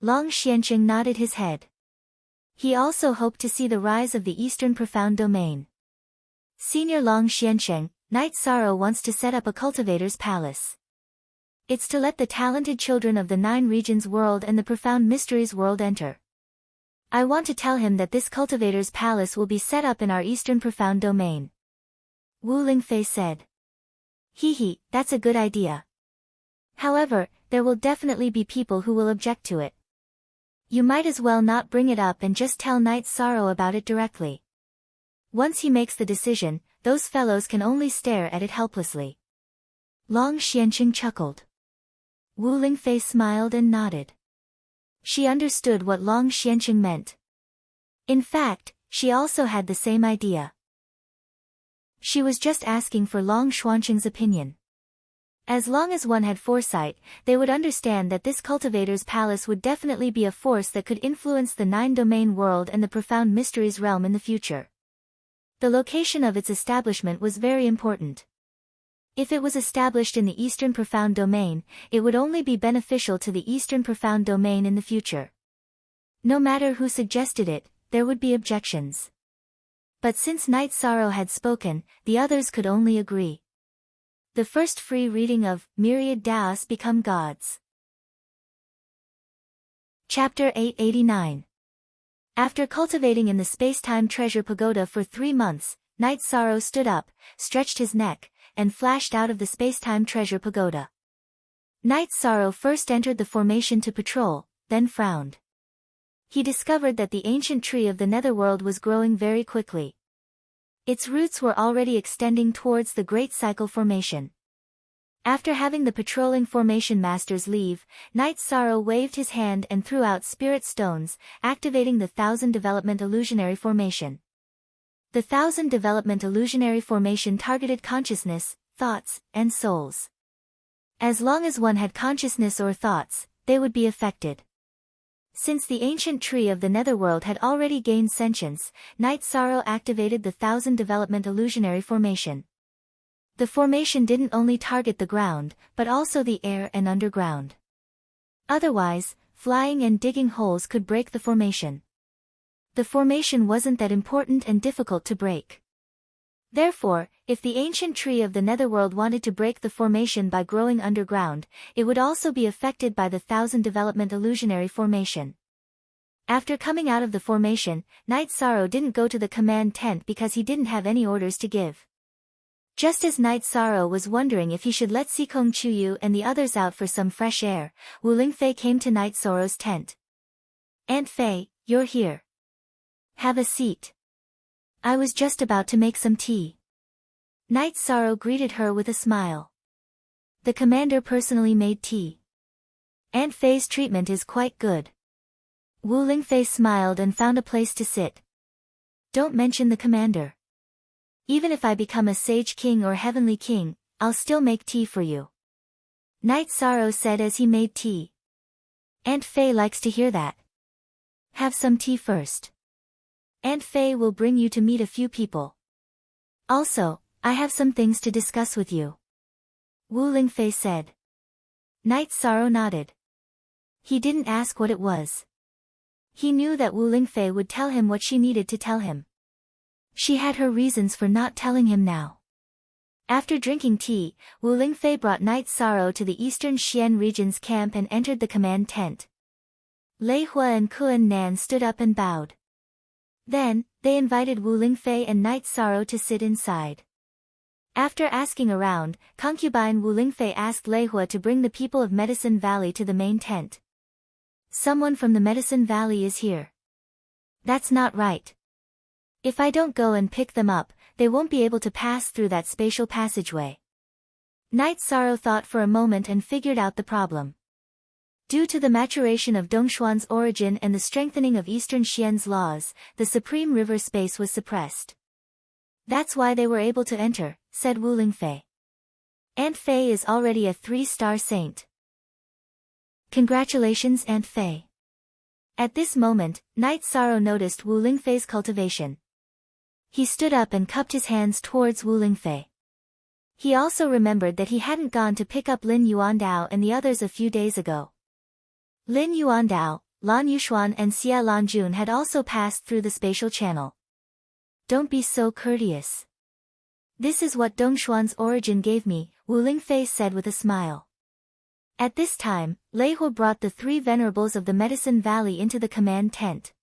Long Xiansheng nodded his head. He also hoped to see the rise of the Eastern Profound Domain. Senior Long Xiansheng, Night Sorrow wants to set up a cultivator's palace. It's to let the talented children of the 9 regions world and the Profound Mysteries world enter. I want to tell him that this cultivator's palace will be set up in our Eastern Profound Domain. Wu Lingfei said. Hee, that's a good idea. However, there will definitely be people who will object to it. You might as well not bring it up and just tell Night Sorrow about it directly. Once he makes the decision, those fellows can only stare at it helplessly. Long Xiansheng chuckled. Wu Lingfei smiled and nodded. She understood what Long Xiansheng meant. In fact, she also had the same idea. She was just asking for Long Xiansheng's opinion. As long as one had foresight, they would understand that this cultivator's palace would definitely be a force that could influence the 9-domain world and the Profound Mysteries realm in the future. The location of its establishment was very important. If it was established in the Eastern Profound Domain, it would only be beneficial to the Eastern Profound Domain in the future. No matter who suggested it, there would be objections. But since Night Sorrow had spoken, the others could only agree. The first free reading of Myriad Daos Become Gods. Chapter 889. After cultivating in the Space-Time Treasure Pagoda for 3 months, Night Sorrow stood up, stretched his neck, and flashed out of the Space-Time Treasure Pagoda. Night Sorrow first entered the formation to patrol, then frowned. He discovered that the ancient tree of the Netherworld was growing very quickly. Its roots were already extending towards the Great Cycle Formation. After having the patrolling formation masters leave, Night Sorrow waved his hand and threw out spirit stones, activating the 1000 Development Illusionary Formation. The 1000 Development Illusionary Formation targeted consciousness, thoughts, and souls. As long as one had consciousness or thoughts, they would be affected. Since the ancient tree of the netherworld had already gained sentience, Night Sorrow activated the 1000 Development Illusionary Formation. The formation didn't only target the ground, but also the air and underground. Otherwise, flying and digging holes could break the formation. The formation wasn't that important and difficult to break. Therefore, if the ancient tree of the netherworld wanted to break the formation by growing underground, it would also be affected by the 1000 Development Illusionary Formation. After coming out of the formation, Night Sorrow didn't go to the command tent because he didn't have any orders to give. Just as Night Sorrow was wondering if he should let Sikong Chuyu and the others out for some fresh air, Wu Lingfei came to Night Sorrow's tent. "Aunt Fei, you're here. Have a seat. I was just about to make some tea." Night Sorrow greeted her with a smile. "The commander personally made tea. Aunt Fei's treatment is quite good." Wu Lingfei smiled and found a place to sit. "Don't mention the commander. Even if I become a sage king or heavenly king, I'll still make tea for you," Night Sorrow said as he made tea. "Aunt Fei likes to hear that. Have some tea first. Aunt Fei will bring you to meet a few people. Also, I have some things to discuss with you," Wu Lingfei said. Night Sorrow nodded. He didn't ask what it was. He knew that Wu Lingfei would tell him what she needed to tell him. She had her reasons for not telling him now. After drinking tea, Wu Lingfei brought Night Sorrow to the Eastern Xian region's camp and entered the command tent. Lei Hua and Kuan Nan stood up and bowed. Then, they invited Wu Lingfei and Night Sorrow to sit inside. After asking around, concubine Wu Lingfei asked Lei Hua to bring the people of Medicine Valley to the main tent. "Someone from the Medicine Valley is here." "That's not right. If I don't go and pick them up, they won't be able to pass through that spatial passageway." Night Sorrow thought for a moment and figured out the problem. Due to the maturation of Dongshuan's origin and the strengthening of Eastern Xian's laws, the supreme river space was suppressed. "That's why they were able to enter," said Wu Lingfei. "Aunt Fei is already a 3-star saint." "Congratulations, Aunt Fei." At this moment, Night Sorrow noticed Wu Lingfei's cultivation. He stood up and cupped his hands towards Wu Lingfei. He also remembered that he hadn't gone to pick up Lin Yuandao and the others a few days ago. Lin Yuandao, Lan Yushuan and Xia Lanjun had also passed through the spatial channel. "Don't be so courteous. This is what Dongshuan's origin gave me," Wu Lingfei said with a smile. At this time, Lei Hua brought the 3 venerables of the Medicine Valley into the command tent.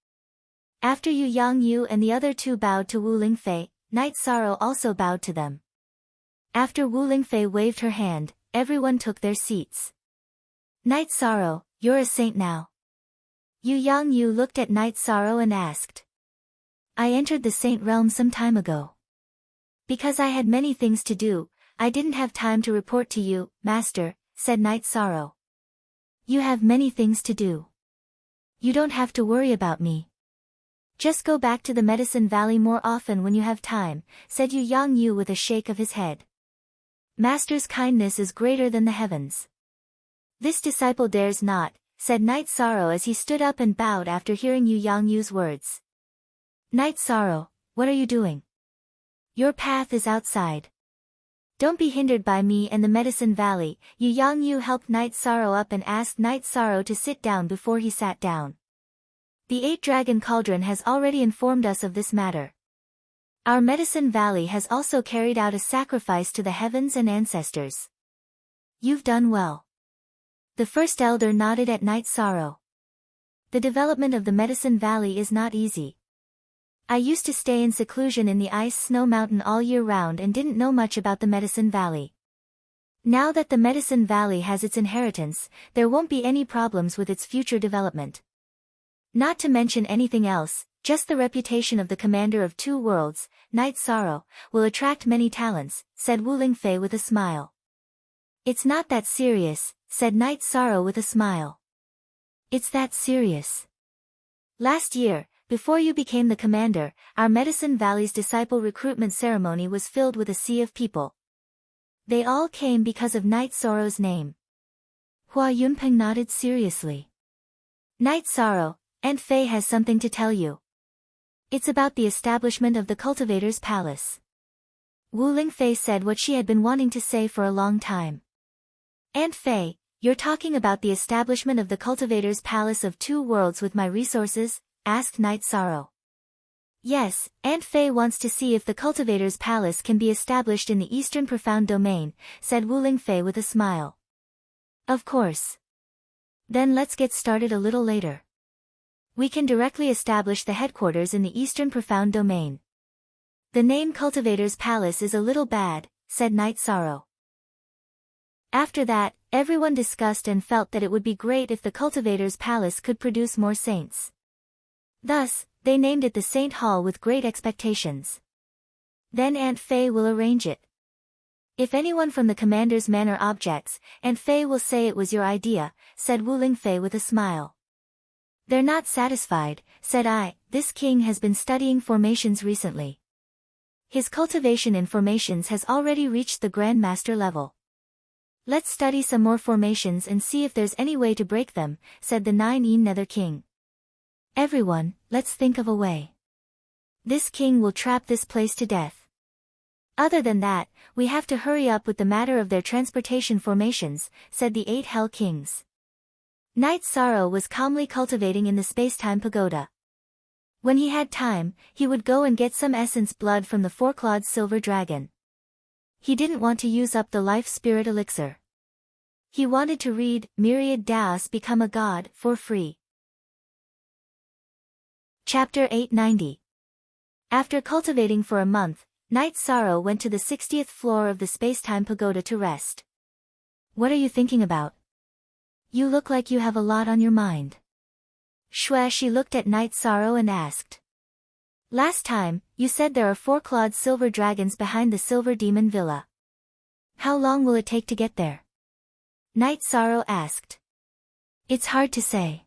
After Yu Yangyu and the other 2 bowed to Wu Lingfei, Night Sorrow also bowed to them. After Wu Lingfei waved her hand, everyone took their seats. "Night Sorrow, you're a saint now." Yu Yangyu looked at Night Sorrow and asked. "I entered the saint realm some time ago. Because I had many things to do, I didn't have time to report to you, Master," said Night Sorrow. "You have many things to do. You don't have to worry about me. Just go back to the Medicine Valley more often when you have time," said Yu Yangyu with a shake of his head. "Master's kindness is greater than the heavens. This disciple dares not," said Night Sorrow as he stood up and bowed after hearing Yu Yangyu's words. "Night Sorrow, what are you doing? Your path is outside. Don't be hindered by me and the Medicine Valley." Yu Yangyu helped Night Sorrow up and asked Night Sorrow to sit down before he sat down. "The 8-Dragon Cauldron has already informed us of this matter. Our Medicine Valley has also carried out a sacrifice to the heavens and ancestors. You've done well." The first elder nodded at Night Sorrow. "The development of the Medicine Valley is not easy. I used to stay in seclusion in the Ice Snow Mountain all year round and didn't know much about the Medicine Valley. Now that the Medicine Valley has its inheritance, there won't be any problems with its future development. Not to mention anything else, just the reputation of the commander of 2 worlds, Night Sorrow, will attract many talents," said Wu Lingfei with a smile. "It's not that serious," said Night Sorrow with a smile. "It's that serious. Last year, before you became the commander, our Medicine Valley's disciple recruitment ceremony was filled with a sea of people. They all came because of Night Sorrow's name. Hua Yunpeng nodded seriously. Night Sorrow, Aunt Fei has something to tell you. It's about the establishment of the cultivator's palace. Wu Lingfei said what she had been wanting to say for a long time. Aunt Fei, you're talking about the establishment of the cultivator's palace of 2 worlds with my resources? Asked Night Sorrow. Yes, Aunt Fei wants to see if the cultivator's palace can be established in the Eastern Profound Domain, said Wu Lingfei with a smile. Of course. Then let's get started a little later. We can directly establish the headquarters in the Eastern Profound Domain. The name Cultivator's Palace is a little bad, said Night Sorrow. After that, everyone discussed and felt that it would be great if the Cultivator's Palace could produce more saints. Thus, they named it the Saint Hall with great expectations. Then Aunt Fei will arrange it. If anyone from the commander's manor objects, Aunt Fei will say it was your idea, said Wu Lingfei with a smile. They're not satisfied, said I. This king has been studying formations recently. His cultivation in formations has already reached the Grand Master level. Let's study some more formations and see if there's any way to break them, said the 9 Nether King. Everyone, let's think of a way. This king will trap this place to death. Other than that, we have to hurry up with the matter of their transportation formations, said the 8 Hell Kings. Night Sorrow was calmly cultivating in the Spacetime Pagoda. When he had time, he would go and get some essence blood from the 4-clawed silver dragon. He didn't want to use up the life spirit elixir. He wanted to read Myriad Daos Become a God for free. Chapter 890. After cultivating for a month, Night Sorrow went to the 60th floor of the Spacetime Pagoda to rest. What are you thinking about? You look like you have a lot on your mind. She looked at Night Sorrow and asked. Last time, you said there are 4-clawed silver dragons behind the Silver Demon Villa. How long will it take to get there? Night Sorrow asked. It's hard to say.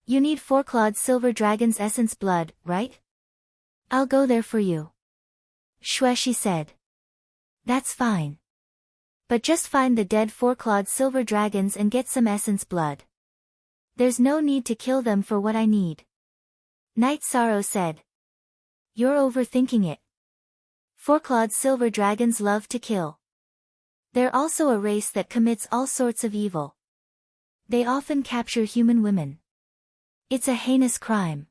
You need 4-clawed silver dragon's essence blood, right? I'll go there for you. She said. That's fine. But just find the dead 4-clawed silver dragons and get some essence blood. There's no need to kill them for what I need. Night Sorrow said. You're overthinking it. 4-clawed silver dragons love to kill. They're also a race that commits all sorts of evil. They often capture human women. It's a heinous crime.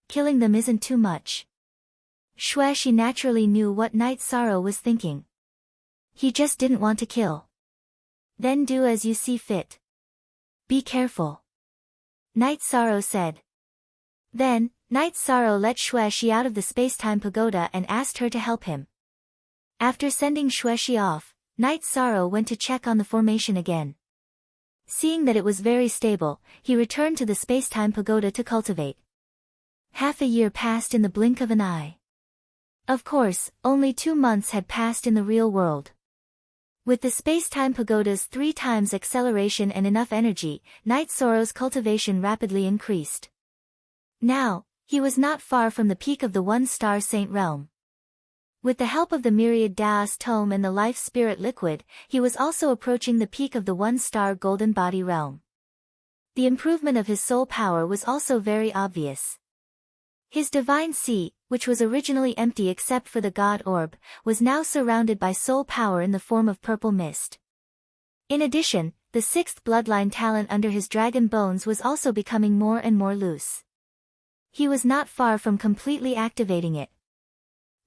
Killing them isn't too much. She naturally knew what Night Sorrow was thinking. He just didn't want to kill. Then do as you see fit. Be careful. Night Sorrow said. Then, Night Sorrow let She out of the Spacetime Pagoda and asked her to help him. After sending She off, Night Sorrow went to check on the formation again. Seeing that it was very stable, he returned to the Spacetime Pagoda to cultivate. Half a year passed in the blink of an eye. Of course, only 2 months had passed in the real world. With the Spacetime Pagoda's 3 times acceleration and enough energy, Night Sorrow's cultivation rapidly increased. Now, he was not far from the peak of the 1-star Saint Realm. With the help of the Myriad Daos Tome and the Life Spirit Liquid, he was also approaching the peak of the 1-star Golden Body Realm. The improvement of his soul power was also very obvious. His divine sea, which was originally empty except for the God Orb, was now surrounded by soul power in the form of purple mist. In addition, the 6th bloodline talent under his dragon bones was also becoming more and more loose. He was not far from completely activating it.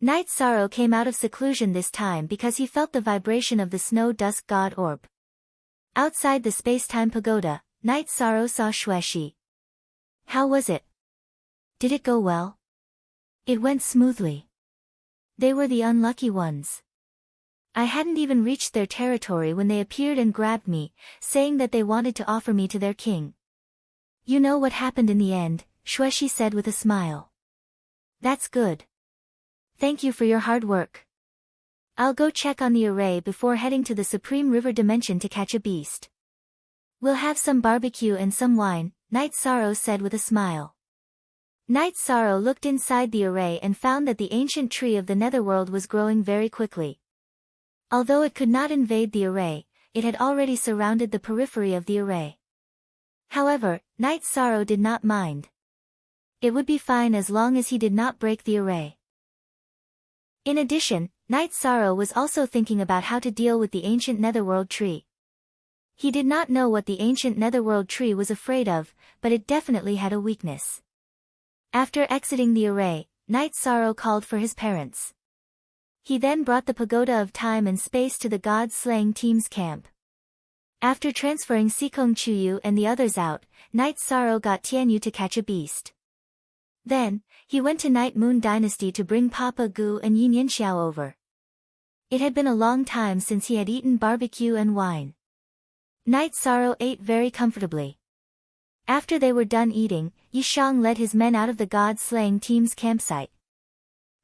Night Sorrow came out of seclusion this time because he felt the vibration of the Snow Dusk God Orb. Outside the Spacetime Pagoda, Night Sorrow saw Shi. How was it? Did it go well? It went smoothly. They were the unlucky ones. I hadn't even reached their territory when they appeared and grabbed me, saying that they wanted to offer me to their king. You know what happened in the end, Shi said with a smile. That's good. Thank you for your hard work. I'll go check on the array before heading to the Supreme River Dimension to catch a beast. We'll have some barbecue and some wine, Night Sorrow said with a smile. Night Sorrow looked inside the array and found that the ancient tree of the netherworld was growing very quickly. Although it could not invade the array, it had already surrounded the periphery of the array. However, Night Sorrow did not mind. It would be fine as long as he did not break the array. In addition, Night Sorrow was also thinking about how to deal with the ancient Netherworld tree. He did not know what the ancient Netherworld tree was afraid of, but it definitely had a weakness. After exiting the array, Night Sorrow called for his parents. He then brought the Pagoda of Time and Space to the God-slaying team's camp. After transferring Sikong Chuyu and the others out, Night Sorrow got Tianyu to catch a beast. Then, he went to Night Moon Dynasty to bring Papa Gu and Yin Yanxiao over. It had been a long time since he had eaten barbecue and wine. Night Sorrow ate very comfortably. After they were done eating, Yishang led his men out of the God-slaying team's campsite.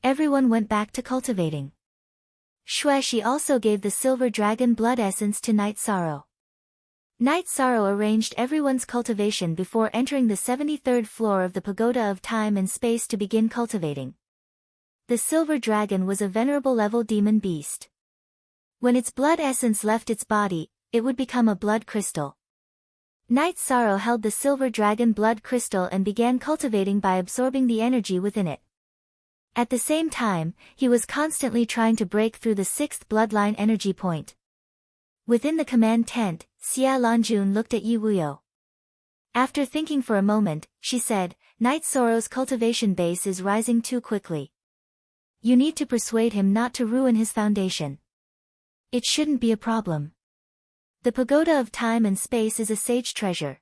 Everyone went back to cultivating. Shueshi also gave the Silver Dragon blood essence to Night Sorrow. Night Sorrow arranged everyone's cultivation before entering the 73rd floor of the Pagoda of Time and Space to begin cultivating. The Silver Dragon was a venerable level demon beast. When its blood essence left its body, it would become a blood crystal. Night Sorrow held the Silver Dragon blood crystal and began cultivating by absorbing the energy within it. At the same time, he was constantly trying to break through the 6th bloodline energy point. Within the command tent, Xia Lanjun looked at Yi Wuyo. After thinking for a moment, she said, Night Sorrow's cultivation base is rising too quickly. You need to persuade him not to ruin his foundation. It shouldn't be a problem. The Pagoda of Time and Space is a sage treasure.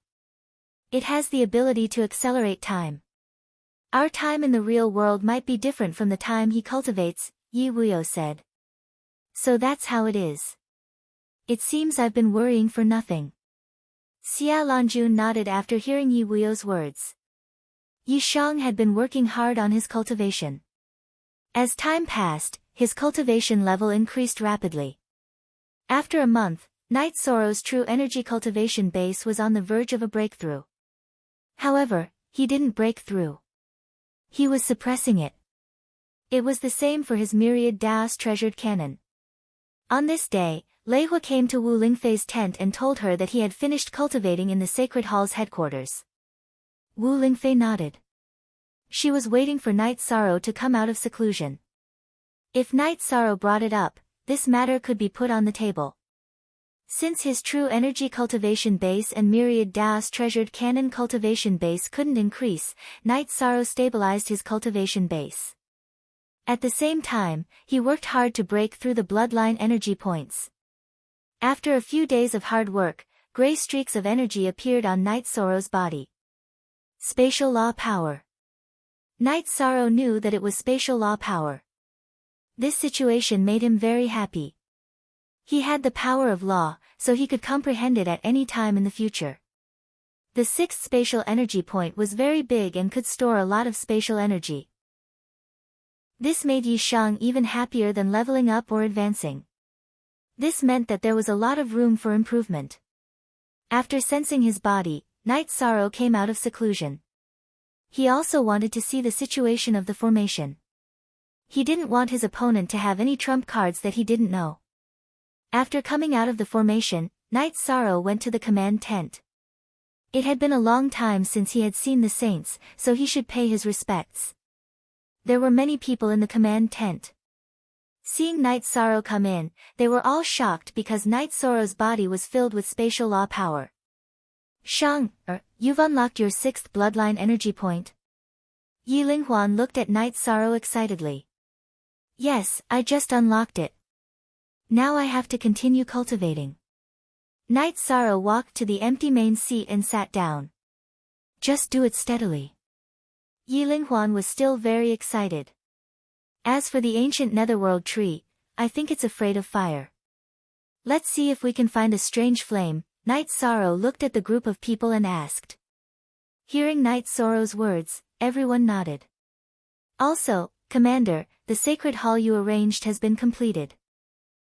It has the ability to accelerate time. Our time in the real world might be different from the time he cultivates, Yi Wuyo said. So that's how it is. It seems I've been worrying for nothing. Xia Lanjun nodded after hearing Yi Wuyo's words. Yi Shang had been working hard on his cultivation. As time passed, his cultivation level increased rapidly. After a month, Night Sorrow's true energy cultivation base was on the verge of a breakthrough. However, he didn't break through. He was suppressing it. It was the same for his myriad Daos treasured cannon. On this day, Lei Hua came to Wu Lingfei's tent and told her that he had finished cultivating in the Sacred Hall's headquarters. Wu Lingfei nodded. She was waiting for Night Sorrow to come out of seclusion. If Night Sorrow brought it up, this matter could be put on the table. Since his true energy cultivation base and myriad Daos treasured cannon cultivation base couldn't increase, Night Sorrow stabilized his cultivation base. At the same time, he worked hard to break through the bloodline energy points. After a few days of hard work, gray streaks of energy appeared on Night Sorrow's body. Spatial law power. Night Sorrow knew that it was spatial law power. This situation made him very happy. He had the power of law, so he could comprehend it at any time in the future. The 6th spatial energy point was very big and could store a lot of spatial energy. This made Yi Shang even happier than leveling up or advancing. This meant that there was a lot of room for improvement. After sensing his body, Night Sorrow came out of seclusion. He also wanted to see the situation of the formation. He didn't want his opponent to have any trump cards that he didn't know. After coming out of the formation, Night Sorrow went to the command tent. It had been a long time since he had seen the saints, so he should pay his respects. There were many people in the command tent. Seeing Night Sorrow come in, they were all shocked because Night Sorrow's body was filled with spatial law power. Shang, you've unlocked your 6th bloodline energy point. Yi Linghuan looked at Night Sorrow excitedly. Yes, I just unlocked it. Now I have to continue cultivating. Night Sorrow walked to the empty main seat and sat down. Just do it steadily. Yi Linghuan was still very excited. As for the ancient Netherworld tree, I think it's afraid of fire. Let's see if we can find a strange flame. Night Sorrow looked at the group of people and asked. Hearing Night Sorrow's words, everyone nodded. Also, Commander, the sacred hall you arranged has been completed.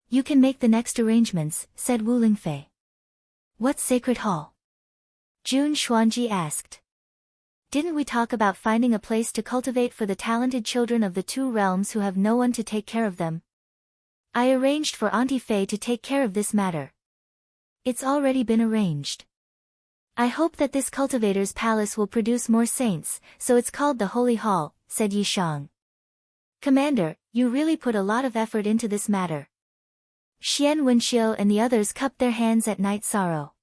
You can make the next arrangements, said Wu Lingfei. What sacred hall? Jun Xuanji asked. Didn't we talk about finding a place to cultivate for the talented children of the 2 realms who have no one to take care of them? I arranged for Auntie Fei to take care of this matter. It's already been arranged. I hope that this cultivator's palace will produce more saints, so it's called the Holy Hall, said Yi Shang. Commander, you really put a lot of effort into this matter. Xian Wenxiu and the others cupped their hands at Night Sorrow.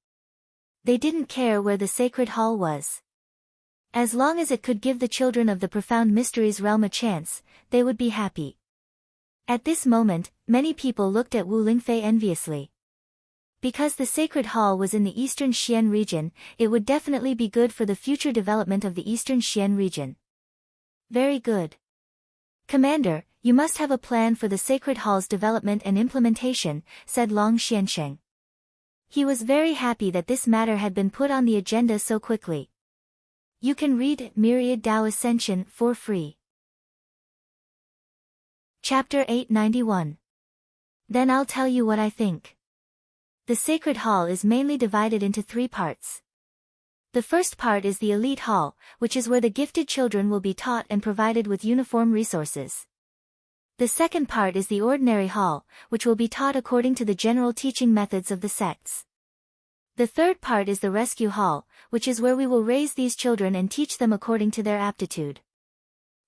They didn't care where the sacred hall was. As long as it could give the children of the profound mysteries realm a chance, they would be happy. At this moment, many people looked at Wu Lingfei enviously. Because the sacred hall was in the eastern Xian region, it would definitely be good for the future development of the eastern Xian region. Very good. Commander, you must have a plan for the sacred hall's development and implementation, said Long Xiansheng. He was very happy that this matter had been put on the agenda so quickly. You can read Myriad Dao Ascension for free. Chapter 891. Then I'll tell you what I think. The sacred hall is mainly divided into 3 parts. The first part is the elite hall, which is where the gifted children will be taught and provided with uniform resources. The second part is the ordinary hall, which will be taught according to the general teaching methods of the sects. The third part is the rescue hall, which is where we will raise these children and teach them according to their aptitude.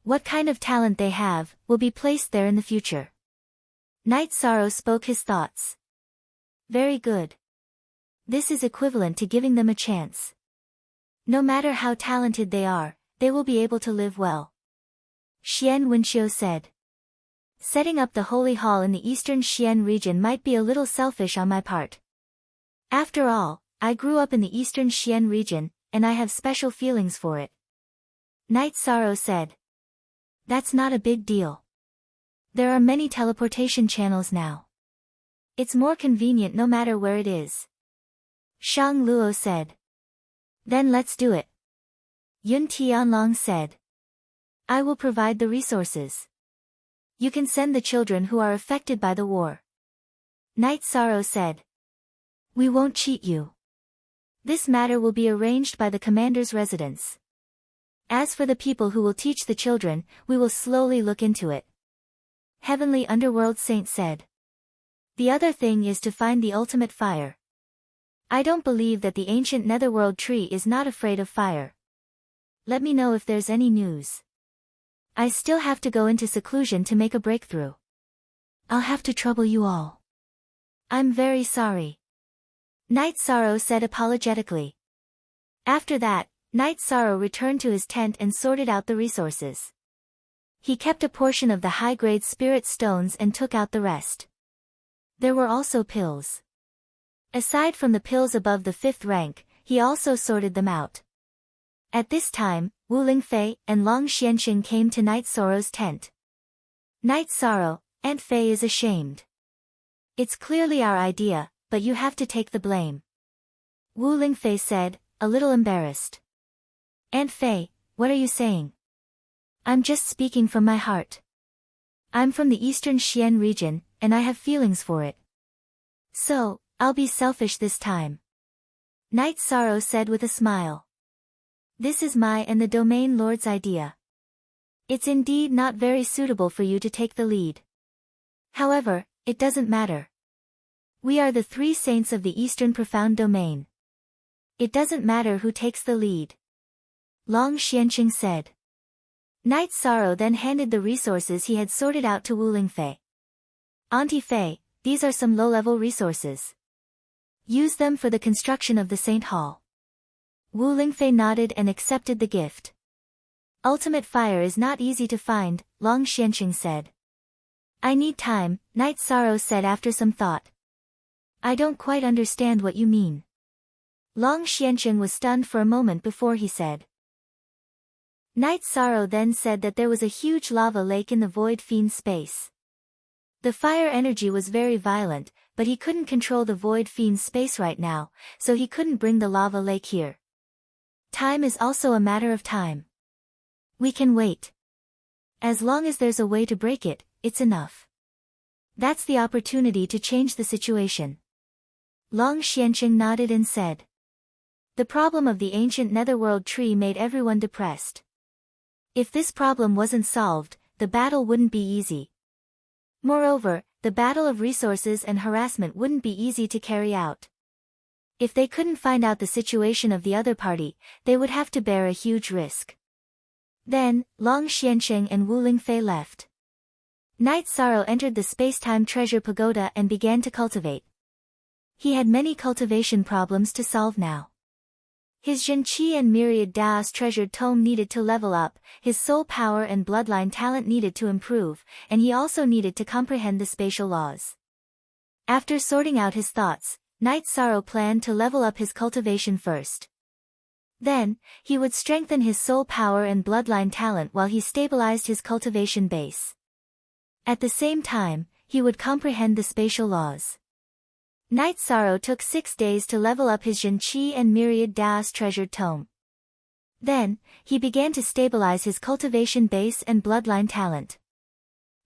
What kind of talent they have, will be placed there in the future. Night Sorrow spoke his thoughts. Very good. This is equivalent to giving them a chance. No matter how talented they are, they will be able to live well. Xian Wenxiu said. Setting up the Holy Hall in the eastern Xian region might be a little selfish on my part. After all, I grew up in the eastern Xian region, and I have special feelings for it. Night Sorrow said. That's not a big deal. There are many teleportation channels now. It's more convenient no matter where it is. Shang Luo said. Then let's do it. Yun Tianlong said. I will provide the resources. You can send the children who are affected by the war. Night Sorrow said. We won't cheat you. This matter will be arranged by the commander's residence. As for the people who will teach the children, we will slowly look into it. Heavenly Underworld Saint said. The other thing is to find the ultimate fire. I don't believe that the ancient Netherworld tree is not afraid of fire. Let me know if there's any news. I still have to go into seclusion to make a breakthrough. I'll have to trouble you all. I'm very sorry. Night Sorrow said apologetically. After that, Night Sorrow returned to his tent and sorted out the resources. He kept a portion of the high-grade spirit stones and took out the rest. There were also pills. Aside from the pills above the 5th rank, he also sorted them out. At this time, Wu Lingfei and Long Xianxing came to Night Sorrow's tent. Night Sorrow, Aunt Fei is ashamed. It's clearly our idea, but you have to take the blame. Wu Lingfei said, a little embarrassed. Aunt Fei, what are you saying? I'm just speaking from my heart. I'm from the eastern Xian region, and I have feelings for it. So, I'll be selfish this time. Night Sorrow said with a smile. This is my and the Domain Lord's idea. It's indeed not very suitable for you to take the lead. However, it doesn't matter. We are the 3 saints of the Eastern Profound Domain. It doesn't matter who takes the lead. Long Xianxing said. Night Sorrow then handed the resources he had sorted out to Wu Lingfei. Auntie Fei, these are some low-level resources. Use them for the construction of the Saint Hall. Wu Lingfei nodded and accepted the gift. Ultimate fire is not easy to find, Long Xianxing said. I need time, Night Sorrow said after some thought. I don't quite understand what you mean. Long Xianxing was stunned for a moment before he said. Night Sorrow then said that there was a huge lava lake in the void fiend space. The fire energy was very violent, but he couldn't control the void fiend space right now, so he couldn't bring the lava lake here. Time is also a matter of time. We can wait. As long as there's a way to break it, it's enough. That's the opportunity to change the situation. Long Xianxing nodded and said. The problem of the ancient Netherworld tree made everyone depressed. If this problem wasn't solved, the battle wouldn't be easy. Moreover, the battle of resources and harassment wouldn't be easy to carry out. If they couldn't find out the situation of the other party, they would have to bear a huge risk. Then, Long Xiansheng and Wu Lingfei left. Night Sorrow entered the space-time treasure pagoda and began to cultivate. He had many cultivation problems to solve now. His Zhenqi and Myriad Daos treasured tome needed to level up, his soul power and bloodline talent needed to improve, and he also needed to comprehend the spatial laws. After sorting out his thoughts, Night Sorrow planned to level up his cultivation first. Then, he would strengthen his soul power and bloodline talent while he stabilized his cultivation base. At the same time, he would comprehend the spatial laws. Night Sorrow took 6 days to level up his Zhenqi and Myriad Daos treasured tome. Then, he began to stabilize his cultivation base and bloodline talent.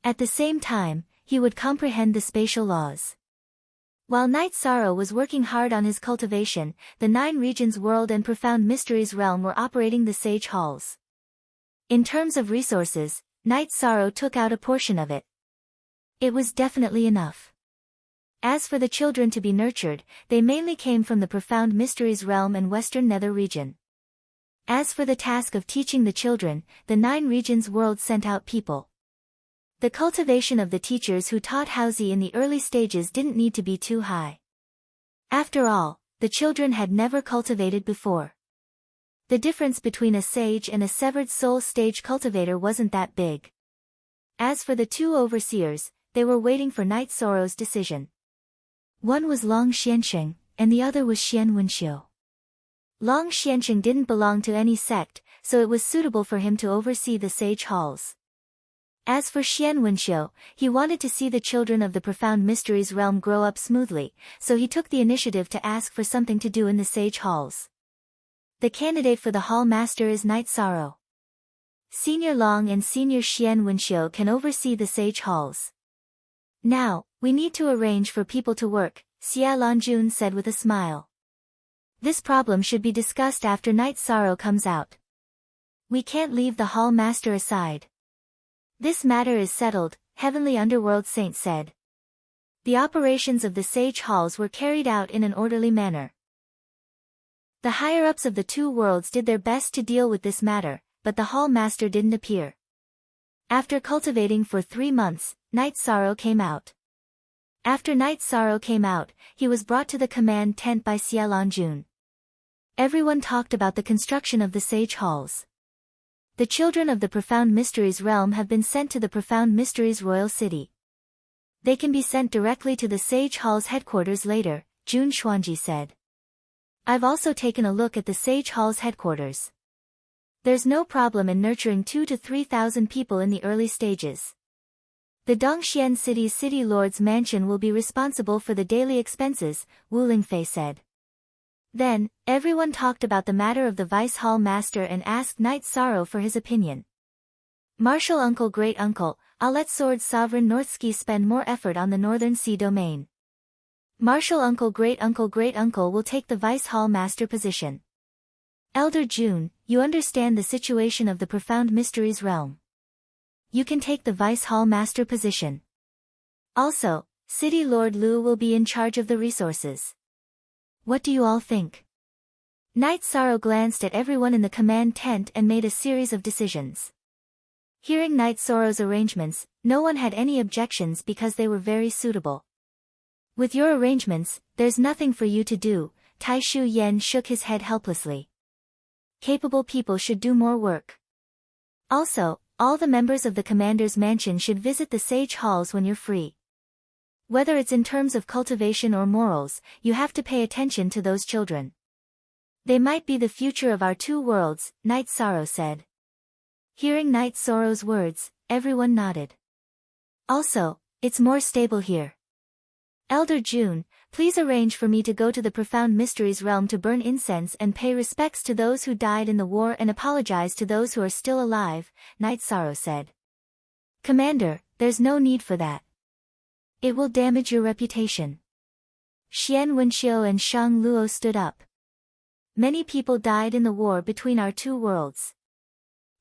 At the same time, he would comprehend the spatial laws. While Night Sorrow was working hard on his cultivation, the 9 regions world and Profound Mysteries realm were operating the Sage Halls. In terms of resources, Night Sorrow took out a portion of it. It was definitely enough. As for the children to be nurtured, they mainly came from the Profound Mysteries realm and Western Nether region. As for the task of teaching the children, the 9 regions world sent out people. The cultivation of the teachers who taught Haozi in the early stages didn't need to be too high. After all, the children had never cultivated before. The difference between a sage and a severed soul stage cultivator wasn't that big. As for the 2 overseers, they were waiting for Night Sorrow's decision. One was Long Xiansheng, and the other was Xian Wenxiu. Long Xiansheng didn't belong to any sect, so it was suitable for him to oversee the Sage Halls. As for Xian Wenxiu, he wanted to see the children of the Profound Mysteries realm grow up smoothly, so he took the initiative to ask for something to do in the Sage Halls. The candidate for the Hall Master is Night Sorrow. Senior Long and Senior Xian Wenxiu can oversee the Sage Halls. Now, we need to arrange for people to work, Xia Lanjun said with a smile. This problem should be discussed after Night Sorrow comes out. We can't leave the Hall Master aside. This matter is settled, Heavenly Underworld Saint said. The operations of the Sage Halls were carried out in an orderly manner. The higher-ups of the 2 worlds did their best to deal with this matter, but the Hall Master didn't appear. After cultivating for 3 months, Night Sorrow came out. After Night Sorrow came out, he was brought to the command tent by Xia Lanjun. Everyone talked about the construction of the Sage Halls. The children of the Profound Mysteries realm have been sent to the Profound Mysteries Royal City. They can be sent directly to the Sage Halls headquarters later, Jun Xuanji said. I've also taken a look at the Sage Halls headquarters. There's no problem in nurturing 2,000 to 3,000 people in the early stages. The Dongxian City's City Lord's mansion will be responsible for the daily expenses, Wu Lingfei said. Then, everyone talked about the matter of the Vice Hall Master and asked Night Sorrow for his opinion. Martial Uncle Great Uncle, I'll let Sword Sovereign Northski spend more effort on the Northern Sea domain. Martial Uncle Great Uncle will take the Vice Hall Master position. Elder June, you understand the situation of the Profound Mysteries realm. You can take the Vice Hall Master position. Also, City Lord Lu will be in charge of the resources. What do you all think? Night Sorrow glanced at everyone in the command tent and made a series of decisions. Hearing Night Sorrow's arrangements, no one had any objections because they were very suitable. With your arrangements, there's nothing for you to do, Tai Shu Yen shook his head helplessly. Capable people should do more work. Also, all the members of the commander's mansion should visit the Sage Halls when you're free. Whether it's in terms of cultivation or morals, you have to pay attention to those children. They might be the future of our 2 worlds, Night Sorrow said. Hearing Night Sorrow's words, everyone nodded. Also, it's more stable here. Elder June, please arrange for me to go to the Profound Mysteries realm to burn incense and pay respects to those who died in the war and apologize to those who are still alive, Night Sorrow said. Commander, there's no need for that. It will damage your reputation. Xian Wenxiu and Shang Luo stood up. Many people died in the war between our 2 worlds.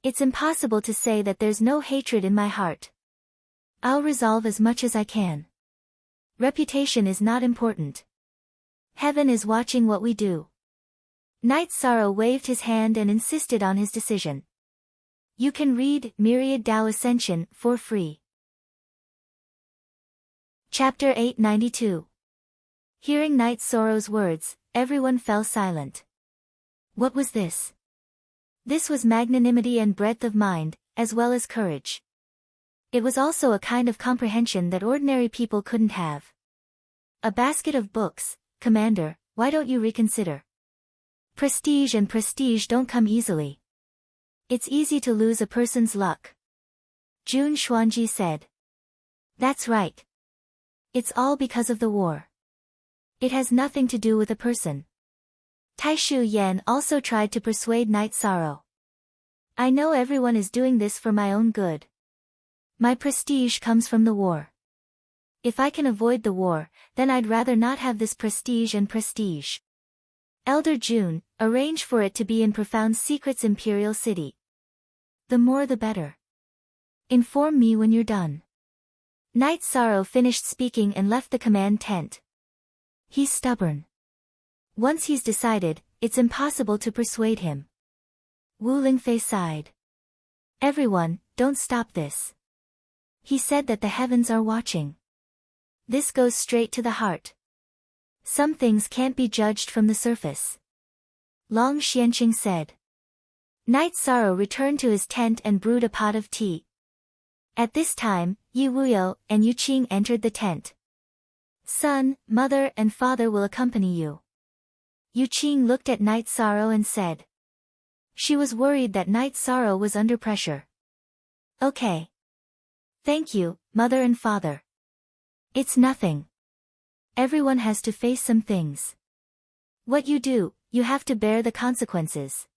It's impossible to say that there's no hatred in my heart. I'll resolve as much as I can. Reputation is not important. Heaven is watching what we do. Night Sorrow waved his hand and insisted on his decision. You can read Myriad Tao Ascension for free. Chapter 892. Hearing Night Sorrow's words, everyone fell silent. What was this? This was magnanimity and breadth of mind, as well as courage. It was also a kind of comprehension that ordinary people couldn't have. A basket of books, Commander, why don't you reconsider? Prestige and prestige don't come easily. It's easy to lose a person's luck. Jun Xuanji said. That's right. It's all because of the war. It has nothing to do with a person. Taishu Yan also tried to persuade Night Sorrow. I know everyone is doing this for my own good. My prestige comes from the war. If I can avoid the war, then I'd rather not have this prestige and prestige. Elder Jun, arrange for it to be in Profound Secret's Imperial City. The more the better. Inform me when you're done. Night Sorrow finished speaking and left the command tent. He's stubborn. Once he's decided, it's impossible to persuade him. Wu Lingfei sighed. Everyone, don't stop this. He said that the heavens are watching. This goes straight to the heart. Some things can't be judged from the surface. Long Xianqing said. Night Sorrow returned to his tent and brewed a pot of tea. At this time, Yi Wuyo and Yu Qing entered the tent. Son, mother and father will accompany you. Yu Qing looked at Night Sorrow and said. She was worried that Night Sorrow was under pressure. Okay. Thank you, mother and father. It's nothing. Everyone has to face some things. What you do, you have to bear the consequences.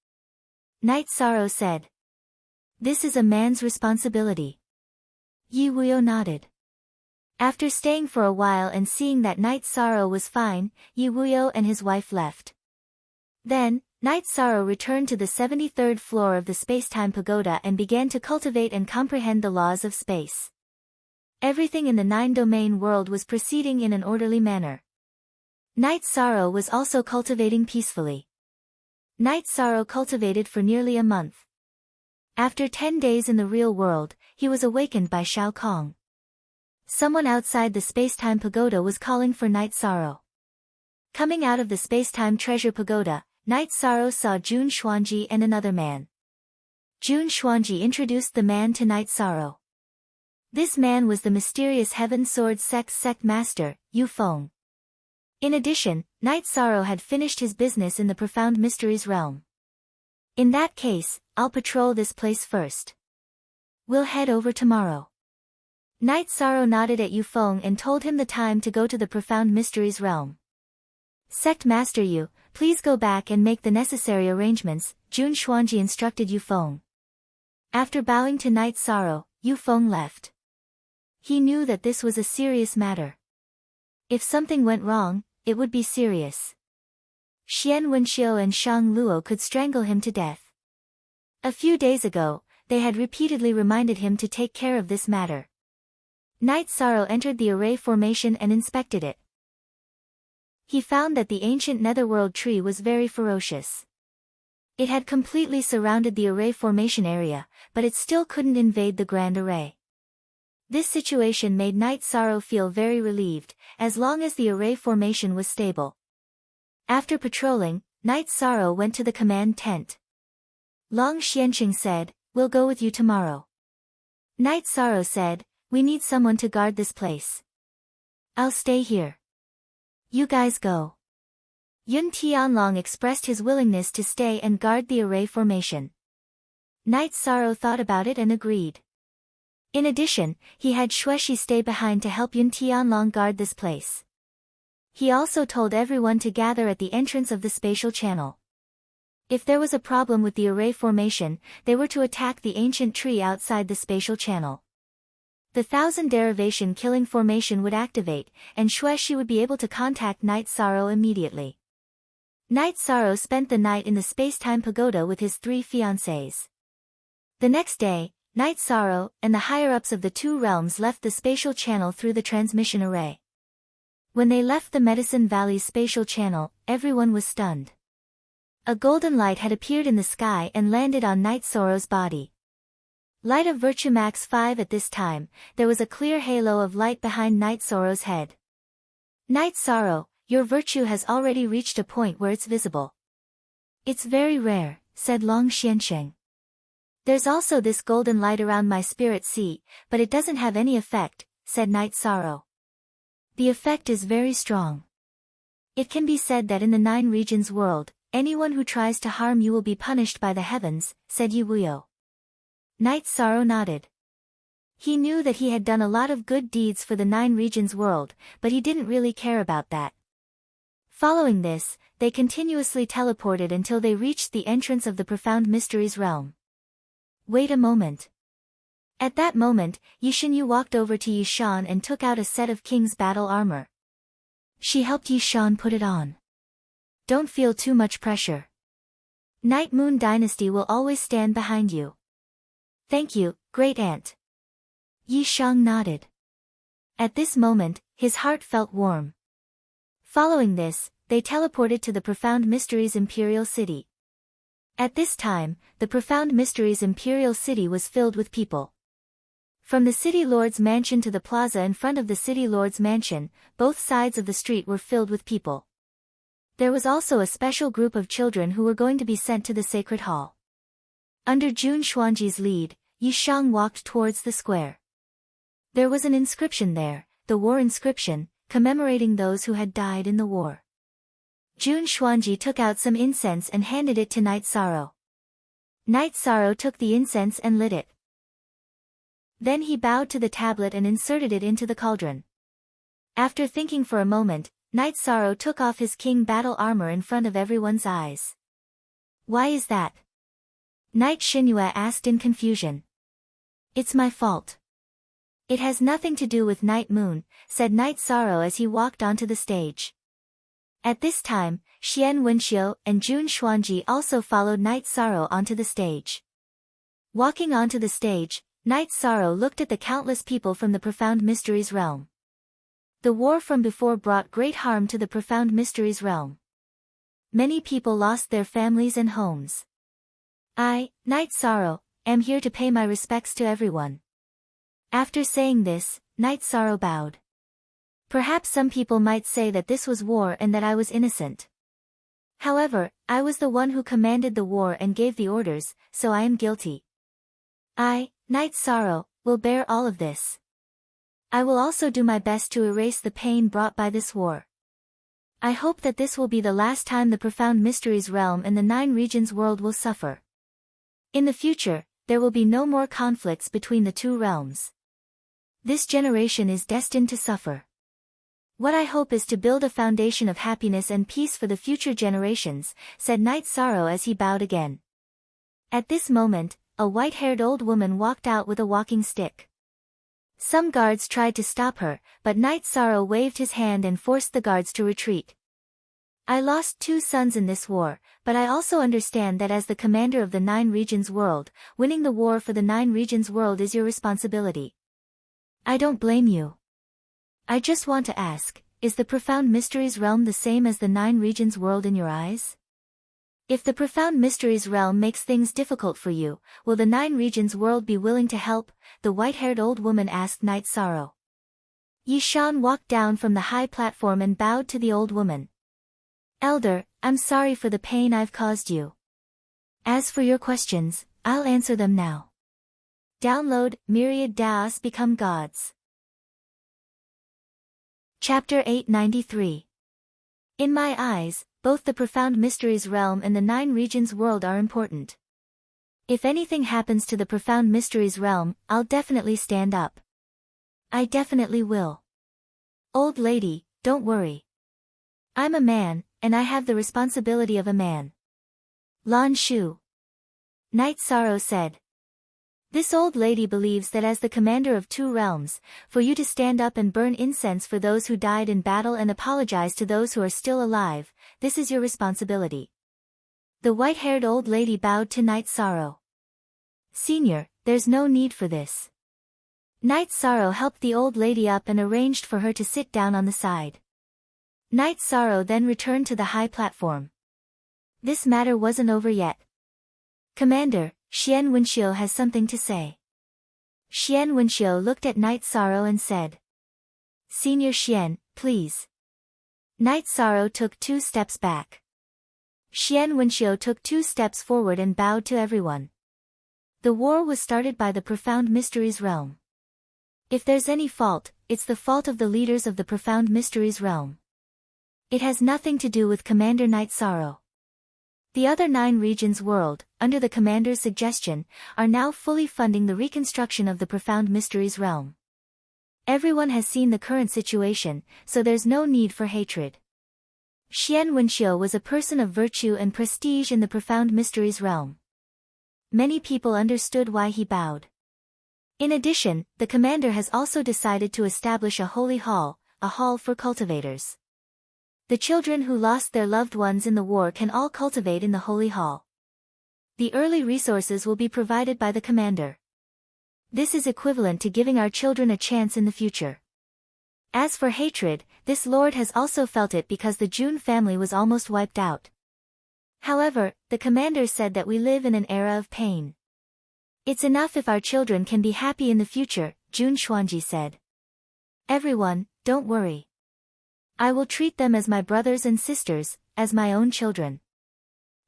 Night Sorrow said. This is a man's responsibility. Yi Wuyo nodded. After staying for a while and seeing that Night Sorrow was fine, Yi Wuyo and his wife left. Then, Night Sorrow returned to the 73rd floor of the Spacetime Pagoda and began to cultivate and comprehend the laws of space. Everything in the nine-domain world was proceeding in an orderly manner. Night Sorrow was also cultivating peacefully. Night Sorrow cultivated for nearly a month. After 10 days in the real world, he was awakened by Shao Kong. Someone outside the Spacetime Pagoda was calling for Night Sorrow. Coming out of the Spacetime Treasure Pagoda, Night Sorrow saw Jun Xuanji and another man. Jun Xuanji introduced the man to Night Sorrow. This man was the mysterious Heaven Sword sect master, Yu Feng. In addition, Night Sorrow had finished his business in the Profound Mysteries realm. In that case, I'll patrol this place first. We'll head over tomorrow. Night Sorrow nodded at Yu Feng and told him the time to go to the Profound Mysteries realm. Sect Master Yu, please go back and make the necessary arrangements, Jun Xuanji instructed Yu Feng. After bowing to Night Sorrow, Yu Feng left. He knew that this was a serious matter. If something went wrong, it would be serious. Xian Wenxiu and Shang Luo could strangle him to death. A few days ago, they had repeatedly reminded him to take care of this matter. Night Sorrow entered the array formation and inspected it. He found that the ancient netherworld tree was very ferocious. It had completely surrounded the array formation area, but it still couldn't invade the grand array. This situation made Night Sorrow feel very relieved, as long as the array formation was stable. After patrolling, Night Sorrow went to the command tent. Long Xianqing said, "We'll go with you tomorrow." Night Sorrow said, "We need someone to guard this place. I'll stay here. You guys go." Yun Tianlong expressed his willingness to stay and guard the array formation. Night Sorrow thought about it and agreed. In addition, he had Xueshi stay behind to help Yun Tianlong guard this place. He also told everyone to gather at the entrance of the spatial channel. If there was a problem with the array formation, they were to attack the ancient tree outside the spatial channel. The 1000 derivation killing formation would activate, and Xueshi would be able to contact Night Sorrow immediately. Night Sorrow spent the night in the Spacetime Pagoda with his 3 fiancées. The next day, Night Sorrow and the higher-ups of the 2 realms left the spatial channel through the transmission array. When they left the Medicine Valley's spatial channel, everyone was stunned. A golden light had appeared in the sky and landed on Night Sorrow's body. Light of Virtue Max 5. At this time, there was a clear halo of light behind Night Sorrow's head. Night Sorrow, your virtue has already reached a point where it's visible. It's very rare, said Long Xiansheng. There's also this golden light around my spirit sea, but it doesn't have any effect, said Night Sorrow. The effect is very strong. It can be said that in the 9 regions world, anyone who tries to harm you will be punished by the heavens, said Yi Wuyo. Night Sorrow nodded. He knew that he had done a lot of good deeds for the 9 regions world, but he didn't really care about that. Following this, they continuously teleported until they reached the entrance of the Profound Mysteries realm. Wait a moment. At that moment, Yi Shanyu walked over to Yi Shan and took out a set of King's battle armor. She helped Yi Shan put it on. Don't feel too much pressure. Night Moon Dynasty will always stand behind you. Thank you, Great Aunt. Yi Shang nodded. At this moment, his heart felt warm. Following this, they teleported to the Profound Mysteries Imperial City. At this time, the Profound Mysteries Imperial City was filled with people. From the City Lord's mansion to the plaza in front of the City Lord's mansion, both sides of the street were filled with people. There was also a special group of children who were going to be sent to the Sacred Hall. Under Jun Xuanji's lead, Yi Shang walked towards the square. There was an inscription there, the war inscription, commemorating those who had died in the war. Jun Xuanji took out some incense and handed it to Night Sorrow. Night Sorrow took the incense and lit it. Then he bowed to the tablet and inserted it into the cauldron. After thinking for a moment, Night Sorrow took off his king battle armor in front of everyone's eyes. Why is that? Night Xinhua asked in confusion. It's my fault. It has nothing to do with Night Moon, said Night Sorrow as he walked onto the stage. At this time, Xian Wenxiu and Jun Xuanji also followed Night Sorrow onto the stage. Walking onto the stage, Night Sorrow looked at the countless people from the Profound Mysteries realm. The war from before brought great harm to the Profound Mysteries realm. Many people lost their families and homes. I, Night Sorrow, am here to pay my respects to everyone. After saying this, Night Sorrow bowed. Perhaps some people might say that this was war and that I was innocent. However, I was the one who commanded the war and gave the orders, so I am guilty. I, Night Sorrow, will bear all of this. I will also do my best to erase the pain brought by this war. I hope that this will be the last time the Profound Mysteries realm and the 9 regions world will suffer. In the future, there will be no more conflicts between the 2 realms. This generation is destined to suffer. What I hope is to build a foundation of happiness and peace for the future generations, said Night Sorrow as he bowed again. At this moment, a white-haired old woman walked out with a walking stick. Some guards tried to stop her, but Night Sorrow waved his hand and forced the guards to retreat. I lost 2 sons in this war, but I also understand that as the commander of the 9 regions world, winning the war for the 9 regions world is your responsibility. I don't blame you. I just want to ask, is the Profound Mysteries realm the same as the 9 regions world in your eyes? If the Profound Mysteries realm makes things difficult for you, will the 9 regions world be willing to help? The white-haired old woman asked Night Sorrow. Yi Shan walked down from the high platform and bowed to the old woman. Elder, I'm sorry for the pain I've caused you. As for your questions, I'll answer them now. Download, Myriad Daos Become Gods. Chapter 893. In my eyes, both the Profound Mysteries realm and the 9 regions world are important. If anything happens to the Profound Mysteries realm, I'll definitely stand up. I definitely will. Old lady, don't worry. I'm a man, and I have the responsibility of a man. Lan Shu. Night Sorrow said. This old lady believes that as the commander of 2 realms, for you to stand up and burn incense for those who died in battle and apologize to those who are still alive, this is your responsibility. The white-haired old lady bowed to Night Sorrow. Senior, there's no need for this. Night Sorrow helped the old lady up and arranged for her to sit down on the side. Night Sorrow then returned to the high platform. This matter wasn't over yet. Commander, Xian Wenxiu has something to say. Xian Wenxiu looked at Night Sorrow and said. Senior Xian, please. Night Sorrow took 2 steps back. Xian Wenxiu took 2 steps forward and bowed to everyone. The war was started by the Profound Mysteries realm. If there's any fault, it's the fault of the leaders of the Profound Mysteries realm. It has nothing to do with Commander Night Sorrow. The other 9 regions world, under the commander's suggestion, are now fully funding the reconstruction of the Profound Mysteries realm. Everyone has seen the current situation, so there's no need for hatred. Xian Wenxiu was a person of virtue and prestige in the Profound Mysteries realm. Many people understood why he bowed. In addition, the commander has also decided to establish a holy hall, a hall for cultivators. The children who lost their loved ones in the war can all cultivate in the holy hall. The early resources will be provided by the commander. This is equivalent to giving our children a chance in the future. As for hatred, this lord has also felt it because the Jun family was almost wiped out. However, the commander said that we live in an era of pain. It's enough if our children can be happy in the future, Jun Xuanji said. Everyone, don't worry. I will treat them as my brothers and sisters, as my own children.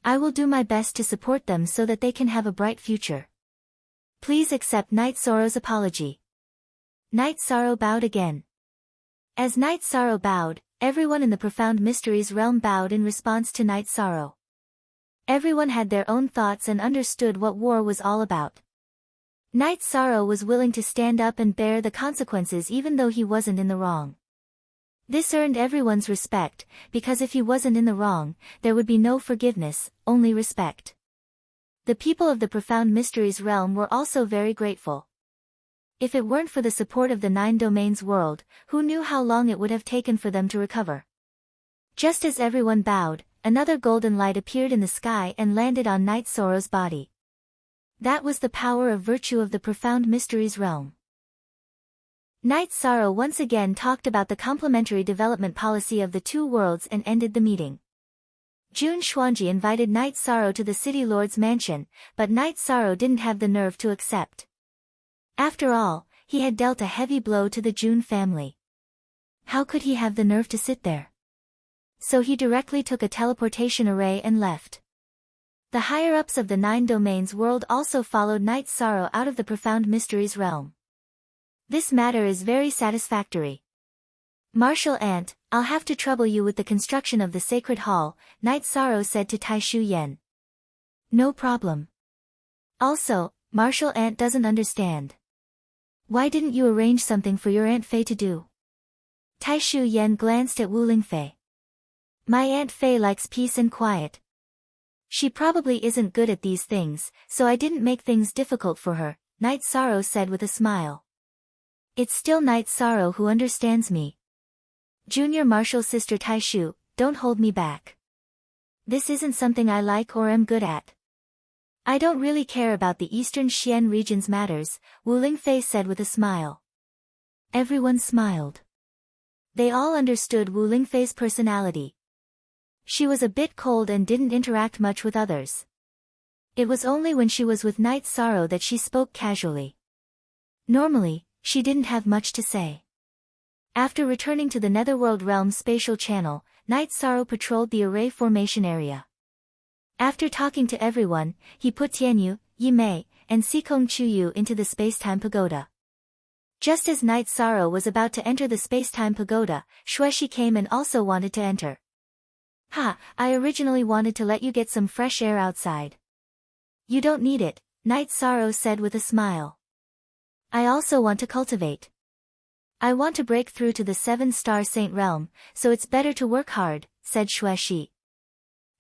I will do my best to support them so that they can have a bright future. Please accept Night Sorrow's apology. Night Sorrow bowed again. As Night Sorrow bowed, everyone in the Profound Mysteries realm bowed in response to Night Sorrow. Everyone had their own thoughts and understood what war was all about. Night Sorrow was willing to stand up and bear the consequences even though he wasn't in the wrong. This earned everyone's respect, because if he wasn't in the wrong, there would be no forgiveness, only respect. The people of the Profound Mysteries realm were also very grateful. If it weren't for the support of the 9 domains world, who knew how long it would have taken for them to recover? Just as everyone bowed, another golden light appeared in the sky and landed on Night Sorrow's body. That was the power of virtue of the Profound Mysteries realm. Night Sorrow once again talked about the complementary development policy of the 2 worlds and ended the meeting. Jun Xuanji invited Night Sorrow to the City Lord's mansion, but Night Sorrow didn't have the nerve to accept. After all, he had dealt a heavy blow to the Jun family. How could he have the nerve to sit there? So he directly took a teleportation array and left. The higher-ups of the 9 domains world also followed Night Sorrow out of the Profound Mysteries realm. This matter is very satisfactory. Martial Ant, I'll have to trouble you with the construction of the Sacred Hall, Night Sorrow said to Tai Shu Yen. No problem. Also, Martial Ant doesn't understand. Why didn't you arrange something for your Aunt Fei to do? Tai Shu Yen glanced at Wu Lingfei. My Aunt Fei likes peace and quiet. She probably isn't good at these things, so I didn't make things difficult for her, Night Sorrow said with a smile. It's still Night Sorrow who understands me. Junior Martial Sister Tai Shu, don't hold me back. This isn't something I like or am good at. I don't really care about the Eastern Xian region's matters, Wu Lingfei said with a smile. Everyone smiled. They all understood Wu Lingfei's personality. She was a bit cold and didn't interact much with others. It was only when she was with Night Sorrow that she spoke casually. Normally, she didn't have much to say. After returning to the Netherworld Realm spatial channel, Night Sorrow patrolled the array formation area. After talking to everyone, he put Tianyu, Yimei, and Sikong Chuyu into the Spacetime Pagoda. Just as Night Sorrow was about to enter the Spacetime Pagoda, Xueshi came and also wanted to enter. Ha, I originally wanted to let you get some fresh air outside. You don't need it, Night Sorrow said with a smile. I also want to cultivate. I want to break through to the 7-star Saint Realm, so it's better to work hard, said Xueshi.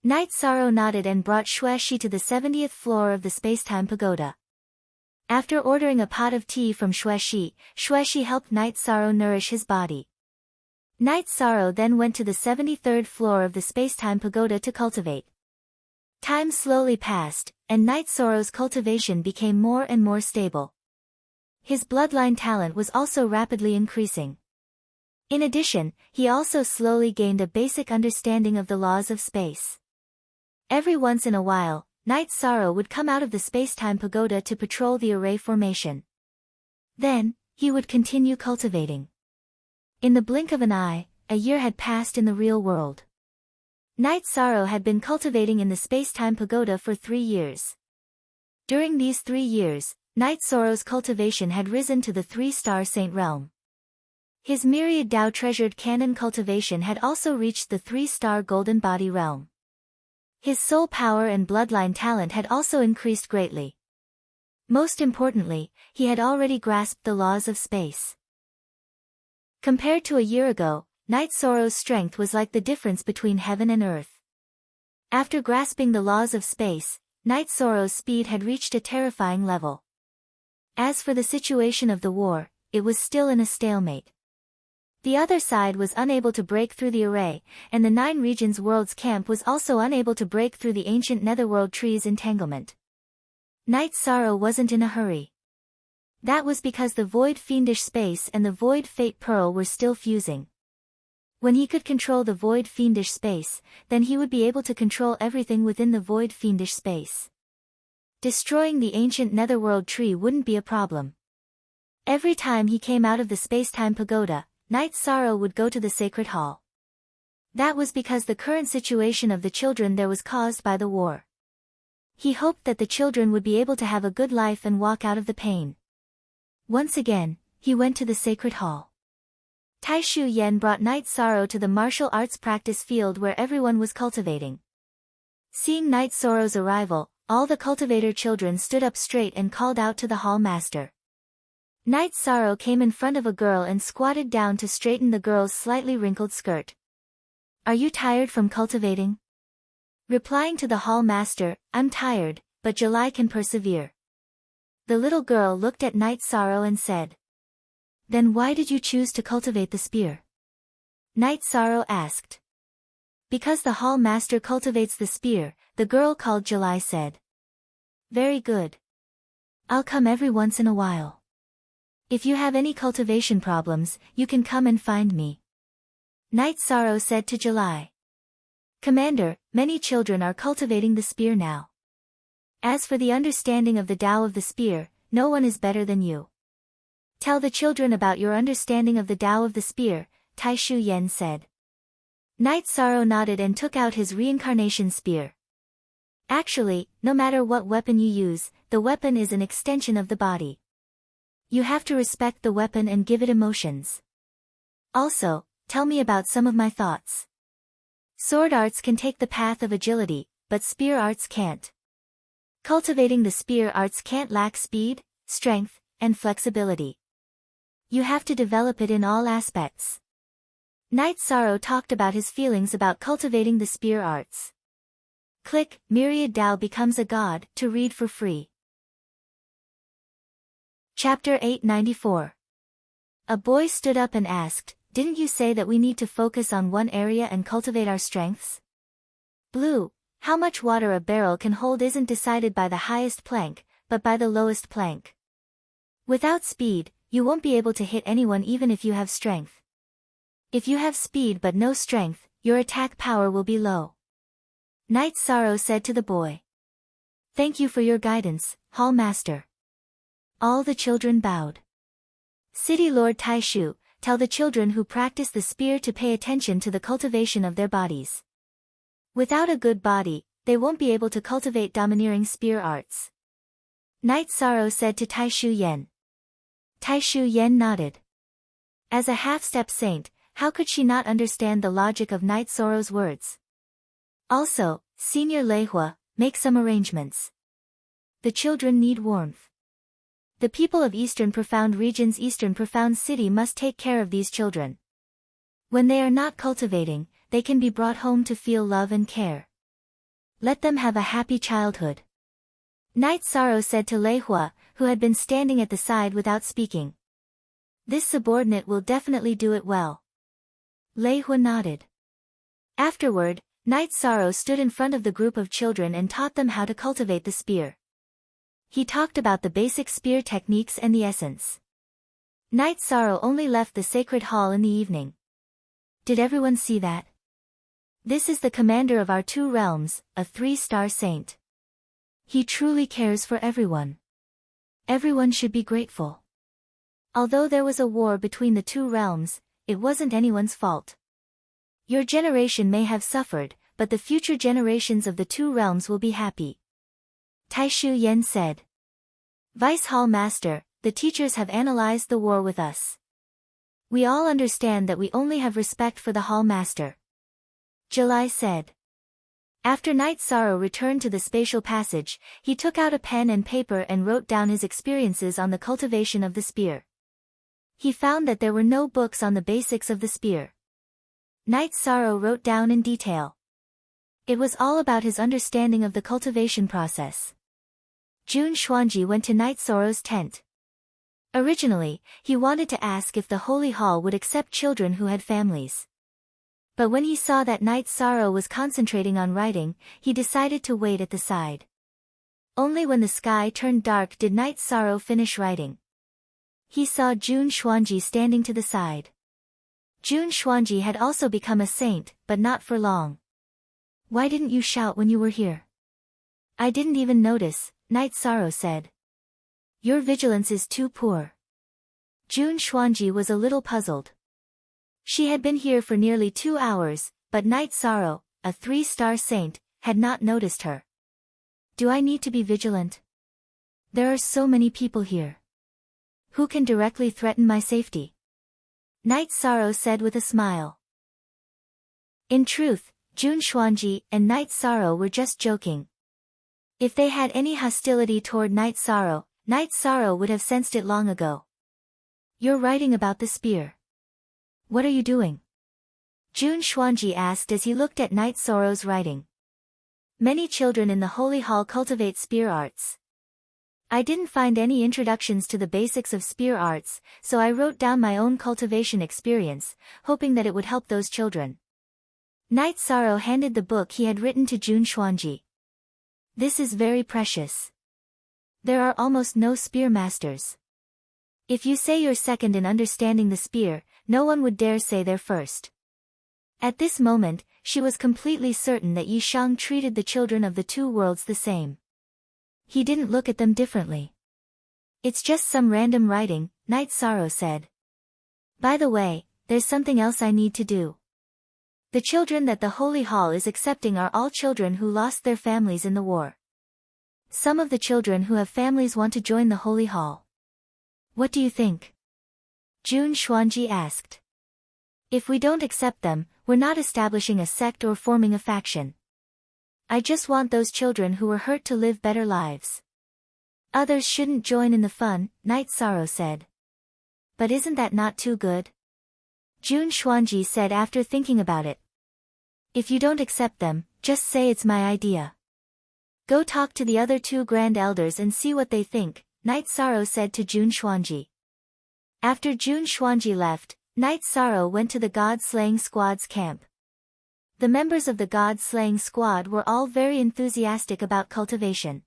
Night Sorrow nodded and brought Xueshi to the 70th floor of the Spacetime Pagoda. After ordering a pot of tea from Xueshi, Xueshi helped Night Sorrow nourish his body. Night Sorrow then went to the 73rd floor of the Spacetime Pagoda to cultivate. Time slowly passed, and Night Sorrow's cultivation became more and more stable. His bloodline talent was also rapidly increasing. In addition, he also slowly gained a basic understanding of the laws of space. Every once in a while, Night Sorrow would come out of the space-time pagoda to patrol the array formation. Then, he would continue cultivating. In the blink of an eye, a year had passed in the real world. Night Sorrow had been cultivating in the space-time pagoda for 3 years. During these 3 years, Night Sorrow's cultivation had risen to the 3-star saint realm. His myriad Tao treasured canon cultivation had also reached the 3-star golden body realm. His soul power and bloodline talent had also increased greatly. Most importantly, he had already grasped the laws of space. Compared to a year ago, Night Sorrow's strength was like the difference between heaven and earth. After grasping the laws of space, Night Sorrow's speed had reached a terrifying level. As for the situation of the war, it was still in a stalemate. The other side was unable to break through the array, and the 9 Regions World's camp was also unable to break through the ancient Netherworld tree's entanglement. Night Sorrow wasn't in a hurry. That was because the Void Fiendish Space and the Void Fate Pearl were still fusing. When he could control the Void Fiendish Space, then he would be able to control everything within the Void Fiendish Space. Destroying the ancient Netherworld tree wouldn't be a problem. Every time he came out of the space-time pagoda, Night Sorrow would go to the Sacred Hall. That was because the current situation of the children there was caused by the war. He hoped that the children would be able to have a good life and walk out of the pain. Once again, he went to the Sacred Hall. Taishu Yen brought Night Sorrow to the martial arts practice field where everyone was cultivating. Seeing Night Sorrow's arrival, all the cultivator children stood up straight and called out to the hall master. Night Sorrow came in front of a girl and squatted down to straighten the girl's slightly wrinkled skirt. "Are you tired from cultivating?" Replying to the hall master, "I'm tired, but July can persevere." The little girl looked at Night Sorrow and said, "Then why did you choose to cultivate the spear?" Night Sorrow asked. "Because the hall master cultivates the spear," the girl called July said. "Very good. I'll come every once in a while. If you have any cultivation problems, you can come and find me." Night Sorrow said to July. "Commander, many children are cultivating the spear now. As for the understanding of the Tao of the spear, no one is better than you. Tell the children about your understanding of the Tao of the spear," Taishu Yen said. Night Sorrow nodded and took out his reincarnation spear. Actually, no matter what weapon you use, the weapon is an extension of the body. You have to respect the weapon and give it emotions. Also, tell me about some of my thoughts. Sword arts can take the path of agility, but spear arts can't. Cultivating the spear arts can't lack speed, strength, and flexibility. You have to develop it in all aspects. Night Sorrow talked about his feelings about cultivating the spear arts. Click, Myriad Tao becomes a god, to read for free. Chapter 894. A boy stood up and asked, "Didn't you say that we need to focus on one area and cultivate our strengths?" Blue, how much water a barrel can hold isn't decided by the highest plank, but by the lowest plank. Without speed, you won't be able to hit anyone even if you have strength. If you have speed but no strength, your attack power will be low. Night Sorrow said to the boy. "Thank you for your guidance, Hall Master." All the children bowed. City Lord Taishu, tell the children who practice the spear to pay attention to the cultivation of their bodies. Without a good body, they won't be able to cultivate domineering spear arts. Night Sorrow said to Taishu Yen. Taishu Yen nodded. As a half-step saint, how could she not understand the logic of Night Sorrow's words? Also, Senior Lei Hua, make some arrangements. The children need warmth. The people of Eastern Profound Region's Eastern Profound City must take care of these children. When they are not cultivating, they can be brought home to feel love and care. Let them have a happy childhood. Night Sorrow said to Lei Hua, who had been standing at the side without speaking. This subordinate will definitely do it well. Lei Hua nodded. Afterward, Night Sorrow stood in front of the group of children and taught them how to cultivate the spear. He talked about the basic spear techniques and the essence. Night Sorrow only left the sacred hall in the evening. Did everyone see that? This is the commander of our two realms, a 3-star saint. He truly cares for everyone. Everyone should be grateful. Although there was a war between the two realms, it wasn't anyone's fault. Your generation may have suffered, but the future generations of the two realms will be happy. Taishu Yan said. Vice Hall Master, the teachers have analyzed the war with us. We all understand that we only have respect for the Hall Master. July said. After Night Sorrow returned to the spatial passage, he took out a pen and paper and wrote down his experiences on the cultivation of the spear. He found that there were no books on the basics of the spear. Night Sorrow wrote down in detail. It was all about his understanding of the cultivation process. Jun Xuanji went to Night Sorrow's tent. Originally, he wanted to ask if the Holy Hall would accept children who had families. But when he saw that Night Sorrow was concentrating on writing, he decided to wait at the side. Only when the sky turned dark did Night Sorrow finish writing. He saw Jun Xuanji standing to the side. Jun Xuanji had also become a saint, but not for long. Why didn't you shout when you were here? I didn't even notice, Night Sorrow said. Your vigilance is too poor. Jun Xuanji was a little puzzled. She had been here for nearly 2 hours, but Night Sorrow, a 3-star saint, had not noticed her. Do I need to be vigilant? There are so many people here. Who can directly threaten my safety? Night Sorrow said with a smile. In truth, Jun Xuanji and Night Sorrow were just joking. If they had any hostility toward Night Sorrow would have sensed it long ago. You're writing about the spear. What are you doing? Jun Xuanji asked as he looked at Night Sorrow's writing. Many children in the Holy Hall cultivate spear arts. I didn't find any introductions to the basics of spear arts, so I wrote down my own cultivation experience, hoping that it would help those children. Night Sorrow handed the book he had written to Jun Xuanji. This is very precious. There are almost no spear masters. If you say you're second in understanding the spear, no one would dare say they're first. At this moment, she was completely certain that Yi Shang treated the children of the two worlds the same. He didn't look at them differently. It's just some random writing, Night Sorrow said. By the way, there's something else I need to do. The children that the Holy Hall is accepting are all children who lost their families in the war. Some of the children who have families want to join the Holy Hall. What do you think? Jun Xuanji asked. If we don't accept them, we're not establishing a sect or forming a faction. I just want those children who were hurt to live better lives. Others shouldn't join in the fun, Night Sorrow said. But isn't that not too good? Jun Xuanji said after thinking about it. If you don't accept them, just say it's my idea. Go talk to the other two grand elders and see what they think, Night Sorrow said to Jun Xuanji. After Jun Xuanji left, Night Sorrow went to the God-slaying squad's camp. The members of the God-slaying squad were all very enthusiastic about cultivation.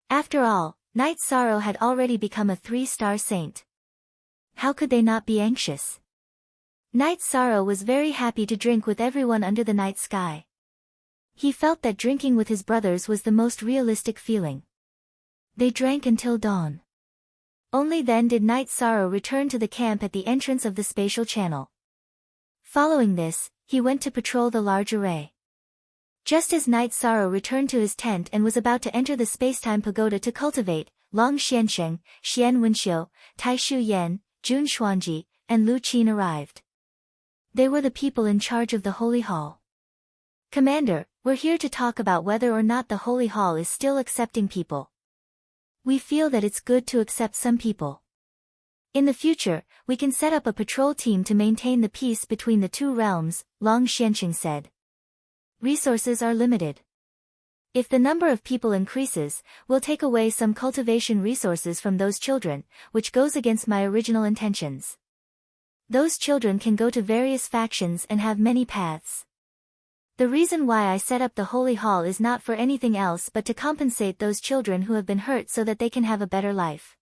After all, Night Sorrow had already become a 3-star saint. How could they not be anxious? Night Sorrow was very happy to drink with everyone under the night sky. He felt that drinking with his brothers was the most realistic feeling. They drank until dawn. Only then did Night Sorrow return to the camp at the entrance of the spatial channel. Following this, he went to patrol the large array. Just as Night Sorrow returned to his tent and was about to enter the spacetime pagoda to cultivate, Long Xiansheng, Xian Wenxiu, Taishu Yan, Jun Xuanji, and Lu Qin arrived. They were the people in charge of the Holy Hall. Commander, we're here to talk about whether or not the Holy Hall is still accepting people. We feel that it's good to accept some people. In the future, we can set up a patrol team to maintain the peace between the two realms, Long Xiansheng said. Resources are limited. If the number of people increases, we'll take away some cultivation resources from those children, which goes against my original intentions. Those children can go to various factions and have many paths. The reason why I set up the Holy Hall is not for anything else but to compensate those children who have been hurt so that they can have a better life.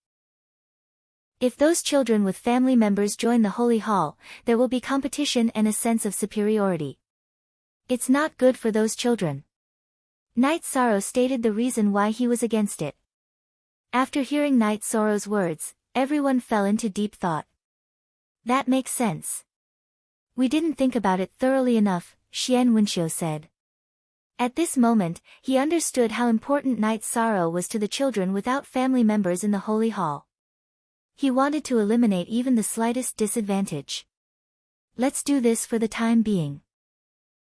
If those children with family members join the holy hall, there will be competition and a sense of superiority. It's not good for those children. Knight Sorrow stated the reason why he was against it. After hearing Knight Sorrow's words, everyone fell into deep thought. That makes sense. We didn't think about it thoroughly enough, Xian Wenxiu said. At this moment, he understood how important Knight Sorrow was to the children without family members in the holy hall. He wanted to eliminate even the slightest disadvantage. Let's do this for the time being.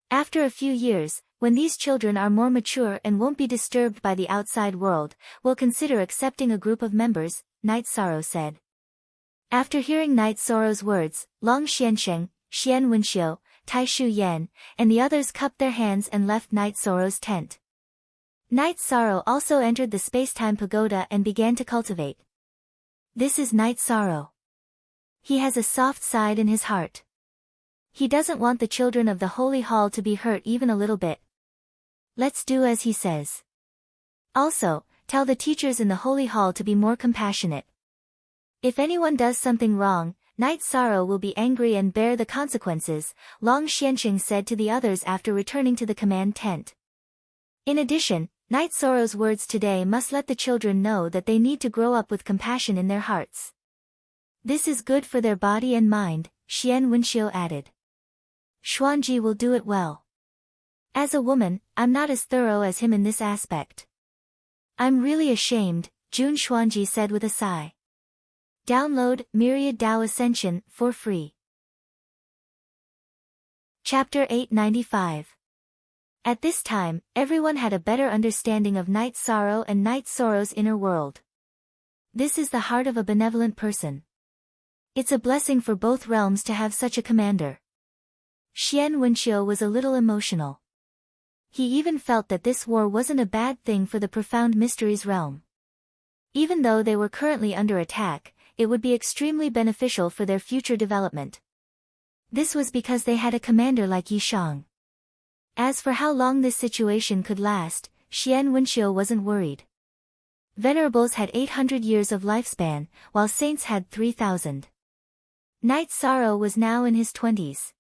After a few years, when these children are more mature and won't be disturbed by the outside world, we'll consider accepting a group of members, Knight Sorrow said. After hearing Knight Sorrow's words, Long Xiansheng, Xian Wenxiu, Tai Shu Yan, and the others cupped their hands and left Knight Sorrow's tent. Knight Sorrow also entered the space-time pagoda and began to cultivate. This is Knight Sorrow. He has a soft side in his heart. He doesn't want the children of the holy hall to be hurt even a little bit. Let's do as he says. Also, tell the teachers in the holy hall to be more compassionate. If anyone does something wrong, Knight Sorrow will be angry and bear the consequences, Long Xiansheng said to the others after returning to the command tent. In addition, Knight Sorrow's words today must let the children know that they need to grow up with compassion in their hearts. This is good for their body and mind, Xian Wenxiu added. Xuanji will do it well. As a woman, I'm not as thorough as him in this aspect. I'm really ashamed, Jun Xuanji said with a sigh. Download Myriad Tao Ascension for free. Chapter 895. At this time, everyone had a better understanding of Knight Sorrow and Knight Sorrow's inner world. This is the heart of a benevolent person. It's a blessing for both realms to have such a commander. Xian Wenxiu was a little emotional. He even felt that this war wasn't a bad thing for the profound mysteries realm. Even though they were currently under attack, it would be extremely beneficial for their future development. This was because they had a commander like Yi Shang. As for how long this situation could last, Xian Wenxiu wasn't worried. Venerables had 800 years of lifespan, while saints had 3,000. Knight Sorrow was now in his 20s.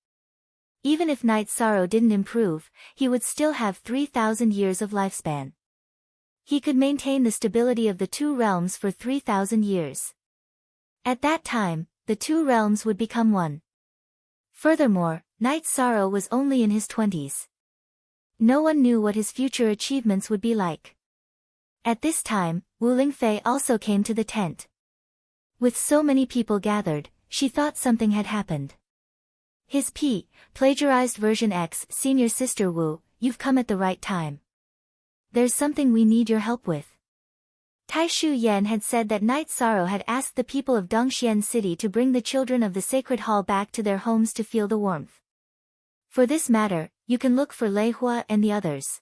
Even if Knight Sorrow didn't improve, he would still have 3,000 years of lifespan. He could maintain the stability of the two realms for 3,000 years. At that time, the two realms would become one. Furthermore, Knight Sorrow was only in his 20s. No one knew what his future achievements would be like. At this time, Wu Lingfei also came to the tent. With so many people gathered, she thought something had happened. His plagiarized version X, Senior Sister Wu, you've come at the right time. There's something we need your help with. Tai Shu Yan had said that Knight Sorrow had asked the people of Dongxian City to bring the children of the Sacred Hall back to their homes to feel the warmth. For this matter, you can look for Lei Hua and the others.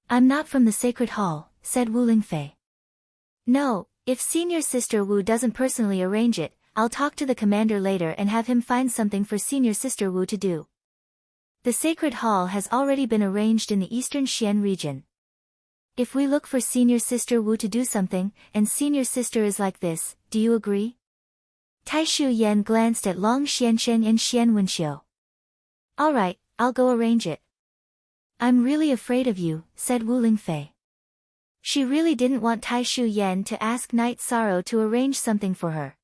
I'm not from the Sacred Hall, said Wu Lingfei. No, if Senior Sister Wu doesn't personally arrange it, I'll talk to the commander later and have him find something for Senior Sister Wu to do. The Sacred Hall has already been arranged in the eastern Xian region. If we look for Senior Sister Wu to do something, and Senior Sister is like this, do you agree? Tai Shu Yan glanced at Long Xiansheng and Xian Wenxiu. Alright, I'll go arrange it. I'm really afraid of you, said Wu Lingfei. She really didn't want Tai Shu Yan to ask Knight Sorrow to arrange something for her.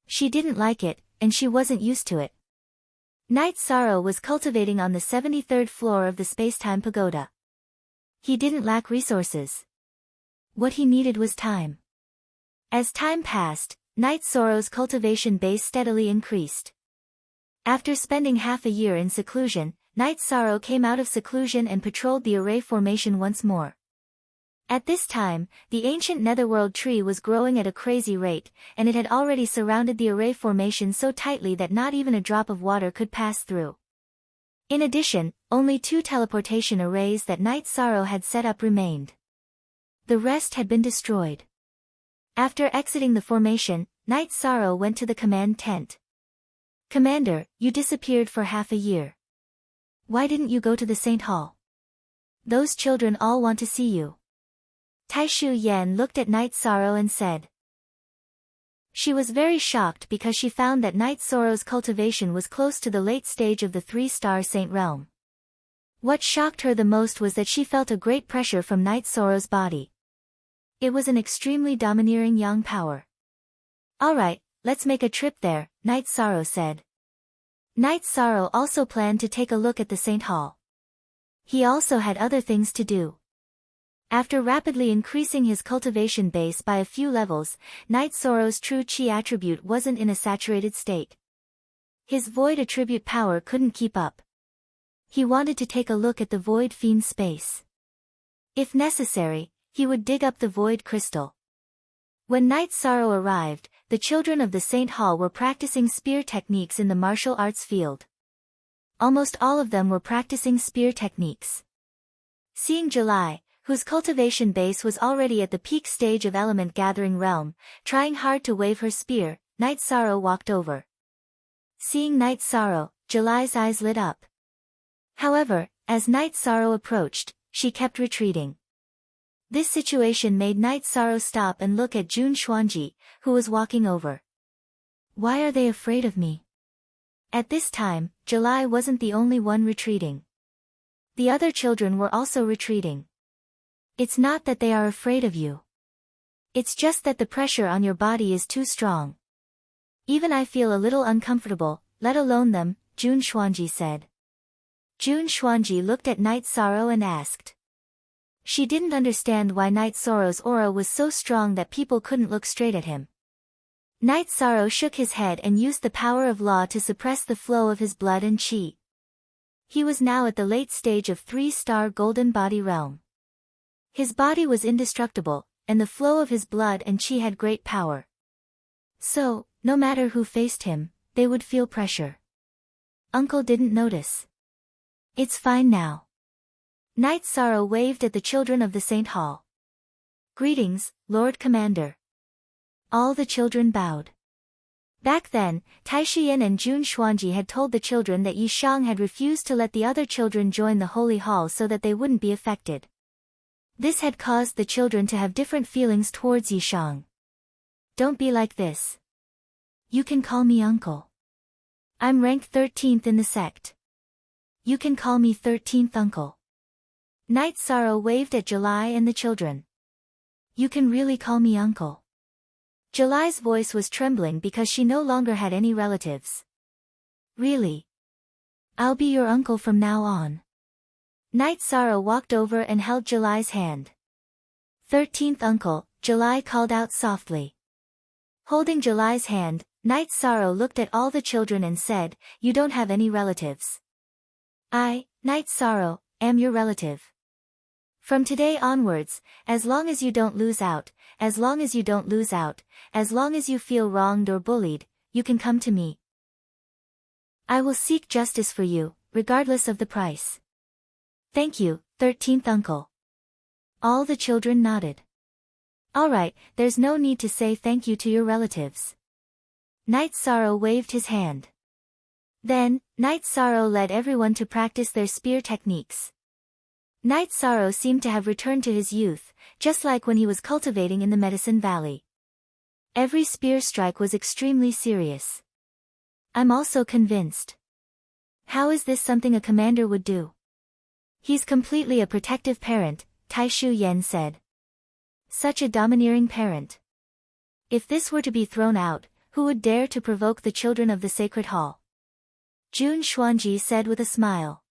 She didn't like it, and she wasn't used to it. Knight Sorrow was cultivating on the 73rd floor of the Spacetime Pagoda. He didn't lack resources. What he needed was time. As time passed, Knight Sorrow's cultivation base steadily increased. After spending half a year in seclusion, Knight Sorrow came out of seclusion and patrolled the array formation once more. At this time, the ancient netherworld tree was growing at a crazy rate, and it had already surrounded the array formation so tightly that not even a drop of water could pass through. In addition, only 2 teleportation arrays that Knight Sorrow had set up remained. The rest had been destroyed. After exiting the formation, Knight Sorrow went to the command tent. Commander, you disappeared for half a year. Why didn't you go to the Saint Hall? Those children all want to see you. Tai Shu Yan looked at Knight Sorrow and said. She was very shocked because she found that Night Sorrow's cultivation was close to the late stage of the 3-star Saint realm. What shocked her the most was that she felt a great pressure from Night Sorrow's body. It was an extremely domineering yang power. Alright, let's make a trip there, Night Sorrow said. Night Sorrow also planned to take a look at the Saint Hall. He also had other things to do. After rapidly increasing his cultivation base by a few levels, Night Sorrow's true chi attribute wasn't in a saturated state. His void attribute power couldn't keep up. He wanted to take a look at the void fiend space. If necessary, he would dig up the void crystal. When Night Sorrow arrived, the children of the Saint Hall were practicing spear techniques in the martial arts field. Almost all of them were practicing spear techniques. Seeing July, whose cultivation base was already at the peak stage of element gathering realm, trying hard to wave her spear, Night Sorrow walked over. Seeing Night Sorrow, July's eyes lit up. However, as Night Sorrow approached, she kept retreating. This situation made Night Sorrow stop and look at Jun Xuanji, who was walking over. Why are they afraid of me? At this time, July wasn't the only one retreating. The other children were also retreating. It's not that they are afraid of you. It's just that the pressure on your body is too strong. Even I feel a little uncomfortable, let alone them, Jun Xuanji said. Jun Xuanji looked at Night Sorrow and asked. She didn't understand why Night Sorrow's aura was so strong that people couldn't look straight at him. Night Sorrow shook his head and used the power of law to suppress the flow of his blood and chi. He was now at the late stage of 3-star golden body realm. His body was indestructible, and the flow of his blood and chi had great power. So, no matter who faced him, they would feel pressure. Uncle didn't notice. It's fine now. Night Sorrow waved at the children of the Saint Hall. Greetings, Lord Commander. All the children bowed. Back then, Tai Shiyan and Jun Xuanji had told the children that Yi Shang had refused to let the other children join the Holy Hall so that they wouldn't be affected. This had caused the children to have different feelings towards Yi Shang. Don't be like this. You can call me uncle. I'm ranked 13th in the sect. You can call me 13th uncle. Night Sorrow waved at July and the children. You can really call me uncle. July's voice was trembling because she no longer had any relatives. Really? I'll be your uncle from now on. Night Sorrow walked over and held July's hand. 13th uncle, July called out softly. Holding July's hand, Night Sorrow looked at all the children and said, You don't have any relatives. I, Night Sorrow, am your relative. From today onwards, as long as you don't lose out, as long as you don't lose out, as long as you feel wronged or bullied, you can come to me. I will seek justice for you, regardless of the price. Thank you, 13th uncle. All the children nodded. Alright, there's no need to say thank you to your relatives. Night Sorrow waved his hand. Then, Night Sorrow led everyone to practice their spear techniques. Night Sorrow seemed to have returned to his youth, just like when he was cultivating in the Medicine Valley. Every spear strike was extremely serious. I'm also convinced. How is this something a commander would do? He's completely a protective parent, Tai Shu Yen said. Such a domineering parent. If this were to be thrown out, who would dare to provoke the children of the Sacred Hall? Jun Xuanji said with a smile.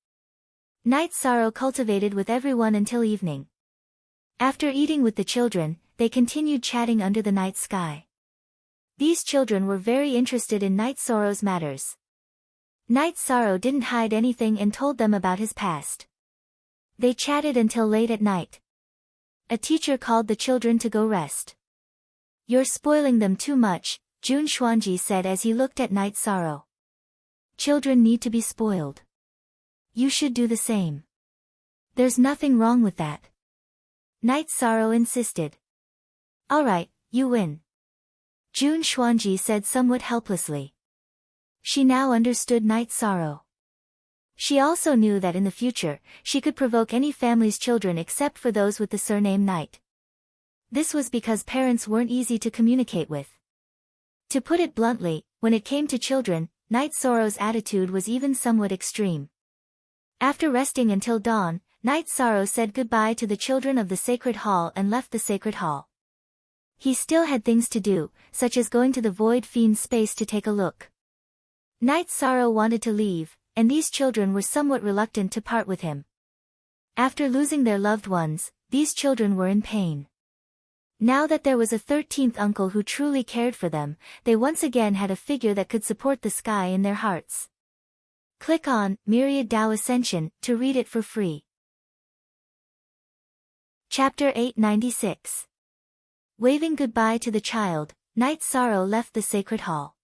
Night Sorrow cultivated with everyone until evening. After eating with the children, they continued chatting under the night sky. These children were very interested in Night Sorrow's matters. Night Sorrow didn't hide anything and told them about his past. They chatted until late at night. A teacher called the children to go rest. You're spoiling them too much, Jun Xuanji said as he looked at Night Sorrow. Children need to be spoiled. You should do the same. There's nothing wrong with that. Night Sorrow insisted. Alright, you win. Jun Xuanji said somewhat helplessly. She now understood Night Sorrow. She also knew that in the future, she could provoke any family's children except for those with the surname Night. This was because parents weren't easy to communicate with. To put it bluntly, when it came to children, Night Sorrow's attitude was even somewhat extreme. After resting until dawn, Night Sorrow said goodbye to the children of the Sacred Hall and left the Sacred Hall. He still had things to do, such as going to the Void Fiend's space to take a look. Night Sorrow wanted to leave, and these children were somewhat reluctant to part with him. After losing their loved ones, these children were in pain. Now that there was a 13th uncle who truly cared for them, they once again had a figure that could support the sky in their hearts. Click on Myriad Tao Ascension to read it for free. Chapter 896. Waving goodbye to the child, Night Sorrow left the Sacred Hall.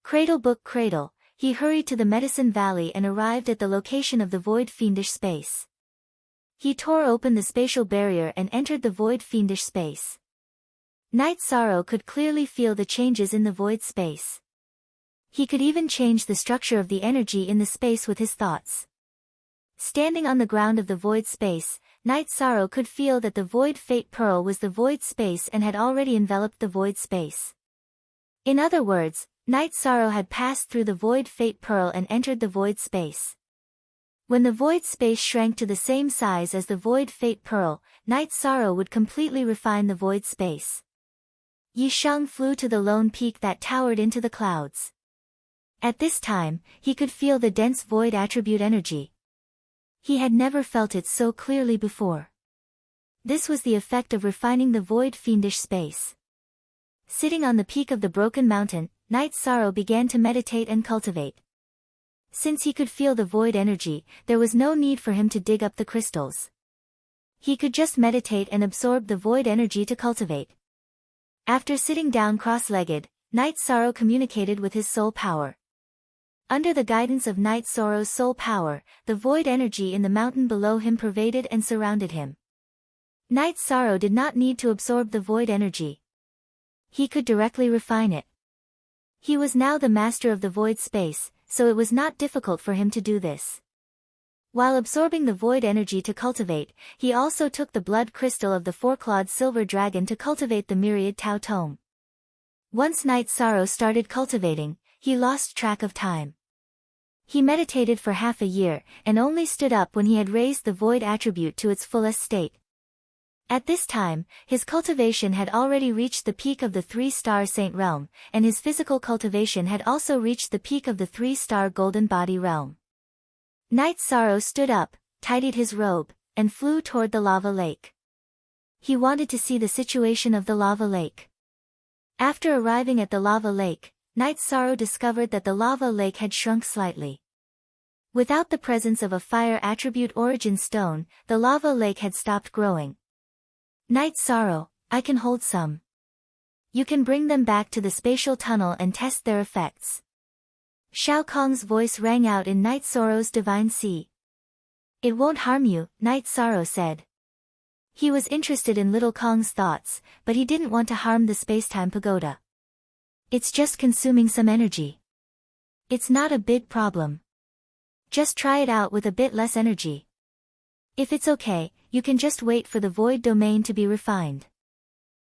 Cradle book cradle, he hurried to the Medicine Valley and arrived at the location of the Void Fiendish space. He tore open the spatial barrier and entered the Void Fiendish space. Night Sorrow could clearly feel the changes in the void space. He could even change the structure of the energy in the space with his thoughts. Standing on the ground of the void space, Night Sorrow could feel that the Void Fate Pearl was the void space and had already enveloped the void space. In other words, Night Sorrow had passed through the Void Fate Pearl and entered the void space. When the void space shrank to the same size as the Void Fate Pearl, Night Sorrow would completely refine the void space. Yi Shang flew to the lone peak that towered into the clouds. At this time, he could feel the dense void attribute energy. He had never felt it so clearly before. This was the effect of refining the void fiendish space. Sitting on the peak of the broken mountain, Night Sorrow began to meditate and cultivate. Since he could feel the void energy, there was no need for him to dig up the crystals. He could just meditate and absorb the void energy to cultivate. After sitting down cross-legged, Night Sorrow communicated with his soul power. Under the guidance of Night Sorrow's soul power, the void energy in the mountain below him pervaded and surrounded him. Night Sorrow did not need to absorb the void energy. He could directly refine it. He was now the master of the void space, so it was not difficult for him to do this. While absorbing the void energy to cultivate, he also took the blood crystal of the four-clawed silver dragon to cultivate the Myriad Tao Tome. Once Night Sorrow started cultivating, he lost track of time. He meditated for half a year, and only stood up when he had raised the void attribute to its fullest state. At this time, his cultivation had already reached the peak of the 3-star Saint Realm, and his physical cultivation had also reached the peak of the 3-star Golden Body Realm. Night Sorrow stood up, tidied his robe, and flew toward the lava lake. He wanted to see the situation of the lava lake. After arriving at the lava lake, Night Sorrow discovered that the lava lake had shrunk slightly. Without the presence of a fire attribute origin stone, the lava lake had stopped growing. Night Sorrow, I can hold some. You can bring them back to the spatial tunnel and test their effects. Shao Kong's voice rang out in Night Sorrow's divine sea. It won't harm you, Night Sorrow said. He was interested in Little Kong's thoughts, but he didn't want to harm the spacetime pagoda. It's just consuming some energy. It's not a big problem. Just try it out with a bit less energy. If it's okay, you can just wait for the void domain to be refined.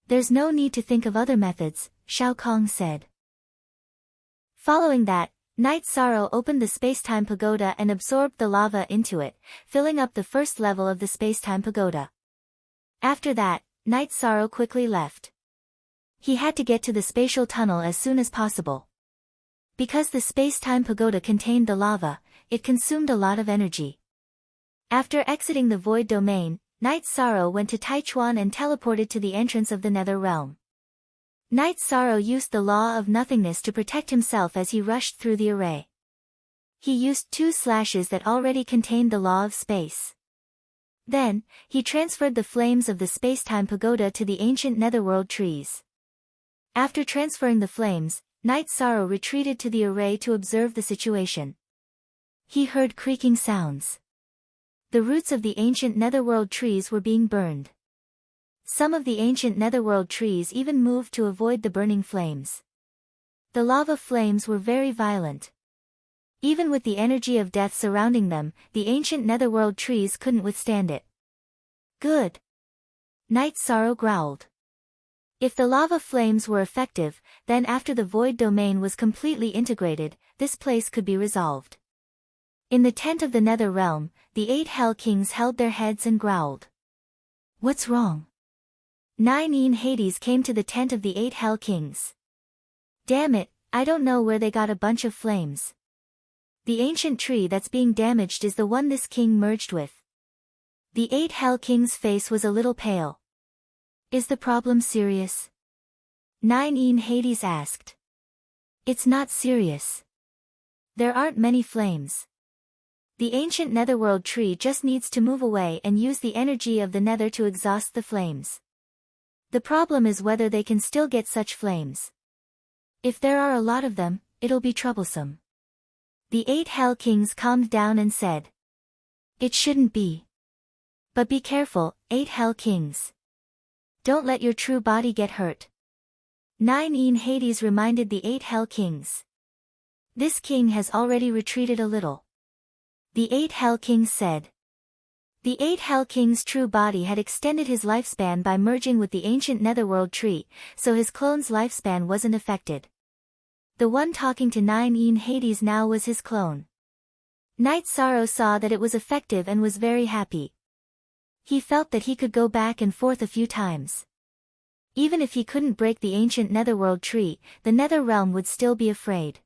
There's no need to think of other methods, Shao Kong said. Following that, Night Sorrow opened the spacetime pagoda and absorbed the lava into it, filling up the first level of the spacetime pagoda. After that, Night Sorrow quickly left. He had to get to the spatial tunnel as soon as possible. Because the spacetime pagoda contained the lava, it consumed a lot of energy. After exiting the void domain, Night Sorrow went to Taichuan and teleported to the entrance of the Nether Realm. Night Sorrow used the law of nothingness to protect himself as he rushed through the array. He used 2 slashes that already contained the law of space. Then, he transferred the flames of the spacetime pagoda to the ancient netherworld trees. After transferring the flames, Night Sorrow retreated to the array to observe the situation. He heard creaking sounds. The roots of the ancient netherworld trees were being burned. Some of the ancient netherworld trees even moved to avoid the burning flames. The lava flames were very violent. Even with the energy of death surrounding them, the ancient netherworld trees couldn't withstand it. Good. Night Sorrow growled. If the lava flames were effective, then after the void domain was completely integrated, this place could be resolved. In the tent of the Nether Realm, the 8 Hell Kings held their heads and growled. What's wrong? 9 Hades came to the tent of the 8 Hell Kings. Damn it, I don't know where they got a bunch of flames. The ancient tree that's being damaged is the one this king merged with. The 8 Hell Kings' face was a little pale. Is the problem serious? 9 Hades asked. It's not serious. There aren't many flames. The ancient netherworld tree just needs to move away and use the energy of the nether to exhaust the flames. The problem is whether they can still get such flames. If there are a lot of them, it'll be troublesome. The 8 Hell Kings calmed down and said. It shouldn't be. But be careful, 8 Hell Kings. Don't let your true body get hurt. 9 Hades reminded the 8 Hell Kings. This king has already retreated a little. The 8 Hell Kings said. The 8 Hell King's true body had extended his lifespan by merging with the ancient netherworld tree, so his clone's lifespan wasn't affected. The one talking to 9 Hades now was his clone. Night Sorrow saw that it was effective and was very happy. He felt that he could go back and forth a few times. Even if he couldn't break the ancient netherworld tree, the nether realm would still be afraid.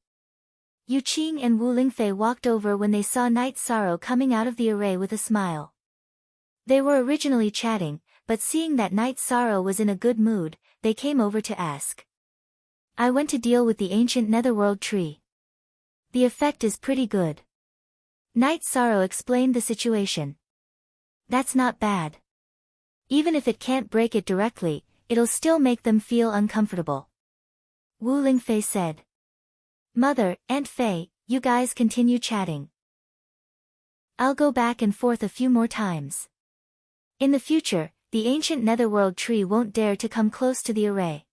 Yu Qing and Wu Lingfei walked over when they saw Night Sorrow coming out of the array with a smile. They were originally chatting, but seeing that Night Sorrow was in a good mood, they came over to ask. I went to deal with the ancient netherworld tree. The effect is pretty good. Night Sorrow explained the situation. That's not bad. Even if it can't break it directly, it'll still make them feel uncomfortable. Wu Lingfei said. Mother, Aunt Fei, you guys continue chatting. I'll go back and forth a few more times. In the future, the ancient netherworld tree won't dare to come close to the array.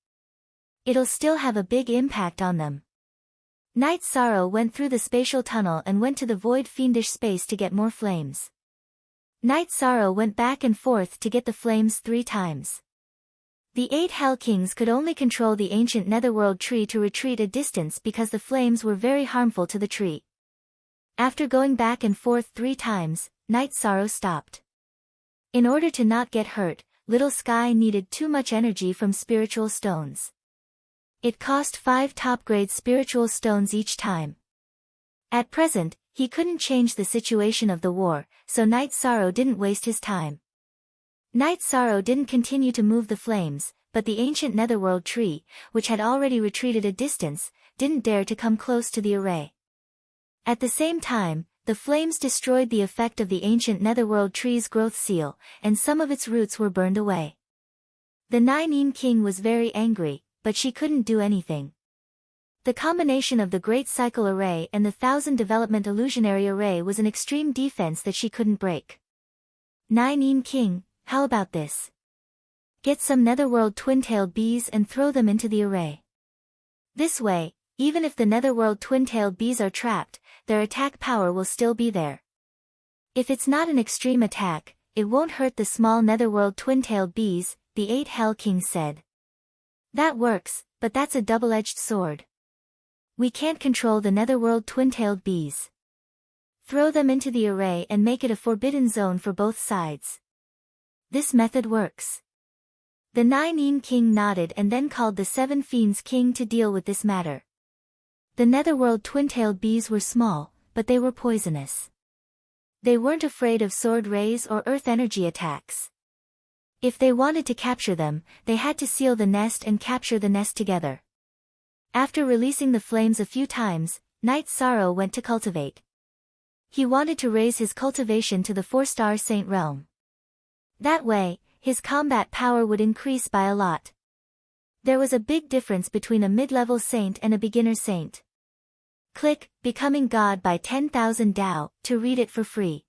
It'll still have a big impact on them. Night Sorrow went through the spatial tunnel and went to the void fiendish space to get more flames. Night Sorrow went back and forth to get the flames 3 times. The 8 Hell Kings could only control the ancient netherworld tree to retreat a distance because the flames were very harmful to the tree. After going back and forth 3 times, Night Sorrow stopped. In order to not get hurt, Little Sky needed too much energy from spiritual stones. It cost 5 top-grade spiritual stones each time. At present, he couldn't change the situation of the war, so Night Sorrow didn't waste his time. Night Sorrow didn't continue to move the flames, but the ancient netherworld tree, which had already retreated a distance, didn't dare to come close to the array. At the same time, the flames destroyed the effect of the ancient netherworld tree's growth seal, and some of its roots were burned away. The 9 King was very angry, but she couldn't do anything. The combination of the Great Cycle Array and the 1000 Development Illusionary Array was an extreme defense that she couldn't break. 9 King, how about this? Get some netherworld twin-tailed bees and throw them into the array. This way, even if the netherworld twin-tailed bees are trapped, their attack power will still be there. If it's not an extreme attack, it won't hurt the small netherworld twin-tailed bees, the 8 Hell Kings said. That works, but that's a double-edged sword. We can't control the netherworld twin-tailed bees. Throw them into the array and make it a forbidden zone for both sides. This method works. The 9 King nodded and then called the 7 Fiends King to deal with this matter. The netherworld twin-tailed bees were small, but they were poisonous. They weren't afraid of sword rays or earth energy attacks. If they wanted to capture them, they had to seal the nest and capture the nest together. After releasing the flames a few times, Night Sorrow went to cultivate. He wanted to raise his cultivation to the 4-star saint realm. That way, his combat power would increase by a lot. There was a big difference between a mid-level saint and a beginner saint. Click Becoming God by 10,000 Dao to read it for free.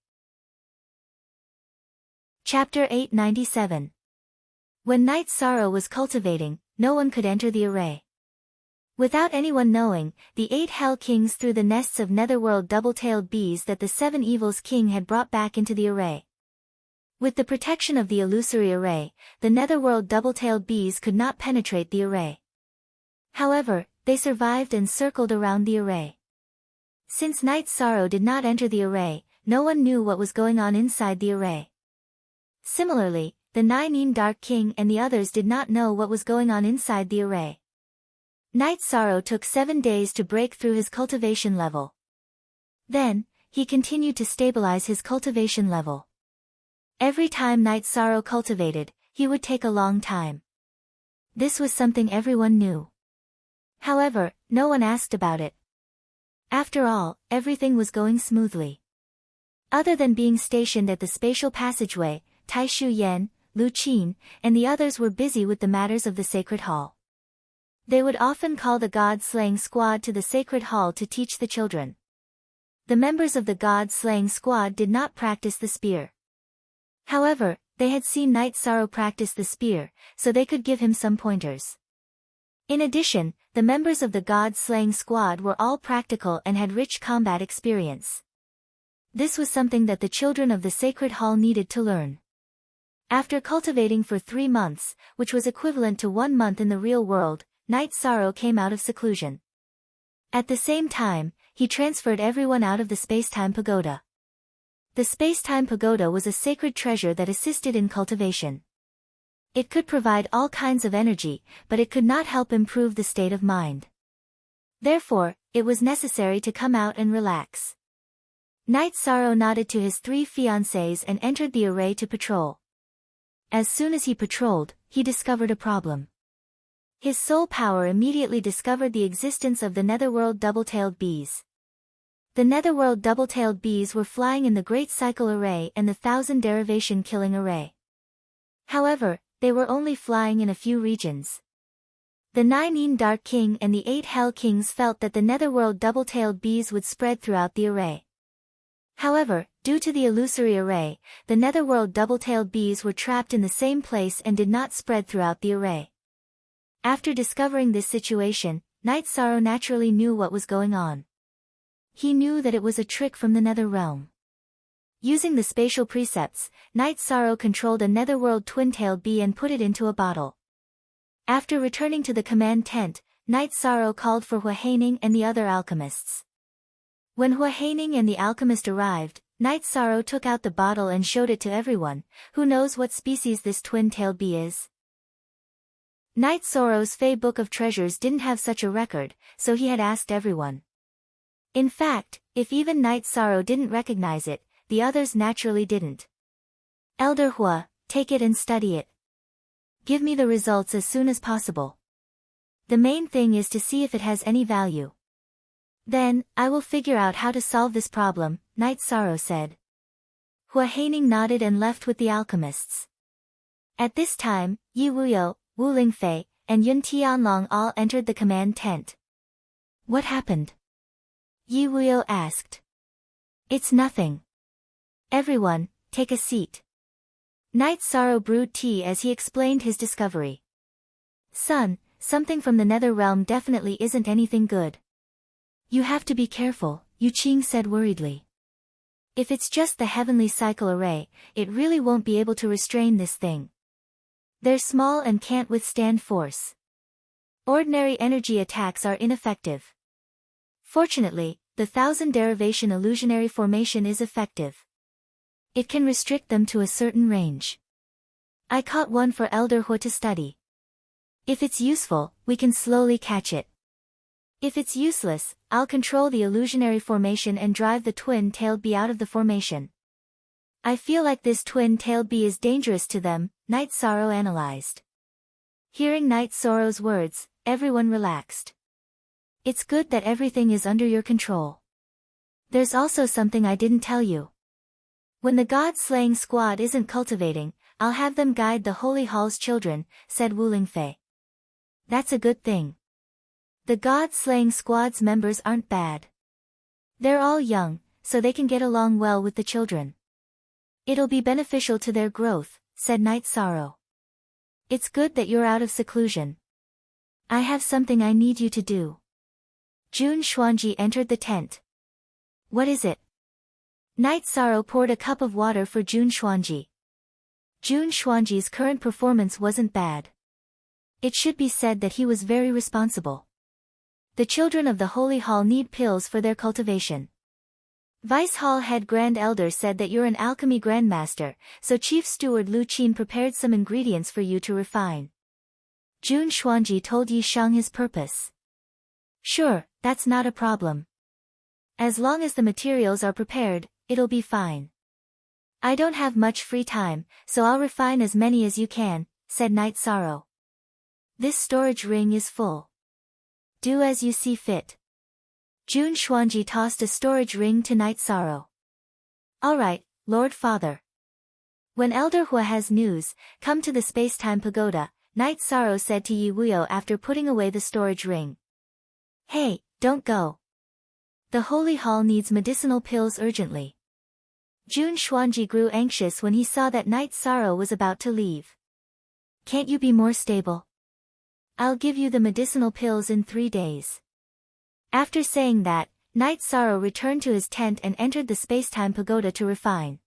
Chapter 897. When Night Sorrow was cultivating, no one could enter the array. Without anyone knowing, the 8 Hell Kings threw the nests of netherworld double-tailed bees that the 7 Evils King had brought back into the array. With the protection of the illusory array, the netherworld double-tailed bees could not penetrate the array. However, they survived and circled around the array. Since Night Sorrow did not enter the array, no one knew what was going on inside the array. Similarly, the Nine Dark King and the others did not know what was going on inside the array. Night Sorrow took 7 days to break through his cultivation level. Then, he continued to stabilize his cultivation level. Every time Night Sorrow cultivated, he would take a long time. This was something everyone knew. However, no one asked about it. After all, everything was going smoothly. Other than being stationed at the spatial passageway, Tai Shu Yan, Lu Qin, and the others were busy with the matters of the Sacred Hall. They would often call the God-slaying squad to the Sacred Hall to teach the children. The members of the God-slaying squad did not practice the spear. However, they had seen Night Sorrow practice the spear, so they could give him some pointers. In addition, the members of the God-slaying squad were all practical and had rich combat experience. This was something that the children of the Sacred Hall needed to learn. After cultivating for 3 months, which was equivalent to 1 month in the real world, Night Sorrow came out of seclusion. At the same time, he transferred everyone out of the Spacetime Pagoda. The Spacetime Pagoda was a sacred treasure that assisted in cultivation. It could provide all kinds of energy, but it could not help improve the state of mind. Therefore, it was necessary to come out and relax. Night Sorrow nodded to his 3 fiancées and entered the array to patrol. As soon as he patrolled, he discovered a problem. His soul power immediately discovered the existence of the netherworld double-tailed bees. The netherworld double-tailed bees were flying in the Great Cycle Array and the 1000 Derivation Killing Array. However, they were only flying in a few regions. The 9 Dark King and the 8 Hell Kings felt that the netherworld double-tailed bees would spread throughout the array. However, due to the illusory array, the netherworld double-tailed bees were trapped in the same place and did not spread throughout the array. After discovering this situation, Night Sorrow naturally knew what was going on. He knew that it was a trick from the nether realm. Using the spatial precepts, Night Sorrow controlled a netherworld twin-tailed bee and put it into a bottle. After returning to the command tent, Night Sorrow called for Hua Haining and the other alchemists. When Hua Haining and the alchemist arrived, Night Sorrow took out the bottle and showed it to everyone. Who knows what species this twin-tailed bee is? Night Sorrow's Fey Book of Treasures didn't have such a record, so he had asked everyone. In fact, if even Night Sorrow didn't recognize it, the others naturally didn't. Elder Hua, take it and study it. Give me the results as soon as possible. The main thing is to see if it has any value. Then, I will figure out how to solve this problem, Night Sorrow said. Hua Haining nodded and left with the alchemists. At this time, Yi Wuyo, Wu Lingfei, and Yun Tianlong all entered the command tent. What happened? Yi Wuyo asked. It's nothing. Everyone, take a seat. Night Sorrow brewed tea as he explained his discovery. Son, something from the nether realm definitely isn't anything good. You have to be careful, Yu Qing said worriedly. If it's just the heavenly cycle array, it really won't be able to restrain this thing. They're small and can't withstand force. Ordinary energy attacks are ineffective. Fortunately, the 1000 Derivation Illusionary Formation is effective. It can restrict them to a certain range. I caught one for Elder Hua to study. If it's useful, we can slowly catch it. If it's useless, I'll control the illusionary formation and drive the twin-tailed bee out of the formation. I feel like this twin-tailed bee is dangerous to them, Night Sorrow analyzed. Hearing Night Sorrow's words, everyone relaxed. It's good that everything is under your control. There's also something I didn't tell you. When the God-slaying squad isn't cultivating, I'll have them guide the Holy Hall's children, said Wu Lingfei. That's a good thing. The God-slaying squad's members aren't bad. They're all young, so they can get along well with the children. It'll be beneficial to their growth, said Night Sorrow. It's good that you're out of seclusion. I have something I need you to do. Jun Xuanji entered the tent. What is it? Night Sorrow poured a cup of water for Jun Xuanji. Jun Xuanji's current performance wasn't bad. It should be said that he was very responsible. The children of the Holy Hall need pills for their cultivation. Vice Hall Head Grand Elder said that you're an alchemy grandmaster, so Chief Steward Lu Qin prepared some ingredients for you to refine. Jun Xuanji told Yi Shang his purpose. Sure, that's not a problem. As long as the materials are prepared, it'll be fine. I don't have much free time, so I'll refine as many as you can, said Night Sorrow. This storage ring is full. Do as you see fit. Jun Xuanji tossed a storage ring to Night Sorrow. All right, Lord Father. When Elder Hua has news, come to the Space-Time Pagoda, Night Sorrow said to Yi Wuyo after putting away the storage ring. Hey, don't go. The Holy Hall needs medicinal pills urgently. Jun Xuanji grew anxious when he saw that Night Sorrow was about to leave. Can't you be more stable? I'll give you the medicinal pills in 3 days. After saying that, Night Sorrow returned to his tent and entered the Space-Time Pagoda to refine.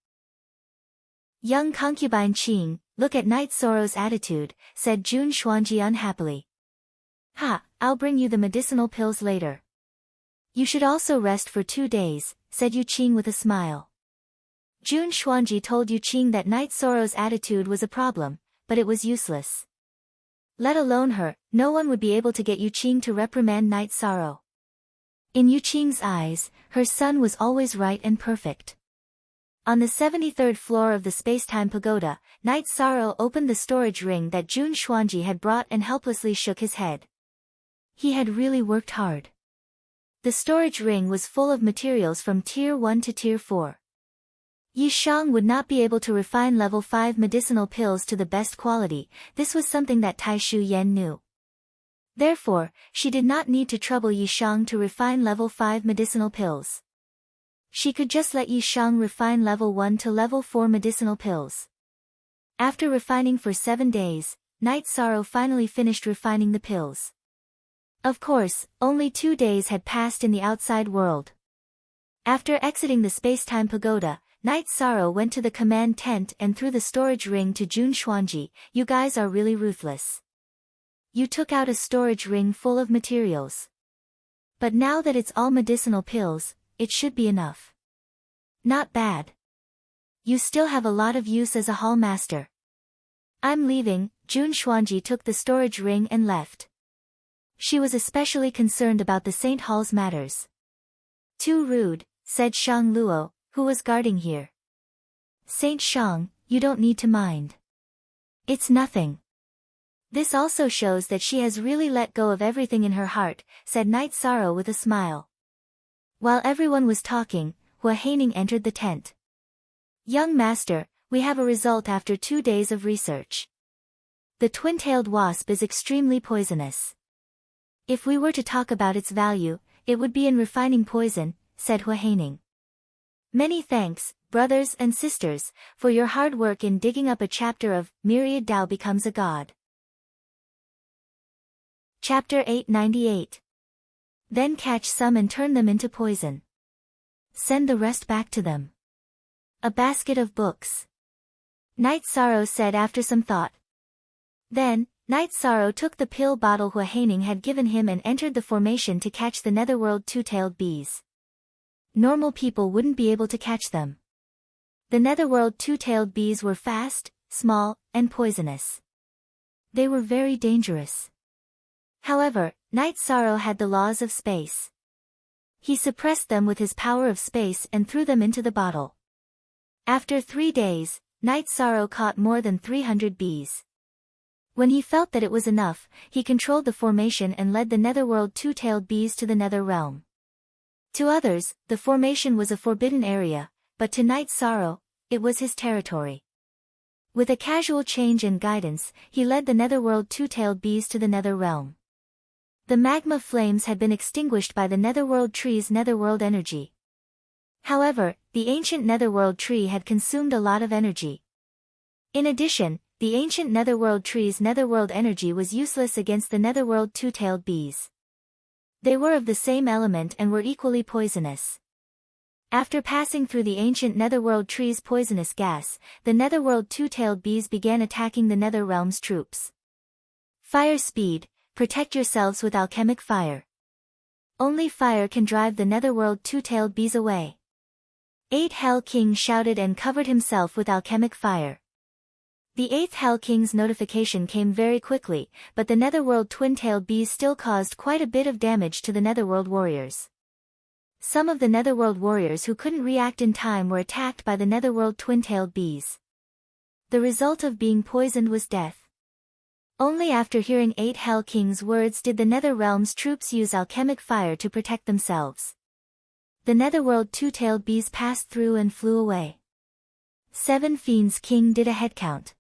Young concubine Qing, look at Night Sorrow's attitude, said Jun Xuanji unhappily. Ha, I'll bring you the medicinal pills later. You should also rest for 2 days, said Yu Qing with a smile. Jun Xuanji told Yu Qing that Night Sorrow's attitude was a problem, but it was useless. Let alone her, no one would be able to get Yu Qing to reprimand Night Sorrow. In Yu Qing's eyes, her son was always right and perfect. On the 73rd floor of the Space-Time Pagoda, Night Sorrow opened the storage ring that Jun Xuanji had brought and helplessly shook his head. He had really worked hard. The storage ring was full of materials from Tier 1 to Tier 4. Yi Shang would not be able to refine level 5 medicinal pills to the best quality, this was something that Tai Shu Yan knew. Therefore, she did not need to trouble Yi Shang to refine level 5 medicinal pills. She could just let Yi Shang refine level 1 to level 4 medicinal pills. After refining for 7 days, Night Sorrow finally finished refining the pills. Of course, only 2 days had passed in the outside world. After exiting the Space-Time Pagoda, Night Sorrow went to the command tent and threw the storage ring to Jun Xuanji. You guys are really ruthless. You took out a storage ring full of materials. But now that it's all medicinal pills, it should be enough. Not bad. You still have a lot of use as a hall master. I'm leaving. Jun Xuanji took the storage ring and left. She was especially concerned about the Saint Hall's matters. Too rude, said Shang Luo, who was guarding here. Saint Shang, you don't need to mind. It's nothing. This also shows that she has really let go of everything in her heart, said Night Sorrow with a smile. While everyone was talking, Hua Haining entered the tent. Young master, we have a result after 2 days of research. The twin-tailed wasp is extremely poisonous. If we were to talk about its value, it would be in refining poison, said Hua Haining. Many thanks, brothers and sisters, for your hard work in digging up a chapter of Myriad Tao Becomes a God. Chapter 898. Then catch some and turn them into poison. Send the rest back to them. A basket of books. Night Sorrow said after some thought. Then, Night Sorrow took the pill bottle Hua Haining had given him and entered the formation to catch the netherworld two-tailed bees. Normal people wouldn't be able to catch them. The netherworld two-tailed bees were fast, small, and poisonous. They were very dangerous. However, Night Sorrow had the laws of space. He suppressed them with his power of space and threw them into the bottle. After 3 days, Night Sorrow caught more than 300 bees. When he felt that it was enough, he controlled the formation and led the netherworld two-tailed bees to the nether realm. To others, the formation was a forbidden area, but to Night Sorrow, it was his territory. With a casual change and guidance, he led the netherworld two-tailed bees to the nether realm. The magma flames had been extinguished by the netherworld tree's netherworld energy. However, the ancient netherworld tree had consumed a lot of energy. In addition, the ancient netherworld tree's netherworld energy was useless against the netherworld two-tailed bees. They were of the same element and were equally poisonous. After passing through the ancient Netherworld tree's poisonous gas, the Netherworld two-tailed bees began attacking the Nether Realm's troops. Fire speed, protect yourselves with alchemic fire. Only fire can drive the Netherworld two-tailed bees away. 8 Hell King shouted and covered himself with alchemic fire. The 8th Hell King's notification came very quickly, but the Netherworld twin-tailed bees still caused quite a bit of damage to the Netherworld warriors. Some of the Netherworld warriors who couldn't react in time were attacked by the Netherworld twin-tailed bees. The result of being poisoned was death. Only after hearing 8 Hell King's words did the Nether Realm's troops use alchemic fire to protect themselves. The Netherworld two-tailed bees passed through and flew away. 7 Fiends King did a headcount.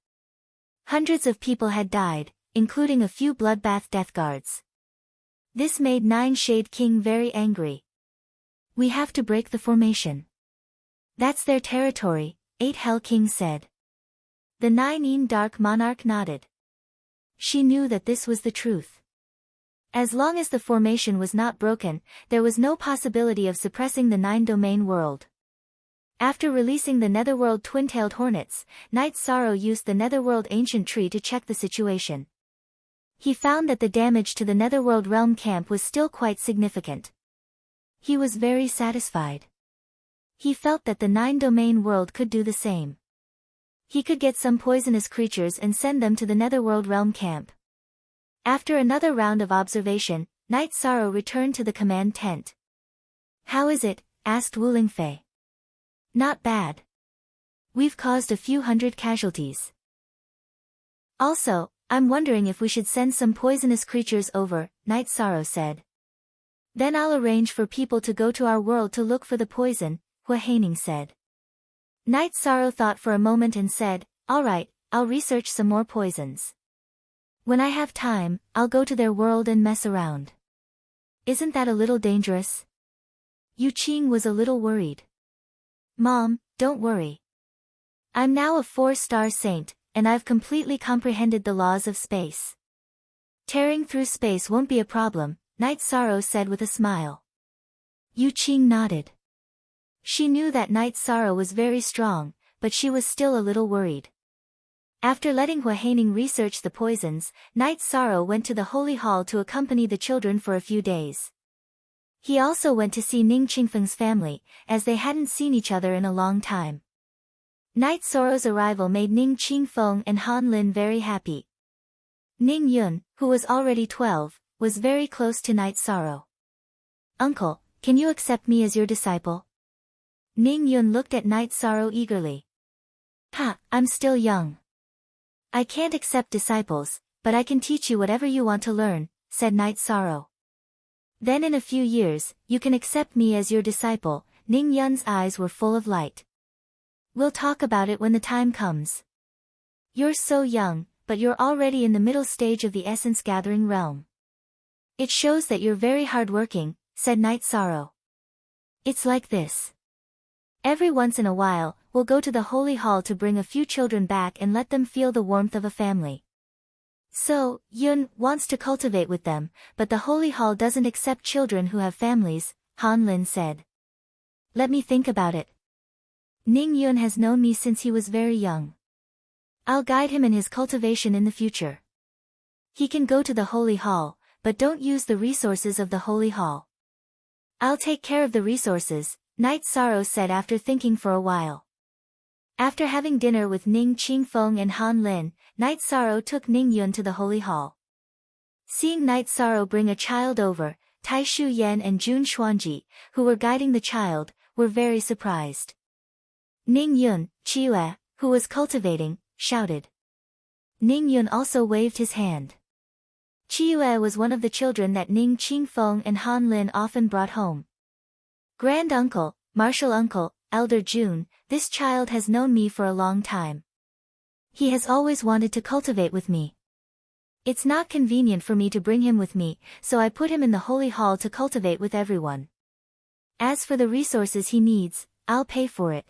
Hundreds of people had died, including a few bloodbath death guards. This made 9 Shade King very angry. We have to break the formation. That's their territory, 8 Hell King said. The 9 Dark Monarch nodded. She knew that this was the truth. As long as the formation was not broken, there was no possibility of suppressing the 9 domain world. After releasing the Netherworld twin-tailed hornets, Knight Sorrow used the Netherworld ancient tree to check the situation. He found that the damage to the Netherworld realm camp was still quite significant. He was very satisfied. He felt that the 9 domain world could do the same. He could get some poisonous creatures and send them to the Netherworld realm camp. After another round of observation, Knight Sorrow returned to the command tent. How is it? Asked Wuling Fei. Not bad. We've caused a few hundred casualties. Also, I'm wondering if we should send some poisonous creatures over, Knight Sorrow said. Then I'll arrange for people to go to our world to look for the poison, Hua Haining said. Knight Sorrow thought for a moment and said, all right, I'll research some more poisons. When I have time, I'll go to their world and mess around. Isn't that a little dangerous? Yu Qing was a little worried. Mom, don't worry. I'm now a 4-star saint, and I've completely comprehended the laws of space. Tearing through space won't be a problem, Knight Sorrow said with a smile. Yu Qing nodded. She knew that Knight Sorrow was very strong, but she was still a little worried. After letting Hua Haining research the poisons, Knight Sorrow went to the Holy Hall to accompany the children for a few days. He also went to see Ning Qingfeng's family, as they hadn't seen each other in a long time. Knight Sorrow's arrival made Ning Qingfeng and Han Lin very happy. Ning Yun, who was already 12, was very close to Knight Sorrow. Uncle, can you accept me as your disciple? Ning Yun looked at Knight Sorrow eagerly. I'm still young. I can't accept disciples, but I can teach you whatever you want to learn, said Knight Sorrow. Then in a few years, you can accept me as your disciple. Ning Yun's eyes were full of light. We'll talk about it when the time comes. You're so young, but you're already in the middle stage of the essence gathering realm. It shows that you're very hardworking, said Knight Sorrow. It's like this. Every once in a while, we'll go to the Holy Hall to bring a few children back and let them feel the warmth of a family. So, Yun wants to cultivate with them, but the Holy Hall doesn't accept children who have families, Han Lin said. Let me think about it. Ning Yun has known me since he was very young. I'll guide him in his cultivation in the future. He can go to the Holy Hall, but don't use the resources of the Holy Hall. I'll take care of the resources, Knight Sorrow said after thinking for a while. After having dinner with Ning Qingfeng and Han Lin, Knight Sorrow took Ning Yun to the Holy Hall. Seeing Knight Sorrow bring a child over, Tai Shu Yan and Jun Xuanji, who were guiding the child, were very surprised. Ning Yun, Chiue, who was cultivating, shouted. Ning Yun also waved his hand. Chiue was one of the children that Ning Qingfeng and Han Lin often brought home. Grand Uncle, Martial Uncle, Elder Jun, this child has known me for a long time. He has always wanted to cultivate with me. It's not convenient for me to bring him with me, so I put him in the Holy Hall to cultivate with everyone. As for the resources he needs, I'll pay for it.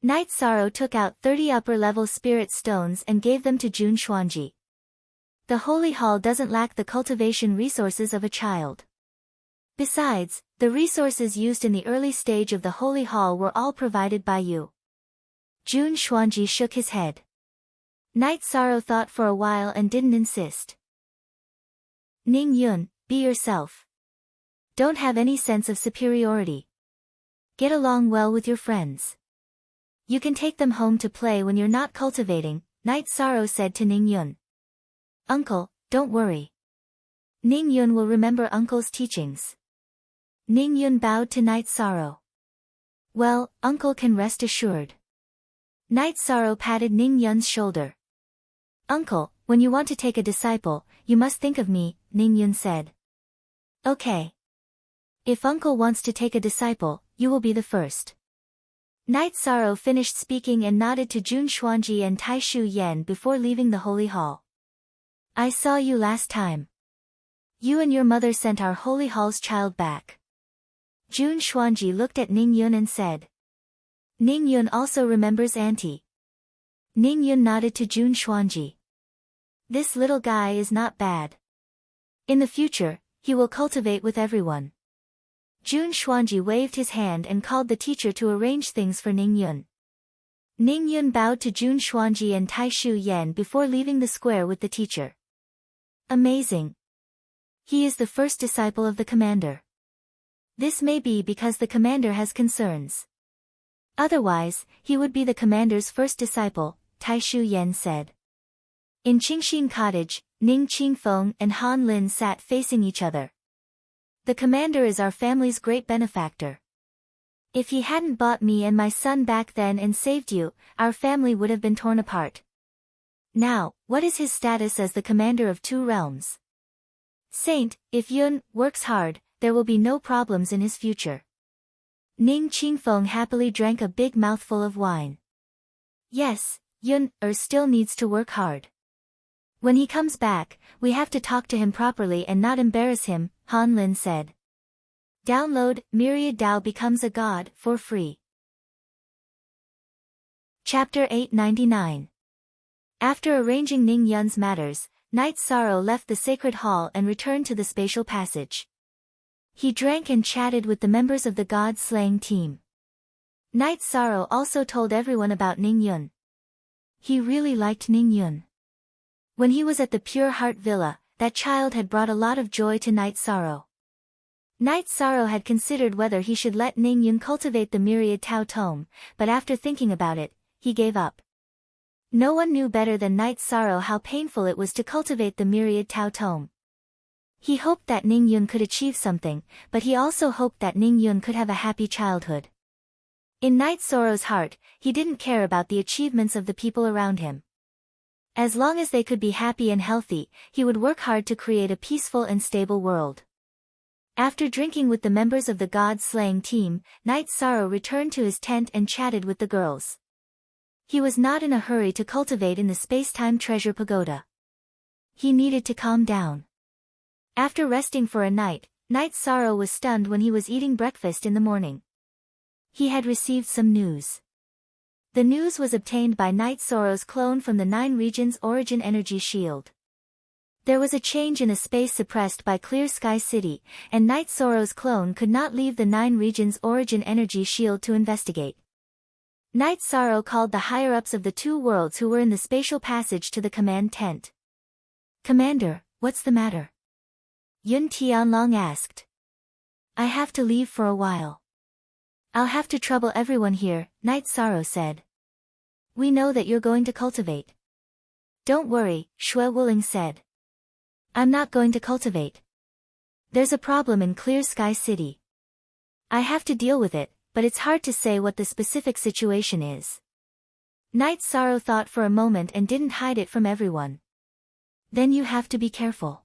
Knight Sorrow took out 30 upper-level spirit stones and gave them to Jun Xuanji. The Holy Hall doesn't lack the cultivation resources of a child. Besides, the resources used in the early stage of the Holy Hall were all provided by you. Jun Xuanji shook his head. Night Sorrow thought for a while and didn't insist. Ning Yun, be yourself. Don't have any sense of superiority. Get along well with your friends. You can take them home to play when you're not cultivating, Night Sorrow said to Ning Yun. Uncle, don't worry. Ning Yun will remember Uncle's teachings. Ning Yun bowed to Night Sorrow. Well, Uncle can rest assured. Night Sorrow patted Ning Yun's shoulder. Uncle, when you want to take a disciple, you must think of me, Ning Yun said. Okay. If Uncle wants to take a disciple, you will be the first. Night Sorrow finished speaking and nodded to Jun Xuanji and Tai Shu Yen before leaving the Holy Hall. I saw you last time. You and your mother sent our Holy Hall's child back. Jun Xuanji looked at Ning Yun and said. Ning Yun also remembers Auntie. Ning Yun nodded to Jun Xuanji. This little guy is not bad. In the future, he will cultivate with everyone. Jun Xuanji waved his hand and called the teacher to arrange things for Ning Yun. Ning Yun bowed to Jun Xuanji and Tai Shu Yen before leaving the square with the teacher. Amazing. He is the first disciple of the commander. This may be because the commander has concerns. Otherwise, he would be the commander's first disciple, Tai Shu Yen said. In Qingxin Cottage, Ning Qingfeng and Han Lin sat facing each other. The commander is our family's great benefactor. If he hadn't bought me and my son back then and saved you, our family would have been torn apart. Now, what is his status as the commander of 2 realms? Saint, if Yun works hard, there will be no problems in his future. Ning Qingfeng happily drank a big mouthful of wine. Yes, Yun still needs to work hard. When he comes back, we have to talk to him properly and not embarrass him, Han Lin said. Download Myriad Dao Becomes a God for free. Chapter 899. After arranging Ning Yun's matters, Night Sorrow left the sacred hall and returned to the spatial passage. He drank and chatted with the members of the god-slaying team. Night Sorrow also told everyone about Ning Yun. He really liked Ning Yun. When he was at the Pure Heart Villa, that child had brought a lot of joy to Night Sorrow. Night Sorrow had considered whether he should let Ning Yun cultivate the myriad Tao Tome, but after thinking about it, he gave up. No one knew better than Night Sorrow how painful it was to cultivate the myriad Tao Tome. He hoped that Ning Yun could achieve something, but he also hoped that Ning Yun could have a happy childhood. In Night Sorrow's heart, he didn't care about the achievements of the people around him. As long as they could be happy and healthy, he would work hard to create a peaceful and stable world. After drinking with the members of the god-slaying team, Night Sorrow returned to his tent and chatted with the girls. He was not in a hurry to cultivate in the space-time treasure pagoda. He needed to calm down. After resting for a night, Night Sorrow was stunned when he was eating breakfast in the morning. He had received some news. The news was obtained by Night Sorrow's clone from the 9 regions origin energy shield. There was a change in the space suppressed by Clear Sky City, and Night Sorrow's clone could not leave the 9 regions origin energy shield to investigate. Night Sorrow called the higher-ups of the 2 worlds who were in the spatial passage to the command tent. Commander, what's the matter? Yun Tianlong asked. I have to leave for a while. I'll have to trouble everyone here, Night Sorrow said. We know that you're going to cultivate. Don't worry, Shui Wuling said. I'm not going to cultivate. There's a problem in Clear Sky City. I have to deal with it, but it's hard to say what the specific situation is. Night Sorrow thought for a moment and didn't hide it from everyone. Then you have to be careful.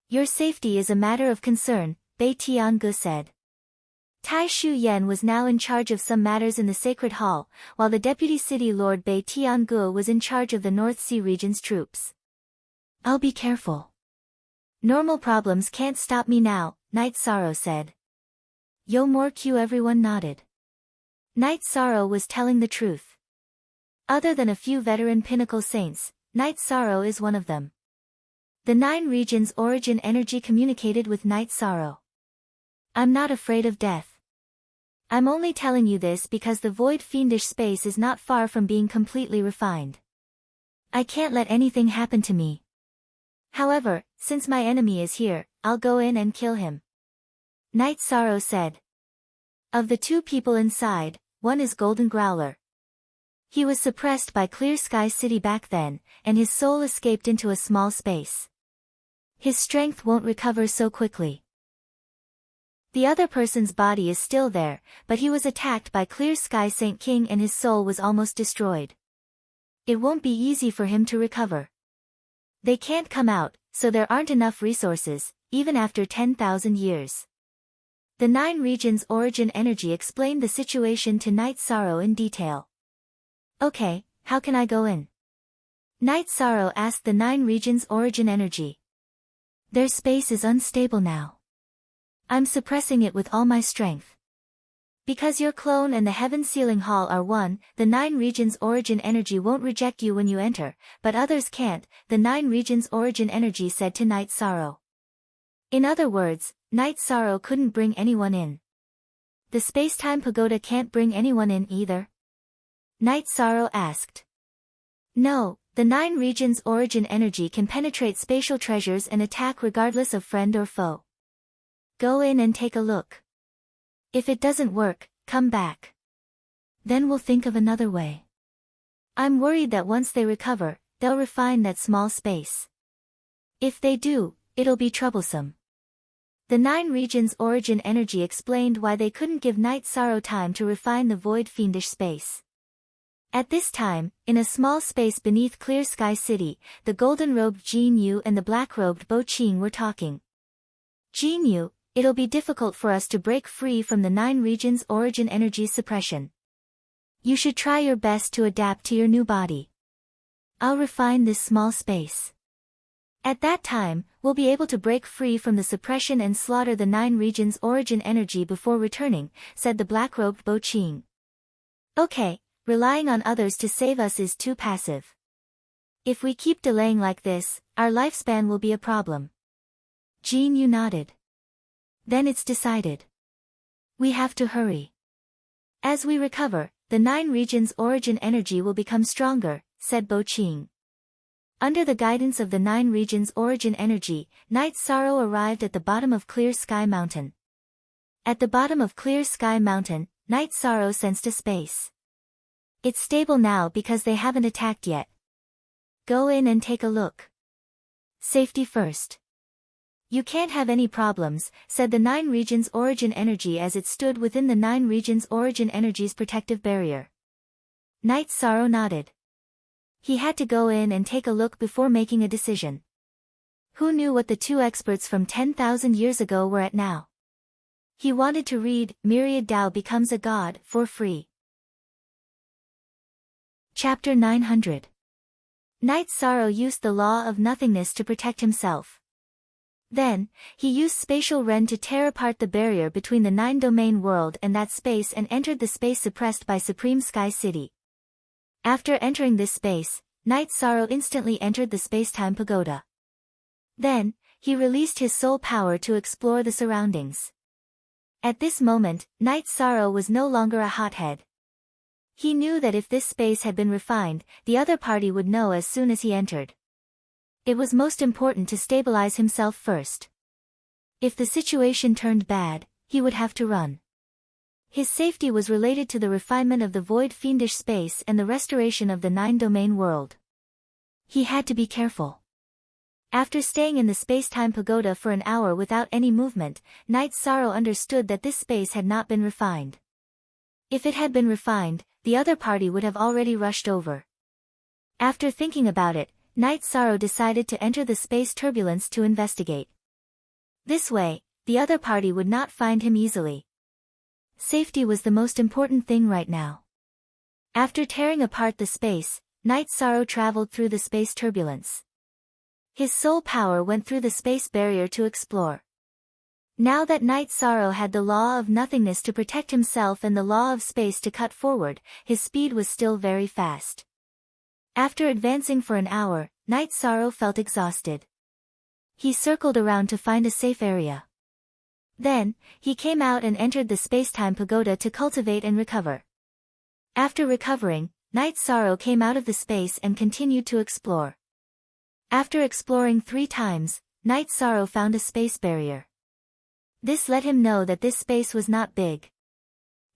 Your safety is a matter of concern, Bei Tiange said. Tai Shu Yen was now in charge of some matters in the Sacred Hall, while the Deputy City Lord Bei Tiange was in charge of the North Sea region's troops. I'll be careful. Normal problems can't stop me now, Night Sorrow said. Yo More Q everyone nodded. Night Sorrow was telling the truth. Other than a few veteran pinnacle saints, Night Sorrow is one of them. The 9 regions origin energy communicated with Night Sorrow. I'm not afraid of death. I'm only telling you this because the void fiendish space is not far from being completely refined. I can't let anything happen to me. However, since my enemy is here, I'll go in and kill him. Night Sorrow said. Of the two people inside, one is Golden Growler. He was suppressed by Clear Sky City back then, and his soul escaped into a small space. His strength won't recover so quickly. The other person's body is still there, but he was attacked by Clear Sky Saint King and his soul was almost destroyed. It won't be easy for him to recover. They can't come out, so there aren't enough resources, even after 10,000 years. The 9 Regions Origin Energy explained the situation to Night Sorrow in detail. Okay, how can I go in? Night Sorrow asked the 9 Regions Origin Energy. Their space is unstable now. I'm suppressing it with all my strength. Because your clone and the Heaven Sealing Hall are one, the 9 Regions Origin Energy won't reject you when you enter, but others can't, the 9 Regions Origin Energy said to Night Sorrow. In other words, Night Sorrow couldn't bring anyone in. The Spacetime Pagoda can't bring anyone in either? Night Sorrow asked. No, the 9 Regions Origin Energy can penetrate spatial treasures and attack regardless of friend or foe. Go in and take a look. If it doesn't work, come back. Then we'll think of another way. I'm worried that once they recover, they'll refine that small space. If they do, it'll be troublesome. The 9 Regions Origin Energy explained why they couldn't give Night Sorrow time to refine the void fiendish space. At this time, in a small space beneath Clear Sky City, the golden-robed Jin Yu and the black-robed Bo Qing were talking. Jin Yu, it'll be difficult for us to break free from the 9 Regions Origin Energy suppression. You should try your best to adapt to your new body. I'll refine this small space. At that time, we'll be able to break free from the suppression and slaughter the 9 Regions Origin Energy before returning, said the black-robed Bo Qing. Okay, relying on others to save us is too passive. If we keep delaying like this, our lifespan will be a problem. Jin Yu nodded. Then it's decided. We have to hurry. As we recover, the 9 Regions Origin Energy will become stronger, said Bo Qing. Under the guidance of the 9 Regions Origin Energy, Night Sorrow arrived at the bottom of Clear Sky Mountain. At the bottom of Clear Sky Mountain, Night Sorrow sensed a space. It's stable now because they haven't attacked yet. Go in and take a look. Safety first. You can't have any problems, said the 9 Regions Origin Energy as it stood within the 9 Regions Origin Energy's protective barrier. Night Sorrow nodded. He had to go in and take a look before making a decision. Who knew what the 2 experts from 10,000 years ago were at now? He wanted to read Myriad Tao Becomes a God for free. Chapter 900. Night Sorrow used the law of nothingness to protect himself. Then, he used Spatial Ren to tear apart the barrier between the 9-domain world and that space and entered the space suppressed by Supreme Sky City. After entering this space, Night Sorrow instantly entered the Spacetime Pagoda. Then, he released his soul power to explore the surroundings. At this moment, Night Sorrow was no longer a hothead. He knew that if this space had been refined, the other party would know as soon as he entered. It was most important to stabilize himself first. If the situation turned bad, he would have to run. His safety was related to the refinement of the void fiendish space and the restoration of the 9-domain world. He had to be careful. After staying in the Spacetime Pagoda for an hour without any movement, Night Sorrow understood that this space had not been refined. If it had been refined, the other party would have already rushed over. After thinking about it, Night Sorrow decided to enter the space turbulence to investigate. This way, the other party would not find him easily. Safety was the most important thing right now. After tearing apart the space, Night Sorrow traveled through the space turbulence. His soul power went through the space barrier to explore. Now that Night Sorrow had the law of nothingness to protect himself and the law of space to cut forward, his speed was still very fast. After advancing for an hour, Night Sorrow felt exhausted. He circled around to find a safe area. Then, he came out and entered the space-time pagoda to cultivate and recover. After recovering, Night Sorrow came out of the space and continued to explore. After exploring 3 times, Night Sorrow found a space barrier. This let him know that this space was not big.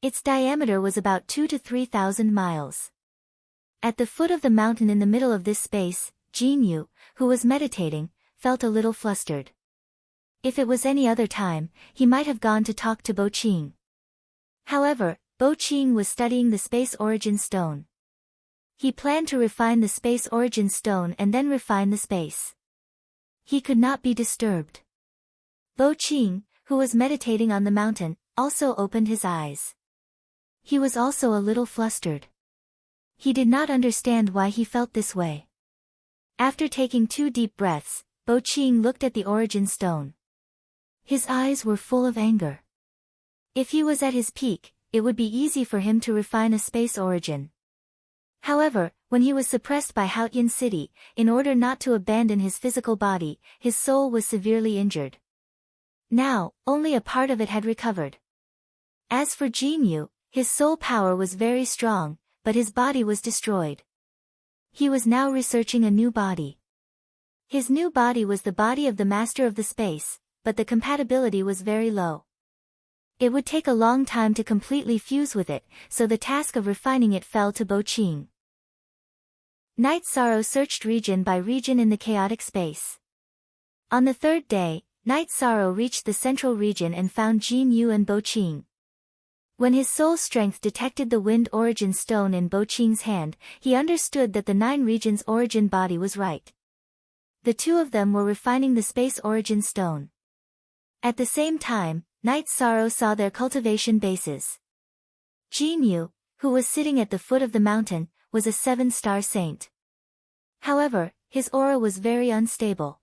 Its diameter was about 2,000 to 3,000 miles. At the foot of the mountain in the middle of this space, Jinyu, who was meditating, felt a little flustered. If it was any other time, he might have gone to talk to Bo Qing. However, Bo Qing was studying the space origin stone. He planned to refine the space origin stone and then refine the space. He could not be disturbed. Bo Qing, who was meditating on the mountain, also opened his eyes. He was also a little flustered. He did not understand why he felt this way. After taking 2 deep breaths, Bo Qing looked at the origin stone. His eyes were full of anger. If he was at his peak, it would be easy for him to refine a space origin. However, when he was suppressed by Haotian City, in order not to abandon his physical body, his soul was severely injured. Now, only a part of it had recovered. As for Jinyu, his soul power was very strong, but his body was destroyed. He was now researching a new body. His new body was the body of the master of the space, but the compatibility was very low. It would take a long time to completely fuse with it, so the task of refining it fell to Bo Qing. Night Sorrow searched region by region in the chaotic space. On the 3rd day, Night Sorrow reached the central region and found Jinyu and Bo Qing. When his soul strength detected the wind origin stone in Bo Qing's hand, he understood that the 9 regions origin body was right. The 2 of them were refining the space origin stone. At the same time, Night Sorrow saw their cultivation bases. Jinyu, who was sitting at the foot of the mountain, was a 7-star saint. However, his aura was very unstable.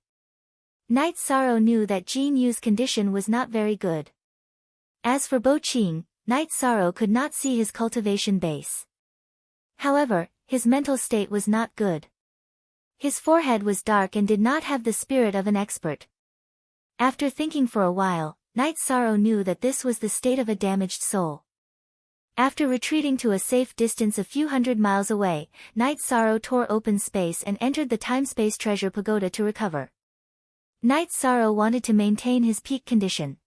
Night Sorrow knew that Jinyu's condition was not very good. As for Bo Qing, Night Sorrow could not see his cultivation base. However, his mental state was not good. His forehead was dark and did not have the spirit of an expert. After thinking for a while, Night Sorrow knew that this was the state of a damaged soul. After retreating to a safe distance a few hundred miles away, Night Sorrow tore open space and entered the time-space treasure pagoda to recover. Night Sorrow wanted to maintain his peak condition.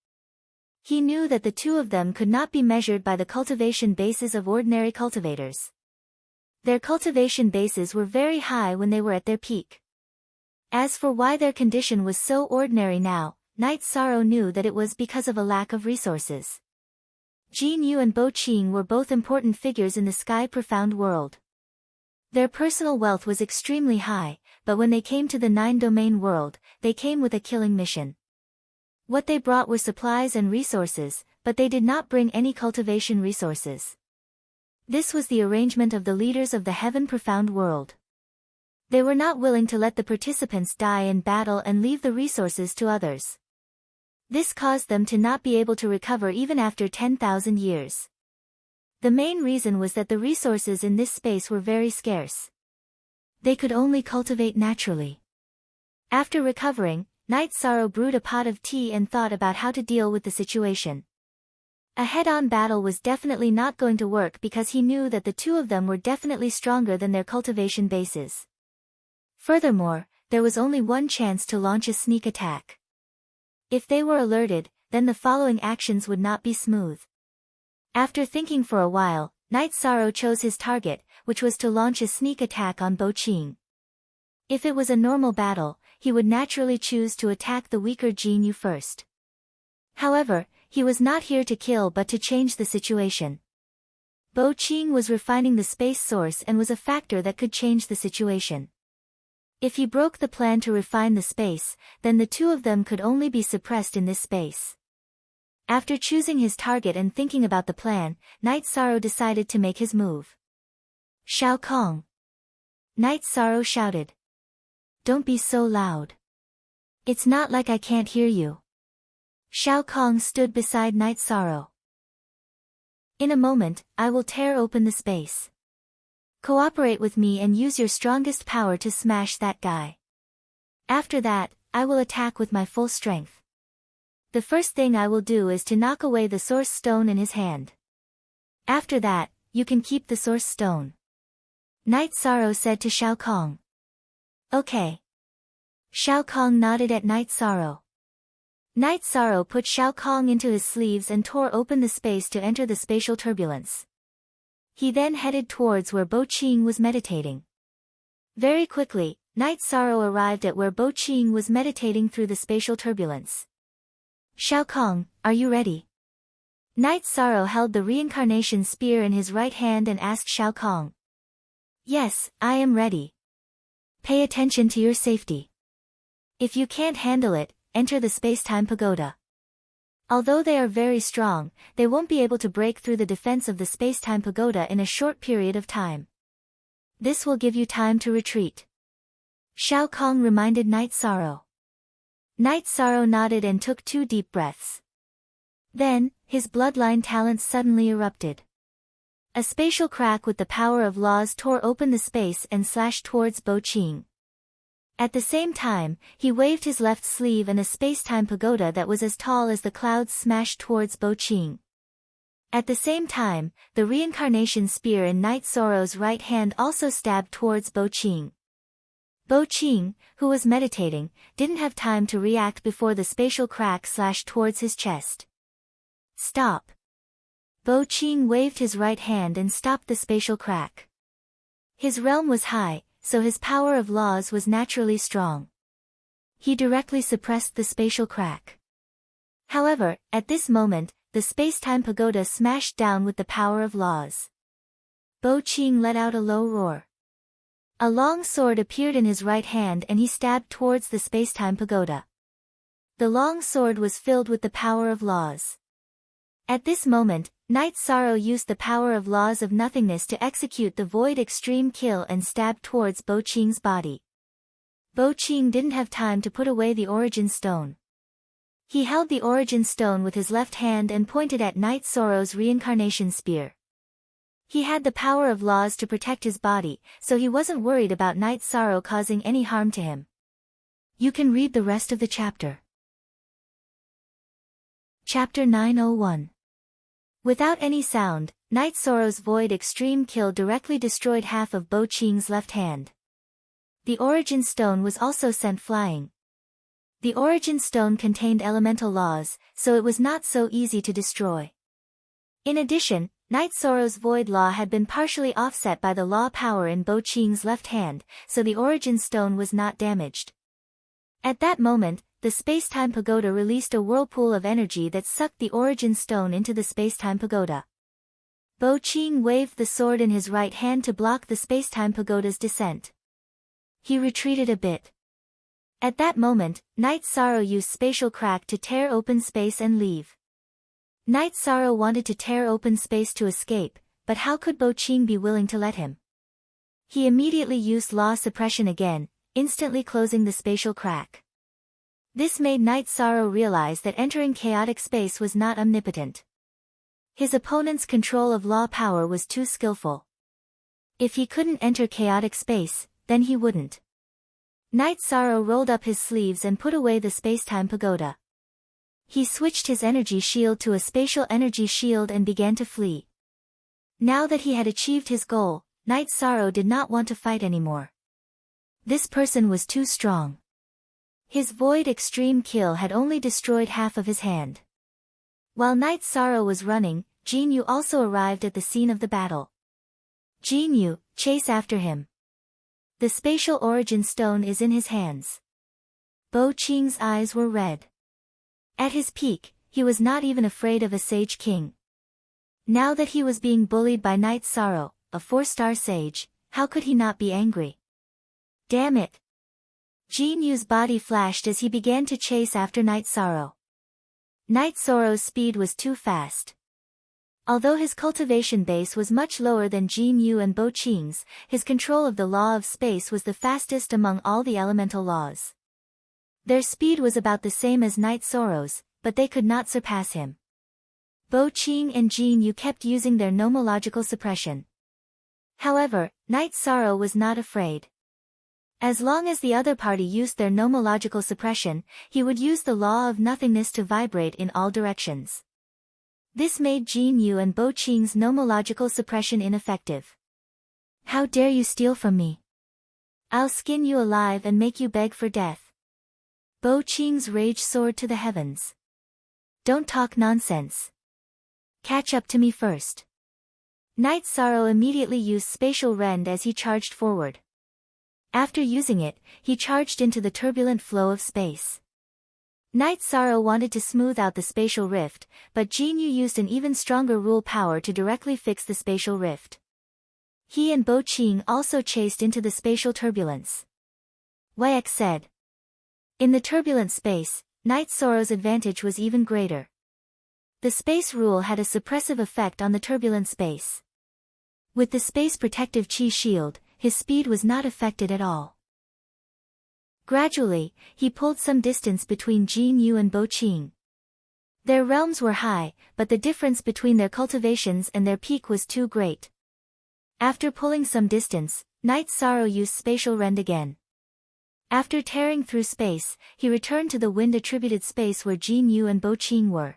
He knew that the 2 of them could not be measured by the cultivation bases of ordinary cultivators. Their cultivation bases were very high when they were at their peak. As for why their condition was so ordinary now, Night Sorrow knew that it was because of a lack of resources. Jinyu and Bo Qing were both important figures in the sky profound world. Their personal wealth was extremely high, but when they came to the 9-domain world, they came with a killing mission. What they brought were supplies and resources, but they did not bring any cultivation resources. This was the arrangement of the leaders of the heaven profound world. They were not willing to let the participants die in battle and leave the resources to others. This caused them to not be able to recover even after 10,000 years. The main reason was that the resources in this space were very scarce. They could only cultivate naturally. After recovering, Night Sorrow brewed a pot of tea and thought about how to deal with the situation. A head-on battle was definitely not going to work because he knew that the 2 of them were definitely stronger than their cultivation bases. Furthermore, there was only one chance to launch a sneak attack. If they were alerted, then the following actions would not be smooth. After thinking for a while, Night Sorrow chose his target, which was to launch a sneak attack on Bo Qing. If it was a normal battle, he would naturally choose to attack the weaker Jinyu first. However, he was not here to kill but to change the situation. Bo Qing was refining the space source and was a factor that could change the situation. If he broke the plan to refine the space, then the 2 of them could only be suppressed in this space. After choosing his target and thinking about the plan, Night Sorrow decided to make his move. Shao Kong! Night Sorrow shouted. Don't be so loud. It's not like I can't hear you. Shao Kong stood beside Night Sorrow. In a moment, I will tear open the space. Cooperate with me and use your strongest power to smash that guy. After that, I will attack with my full strength. the first thing I will do is to knock away the source stone in his hand. After that, you can keep the source stone. Night Sorrow said to Shao Kong. Okay. Shao Kong nodded at Night Sorrow. Night Sorrow put Shao Kong into his sleeves and tore open the space to enter the spatial turbulence. He then headed towards where Bo Qing was meditating. Very quickly, Night Sorrow arrived at where Bo Qing was meditating through the spatial turbulence. Shao Kong, are you ready? Night Sorrow held the reincarnation spear in his right hand and asked Shao Kong. Yes, I am ready. Pay attention to your safety. If you can't handle it, enter the space-time pagoda. Although they are very strong, they won't be able to break through the defense of the space-time pagoda in a short period of time. This will give you time to retreat. Shao Kong reminded Night Sorrow. Night Sorrow nodded and took 2 deep breaths. Then, his bloodline talents suddenly erupted. A spatial crack with the power of laws tore open the space and slashed towards Bo Qing. At the same time, he waved his left sleeve and a space-time pagoda that was as tall as the clouds smashed towards Bo Qing. At the same time, the reincarnation spear in Night Sorrow's right hand also stabbed towards Bo Qing. Bo Qing, who was meditating, didn't have time to react before the spatial crack slashed towards his chest. Stop. Bo Qing waved his right hand and stopped the spatial crack. His realm was high, so his power of laws was naturally strong. He directly suppressed the spatial crack. However, at this moment, the space-time pagoda smashed down with the power of laws. Bo Qing let out a low roar. A long sword appeared in his right hand and he stabbed towards the space-time pagoda. The long sword was filled with the power of laws. At this moment, Night Sorrow used the power of laws of nothingness to execute the void extreme kill and stab towards Bo Qing's body. Bo Qing didn't have time to put away the origin stone. He held the origin stone with his left hand and pointed at Night Sorrow's reincarnation spear. He had the power of laws to protect his body, so he wasn't worried about Night Sorrow causing any harm to him. You can read the rest of the chapter. Chapter 901. Without any sound, Night Sorrow's void extreme kill directly destroyed half of Bo Qing's left hand. The origin stone was also sent flying. The origin stone contained elemental laws, so it was not so easy to destroy. In addition, Night Sorrow's void law had been partially offset by the law power in Bo Qing's left hand, so the origin stone was not damaged. At that moment, the space-time pagoda released a whirlpool of energy that sucked the origin stone into the space-time pagoda. Bo Qing waved the sword in his right hand to block the space-time pagoda's descent. He retreated a bit. At that moment, Night Sorrow used spatial crack to tear open space and leave. Night Sorrow wanted to tear open space to escape, but how could Bo Qing be willing to let him? He immediately used law suppression again, instantly closing the spatial crack. This made Night Sorrow realize that entering chaotic space was not omnipotent. His opponent's control of law power was too skillful. If he couldn't enter chaotic space, then he wouldn't. Night Sorrow rolled up his sleeves and put away the space-time pagoda. He switched his energy shield to a spatial energy shield and began to flee. Now that he had achieved his goal, Night Sorrow did not want to fight anymore. This person was too strong. His void extreme kill had only destroyed half of his hand. While Night Sorrow was running, Jin Yu also arrived at the scene of the battle. Jin Yu, chase after him. The spatial origin stone is in his hands. Bo Qing's eyes were red. At his peak, he was not even afraid of a sage king. Now that he was being bullied by Night Sorrow, a 4-star sage, how could he not be angry? Damn it! Jin Yu's body flashed as he began to chase after Night Sorrow. Night Sorrow's speed was too fast. Although his cultivation base was much lower than Jin Yu and Bo Qing's, his control of the law of space was the fastest among all the elemental laws. Their speed was about the same as Night Sorrow's, but they could not surpass him. Bo Qing and Jin Yu kept using their nomological suppression. However, Night Sorrow was not afraid. As long as the other party used their nomological suppression, he would use the law of nothingness to vibrate in all directions. This made Jin Yu and Bo Qing's nomological suppression ineffective. How dare you steal from me? I'll skin you alive and make you beg for death. Bo Qing's rage soared to the heavens. Don't talk nonsense. Catch up to me first. Night Sorrow immediately used spatial rend as he charged forward. After using it, he charged into the turbulent flow of space. Night Sorrow wanted to smooth out the spatial rift, but Jin Yu used an even stronger rule power to directly fix the spatial rift. He and Bo Qing also chased into the spatial turbulence. YX said. In the turbulent space, Night Sorrow's advantage was even greater. The space rule had a suppressive effect on the turbulent space. With the space protective chi shield, his speed was not affected at all. Gradually, he pulled some distance between Jin Yu and Bo Qing. Their realms were high, but the difference between their cultivations and their peak was too great. After pulling some distance, Night Sorrow used spatial rend again. After tearing through space, he returned to the wind-attributed space where Jin Yu and Bo Qing were.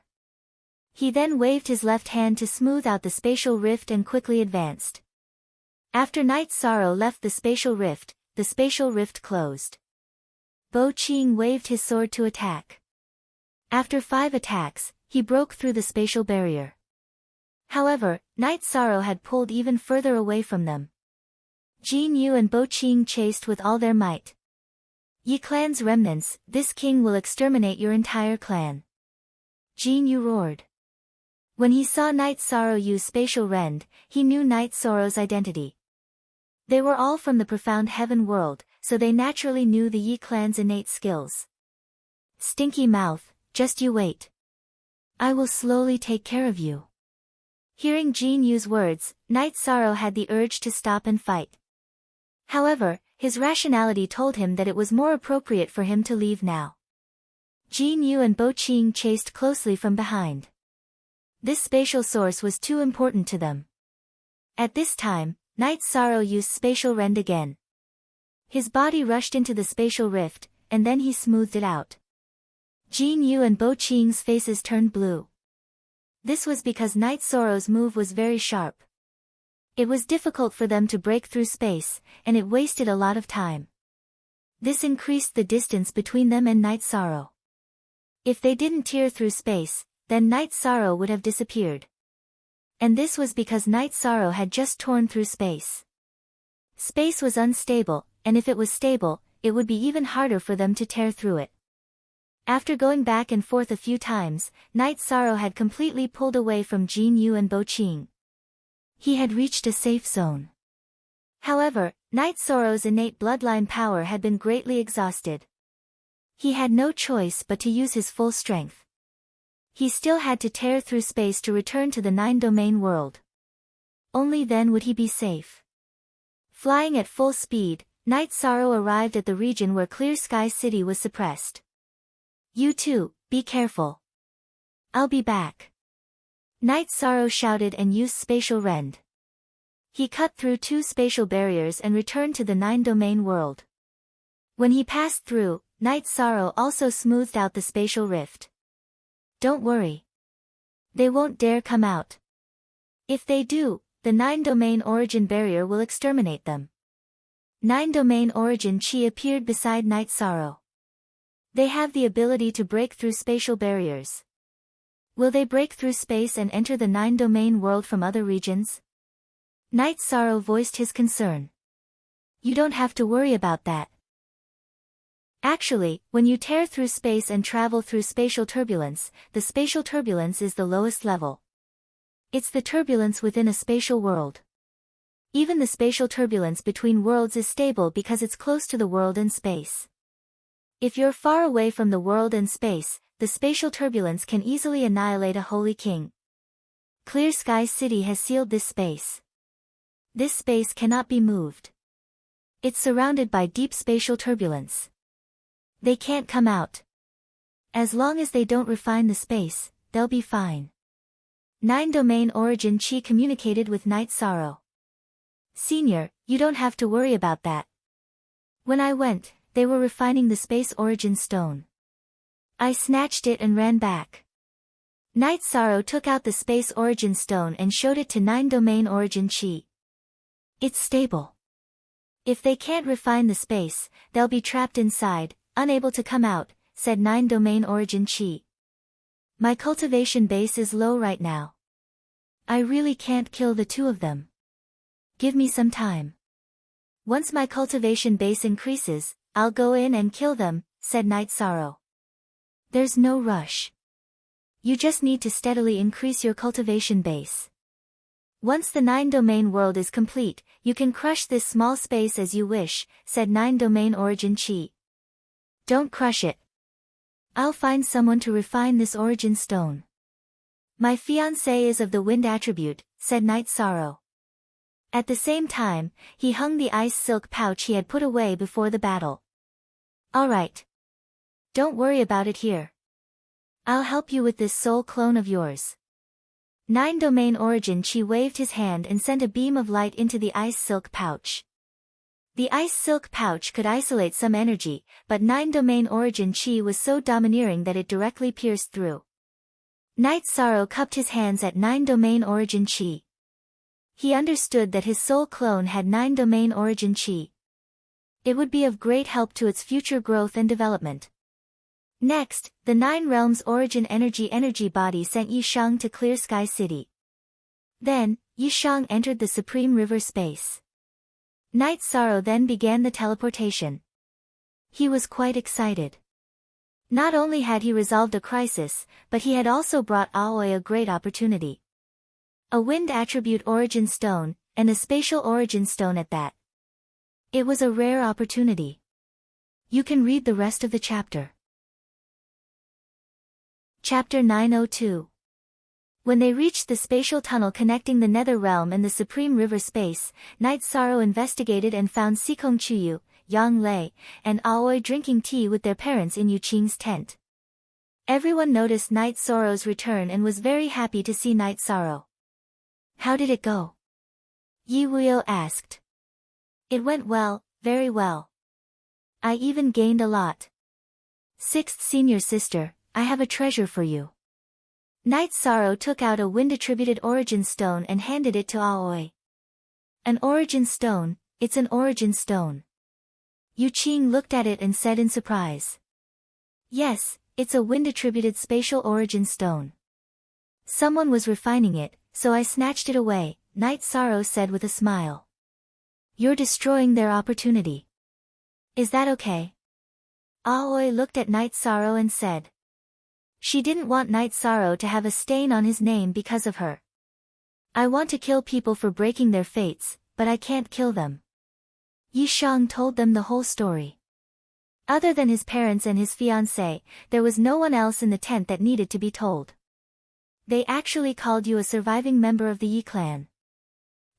He then waved his left hand to smooth out the spatial rift and quickly advanced. After Night Sorrow left the spatial rift closed. Bo Qing waved his sword to attack. After 5 attacks, he broke through the spatial barrier. However, Night Sorrow had pulled even further away from them. Jin Yu and Bo Qing chased with all their might. Yi clan's remnants, this king will exterminate your entire clan. Jin Yu roared. When he saw Night Sorrow use spatial rend, he knew Night Sorrow's identity. They were all from the profound heaven world, so they naturally knew the Yi clan's innate skills. Stinky mouth, just you wait. I will slowly take care of you. Hearing Jin Yu's words, Night Sorrow had the urge to stop and fight. However, his rationality told him that it was more appropriate for him to leave now. Jin Yu and Bo Qing chased closely from behind. This spatial source was too important to them. At this time, Night Sorrow used spatial rend again. His body rushed into the spatial rift, and then he smoothed it out. Jin Yu and Bo Qing's faces turned blue. This was because Night Sorrow's move was very sharp. It was difficult for them to break through space, and it wasted a lot of time. This increased the distance between them and Night Sorrow. If they didn't tear through space, then Night Sorrow would have disappeared. And this was because Night Sorrow had just torn through space. Space was unstable, and if it was stable, it would be even harder for them to tear through it. After going back and forth a few times, Night Sorrow had completely pulled away from Jin Yu and Bo Qing. He had reached a safe zone. However, Night Sorrow's innate bloodline power had been greatly exhausted. He had no choice but to use his full strength. He still had to tear through space to return to the 9-domain world. Only then would he be safe. Flying at full speed, Night Sorrow arrived at the region where Clear Sky City was suppressed. You too, be careful. I'll be back. Night Sorrow shouted and used spatial rend. He cut through 2 spatial barriers and returned to the 9-domain world. When he passed through, Night Sorrow also smoothed out the spatial rift. Don't worry. They won't dare come out. If they do, the 9-domain origin barrier will exterminate them. 9-domain origin chi appeared beside Night Sorrow. They have the ability to break through spatial barriers. Will they break through space and enter the 9-domain world from other regions? Night Sorrow voiced his concern. You don't have to worry about that. Actually, when you tear through space and travel through spatial turbulence, the spatial turbulence is the lowest level. It's the turbulence within a spatial world. Even the spatial turbulence between worlds is stable because it's close to the world and space. If you're far away from the world and space, the spatial turbulence can easily annihilate a holy king. Clear Sky City has sealed this space. This space cannot be moved. It's surrounded by deep spatial turbulence. They can't come out. As long as they don't refine the space, they'll be fine. 9-domain origin chi communicated with Night Sorrow. Senior, you don't have to worry about that. When I went, they were refining the space origin stone. I snatched it and ran back. Night Sorrow took out the space origin stone and showed it to 9 domain origin chi. It's stable. If they can't refine the space, they'll be trapped inside, unable to come out, said 9 domain origin chi. My cultivation base is low right now. I really can't kill the two of them. Give me some time. Once my cultivation base increases, I'll go in and kill them, said Night Sorrow. There's no rush. You just need to steadily increase your cultivation base. Once the 9 domain world is complete, you can crush this small space as you wish, said 9 domain origin chi. Don't crush it. I'll find someone to refine this origin stone. My fiancé is of the wind attribute, said Night Sorrow. At the same time, he hung the ice silk pouch he had put away before the battle. All right. Don't worry about it here. I'll help you with this soul clone of yours. 9 domain origin chi waved his hand and sent a beam of light into the ice silk pouch. The ice silk pouch could isolate some energy, but 9 domain origin chi was so domineering that it directly pierced through. Night Sorrow cupped his hands at 9 domain origin chi. He understood that his soul clone had 9 domain origin chi. It would be of great help to its future growth and development. Next, the 9 realms origin energy body sent Yishang to Clear Sky City. Then, Yishang entered the Supreme River space. Night Sorrow then began the teleportation. He was quite excited. Not only had he resolved a crisis, but he had also brought Aoi a great opportunity. A wind attribute origin stone, and a spatial origin stone at that. It was a rare opportunity. You can read the rest of the chapter. Chapter 902. When they reached the spatial tunnel connecting the Nether Realm and the Supreme River space, Night Sorrow investigated and found Sikong Chuyu, Yang Lei, and Aoi drinking tea with their parents in Yuqing's tent. Everyone noticed Night Sorrow's return and was very happy to see Night Sorrow. How did it go? Yi Wuyo asked. It went well, very well. I even gained a lot. 6th senior sister, I have a treasure for you. Night Sorrow took out a wind-attributed origin stone and handed it to Aoi. An origin stone, it's an origin stone. Yuqing looked at it and said in surprise. Yes, it's a wind-attributed spatial origin stone. Someone was refining it, so I snatched it away, Night Sorrow said with a smile. You're destroying their opportunity. Is that okay? Aoi looked at Night Sorrow and said. She didn't want Night Sorrow to have a stain on his name because of her. I want to kill people for breaking their fates, but I can't kill them. Yishang told them the whole story. Other than his parents and his fiancée, there was no one else in the tent that needed to be told. They actually called you a surviving member of the Yi clan.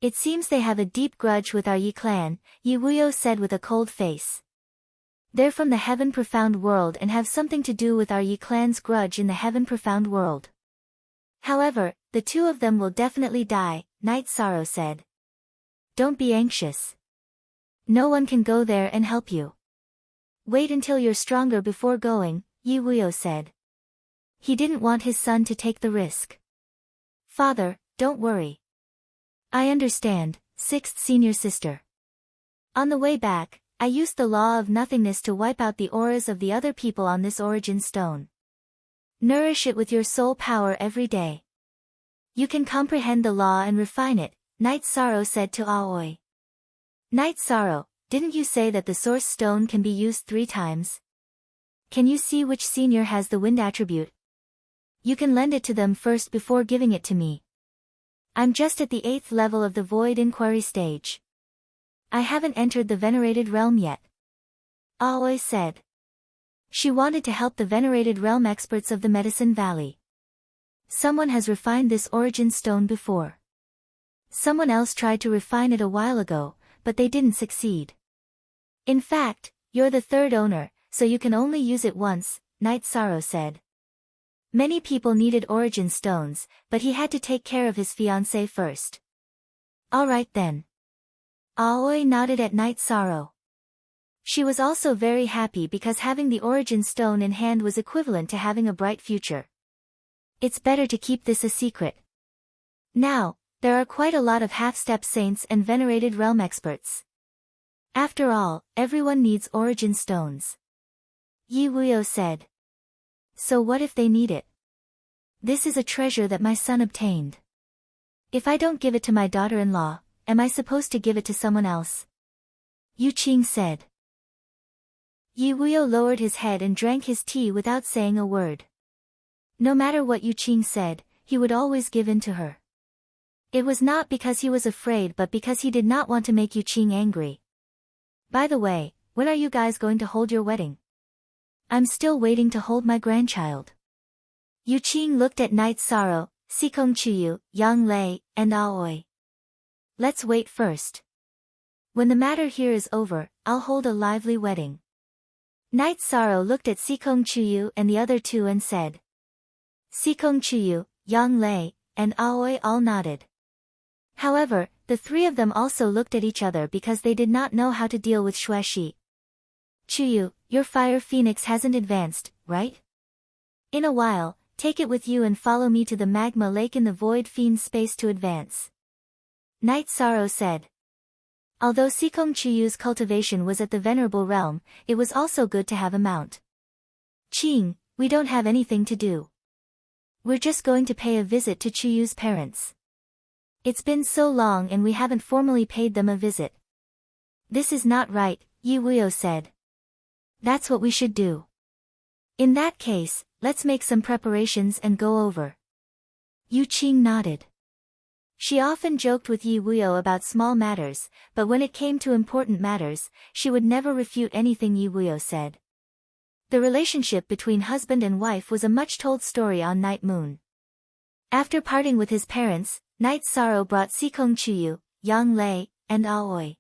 It seems they have a deep grudge with our Yi clan, Yi Wuyo said with a cold face. They're from the Heaven Profound world and have something to do with our Yi clan's grudge in the Heaven Profound world. However, the two of them will definitely die, Night Sorrow said. Don't be anxious. No one can go there and help you. Wait until you're stronger before going, Yi Wuyo said. He didn't want his son to take the risk. Father, don't worry. I understand, 6th senior sister. On the way back, I used the law of nothingness to wipe out the auras of the other people on this origin stone. Nourish it with your soul power every day. You can comprehend the law and refine it, Night Sorrow said to Aoi. Night Sorrow, didn't you say that the source stone can be used 3 times? Can you see which senior has the wind attribute? You can lend it to them first before giving it to me. I'm just at the 8th level of the Void Inquiry stage. I haven't entered the Venerated Realm yet. Aoi said. She wanted to help the Venerated Realm experts of the Medicine Valley. Someone has refined this origin stone before. Someone else tried to refine it a while ago, but they didn't succeed. In fact, you're the 3rd owner, so you can only use it once, Night Sorrow said. Many people needed origin stones, but he had to take care of his fiancée first. All right then. Aoi nodded at Night Sorrow. She was also very happy because having the origin stone in hand was equivalent to having a bright future. It's better to keep this a secret. Now, there are quite a lot of half-step saints and venerated realm experts. After all, everyone needs origin stones. Yi Wuyo said. So what if they need it? This is a treasure that my son obtained. If I don't give it to my daughter-in-law, am I supposed to give it to someone else? Yu Qing said. Yi Wuyo lowered his head and drank his tea without saying a word. No matter what Yu Qing said, he would always give in to her. It was not because he was afraid but because he did not want to make Yu Qing angry. By the way, when are you guys going to hold your wedding? I'm still waiting to hold my grandchild. Yu Qing looked at Night Sorrow, Sikong Chuyu, Yang Lei, and Aoi. Let's wait first. When the matter here is over, I'll hold a lively wedding. Night Sorrow looked at Sikong Chuyu and the other two and said. Sikong Chuyu, Yang Lei, and Aoi all nodded. However, the three of them also looked at each other because they did not know how to deal with Xueshi. Chuyu, your fire phoenix hasn't advanced, right? In a while, take it with you and follow me to the magma lake in the void fiend space to advance. Night Sorrow said. Although Sikong Chuyu's cultivation was at the venerable realm, it was also good to have a mount. Qing, we don't have anything to do. We're just going to pay a visit to Chuyu's parents. It's been so long and we haven't formally paid them a visit. This is not right, Yi Wuyo said. That's what we should do. In that case, let's make some preparations and go over. Yu Qing nodded. She often joked with Yi Wuyo about small matters, but when it came to important matters, she would never refute anything Yi Wuyo said. The relationship between husband and wife was a much-told story on Night Moon. After parting with his parents, Night Sorrow brought Sikong Chuyu, Yang Lei, and Aoi.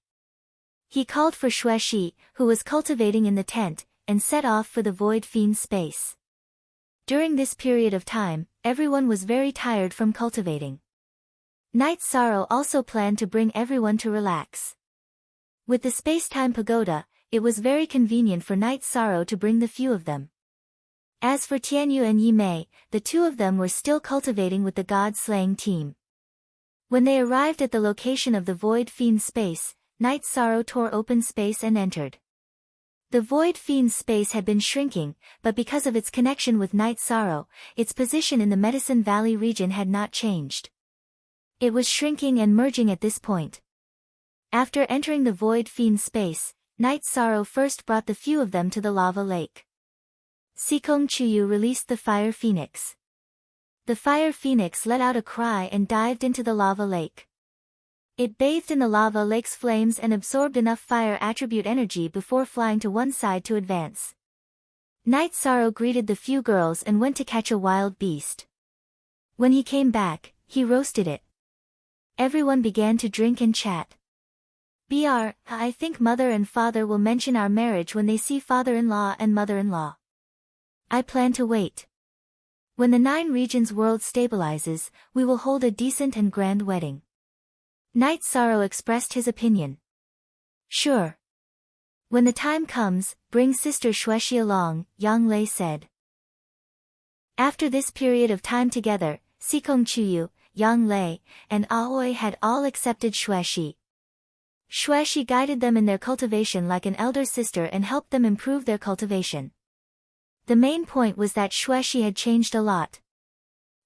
He called for Xueshi, who was cultivating in the tent, and set off for the void fiend space. During this period of time, everyone was very tired from cultivating. Night Sorrow also planned to bring everyone to relax. With the space-time pagoda, it was very convenient for Night Sorrow to bring the few of them. As for Tianyu and Yi Mei, the two of them were still cultivating with the god-slaying team. When they arrived at the location of the void fiend space, Night Sorrow tore open space and entered. The void fiend space had been shrinking, but because of its connection with Night Sorrow, its position in the Medicine Valley region had not changed. It was shrinking and merging at this point. After entering the void fiend space, Night Sorrow first brought the few of them to the lava lake. Sikong Chuyu released the fire phoenix. The fire phoenix let out a cry and dived into the lava lake. It bathed in the lava lake's flames and absorbed enough fire attribute energy before flying to one side to advance. Night Sorrow greeted the few girls and went to catch a wild beast. When he came back, he roasted it. Everyone began to drink and chat. I think mother and father will mention our marriage when they see father-in-law and mother-in-law. I plan to wait. When the 9 regions world stabilizes, we will hold a decent and grand wedding. Night Sorrow expressed his opinion. Sure. When the time comes, bring sister Xueshi along, Yang Lei said. After this period of time together, Sikong Chuyu, Yang Lei, and Aoi had all accepted Xueshi. Xueshi guided them in their cultivation like an elder sister and helped them improve their cultivation. The main point was that Xueshi had changed a lot.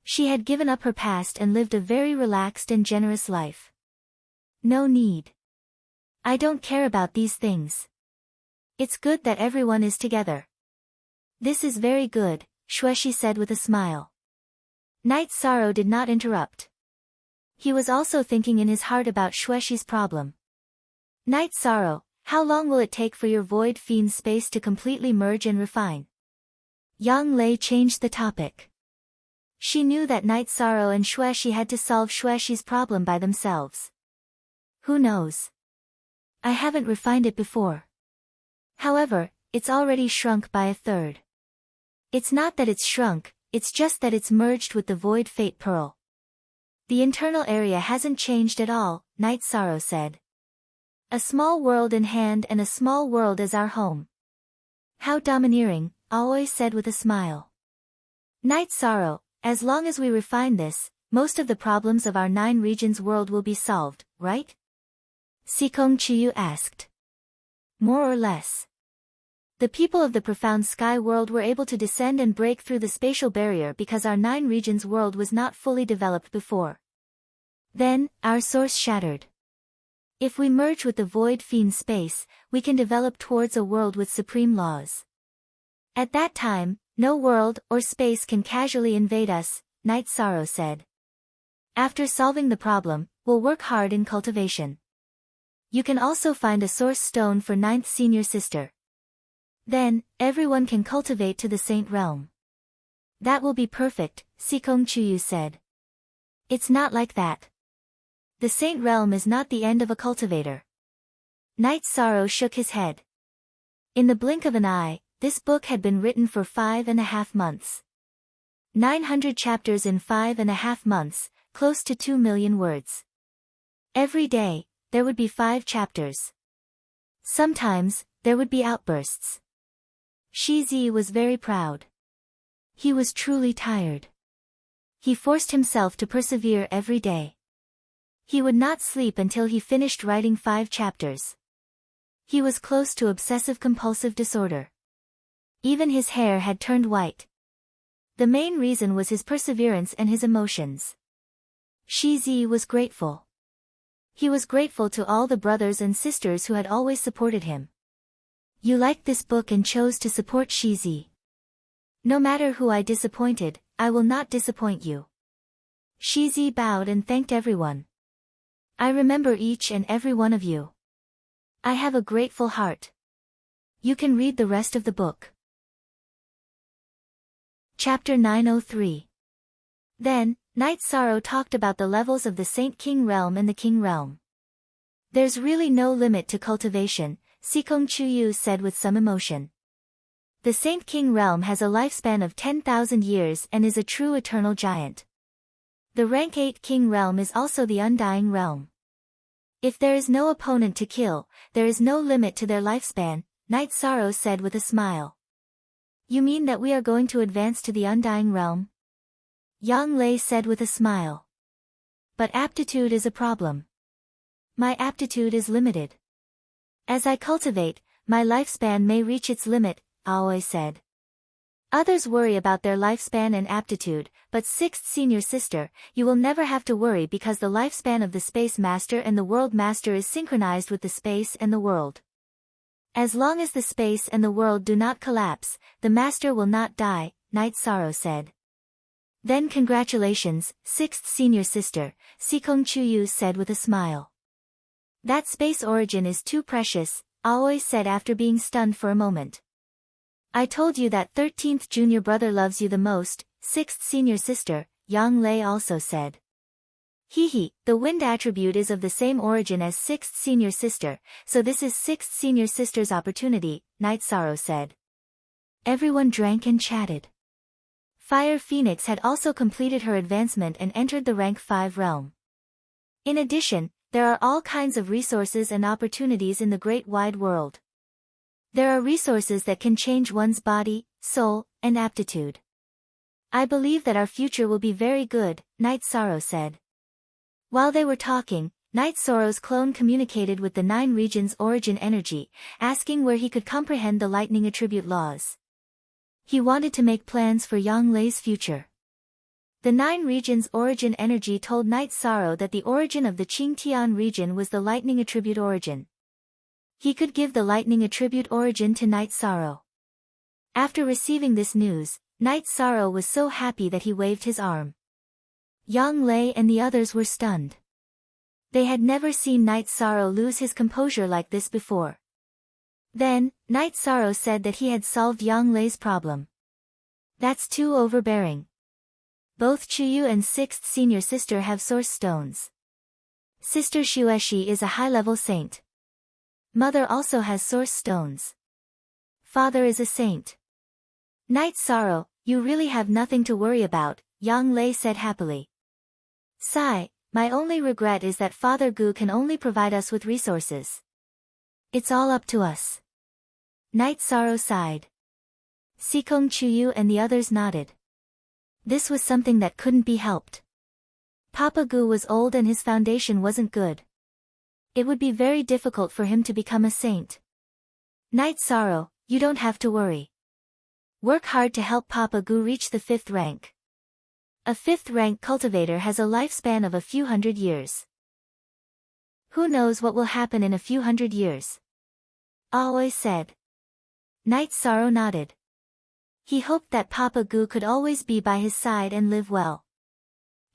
She had given up her past and lived a very relaxed and generous life. No need. I don't care about these things. It's good that everyone is together. This is very good, Xueshi said with a smile. Night Sorrow did not interrupt. He was also thinking in his heart about Xueshi's problem. Night Sorrow, how long will it take for your void fiend space to completely merge and refine? Yang Lei changed the topic. She knew that Night Sorrow and Xueshi had to solve Xueshi's problem by themselves. Who knows? I haven't refined it before. However, it's already shrunk by 1/3. It's not that it's shrunk, it's just that it's merged with the void fate pearl. The internal area hasn't changed at all, Night Sorrow said. A small world in hand and a small world as our home. How domineering, Aoi said with a smile. Night Sorrow, as long as we refine this, most of the problems of our 9 regions world will be solved, right? Sikong Chiyu asked. More or less. The people of the profound sky world were able to descend and break through the spatial barrier because our 9 regions world was not fully developed before. Then, our source shattered. If we merge with the void fiend space, we can develop towards a world with supreme laws. At that time, no world or space can casually invade us, Night Sorrow said. After solving the problem, we'll work hard in cultivation. You can also find a source stone for 9th senior sister. Then, everyone can cultivate to the Saint Realm. That will be perfect, Sikong Chuyu said. It's not like that. The Saint Realm is not the end of a cultivator. Night Sorrow shook his head. In the blink of an eye, this book had been written for 5.5 months. 900 chapters in 5.5 months, close to 2 million words. Every day, there would be 5 chapters. Sometimes, there would be outbursts. Shizi was very proud. He was truly tired. He forced himself to persevere every day. He would not sleep until he finished writing 5 chapters. He was close to obsessive-compulsive disorder. Even his hair had turned white. The main reason was his perseverance and his emotions. Shizi was grateful. He was grateful to all the brothers and sisters who had always supported him. You liked this book and chose to support Shizi. No matter who I disappointed, I will not disappoint you. Shizi bowed and thanked everyone. I remember each and every one of you. I have a grateful heart. You can read the rest of the book. Chapter 903. Then, Night Sorrow talked about the levels of the Saint King Realm and the King Realm. There's really no limit to cultivation, Sikong Chuyu said with some emotion. The Saint King Realm has a lifespan of 10,000 years and is a true eternal giant. The rank 8 King Realm is also the Undying Realm. If there is no opponent to kill, there is no limit to their lifespan, Night Sorrow said with a smile. You mean that we are going to advance to the Undying Realm? Yang Lei said with a smile. But aptitude is a problem. My aptitude is limited. As I cultivate, my lifespan may reach its limit, Aoi said. Others worry about their lifespan and aptitude, but 6th senior sister, you will never have to worry because the lifespan of the Space Master and the World Master is synchronized with the space and the world. As long as the space and the world do not collapse, the Master will not die, Night Sorrow said. Then congratulations, 6th senior sister, Sikong Chuyu said with a smile. That space origin is too precious, Aoi said after being stunned for a moment. I told you that 13th junior brother loves you the most, 6th senior sister, Yang Lei also said. Hehe, the wind attribute is of the same origin as 6th senior sister, so this is 6th senior sister's opportunity, Night Sorrow said. Everyone drank and chatted. Fire Phoenix had also completed her advancement and entered the rank 5 realm. In addition, there are all kinds of resources and opportunities in the great wide world. There are resources that can change one's body, soul, and aptitude. I believe that our future will be very good, Night Sorrow said. While they were talking, Night Sorrow's clone communicated with the 9 regions' origin energy, asking where he could comprehend the lightning attribute laws. He wanted to make plans for Yang Lei's future. The 9 regions' origin energy told Night Sorrow that the origin of the Qingtian region was the lightning attribute origin. He could give the lightning attribute origin to Night Sorrow. After receiving this news, Night Sorrow was so happy that he waved his arm. Yang Lei and the others were stunned. They had never seen Night Sorrow lose his composure like this before. Then, Night Sorrow said that he had solved Yang Lei's problem. That's too overbearing. Both Chuyu and 6th senior sister have source stones. Sister Shueshi is a high-level saint. Mother also has source stones. Father is a saint. Night Sorrow, you really have nothing to worry about, Yang Lei said happily. Sigh, my only regret is that Father Gu can only provide us with resources. It's all up to us. Night Sorrow sighed. Sikong Chuyu and the others nodded. This was something that couldn't be helped. Papa Gu was old and his foundation wasn't good. It would be very difficult for him to become a saint. Night Sorrow, you don't have to worry. Work hard to help Papa Gu reach the 5th rank. A 5th rank cultivator has a lifespan of a few hundred years. Who knows what will happen in a few hundred years? Aoi said. Night Sorrow nodded. He hoped that Papa Gu could always be by his side and live well.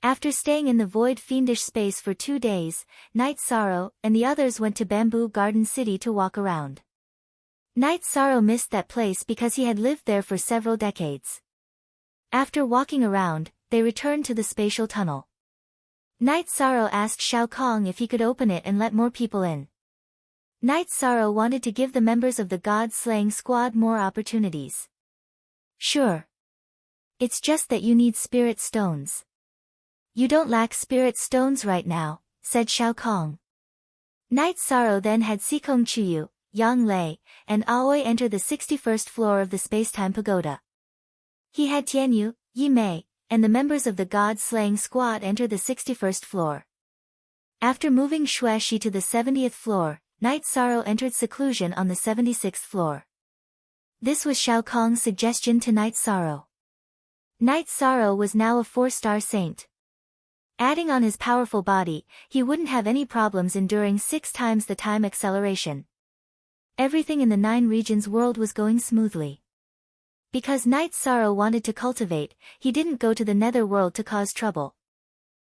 After staying in the void fiendish space for 2 days, Night Sorrow and the others went to Bamboo Garden City to walk around. Night Sorrow missed that place because he had lived there for several decades. After walking around, they returned to the spatial tunnel. Night Sorrow asked Shao Kong if he could open it and let more people in. Night Sorrow wanted to give the members of the God-slaying squad more opportunities. Sure. It's just that you need spirit stones. You don't lack spirit stones right now, said Shao Kong. Night Sorrow then had Sikong Chuyu, Yang Lei, and Aoi enter the 61st floor of the Spacetime Pagoda. He had Tianyu, Yi Mei, and the members of the God-slaying squad enter the 61st floor. After moving Xueshi to the 70th floor, Night Sorrow entered seclusion on the 76th floor. This was Shao Kong's suggestion to Night Sorrow. Night Sorrow was now a 4-star saint. Adding on his powerful body, he wouldn't have any problems enduring 6 times the time acceleration. Everything in the 9 regions world was going smoothly. Because Night Sorrow wanted to cultivate, he didn't go to the nether world to cause trouble.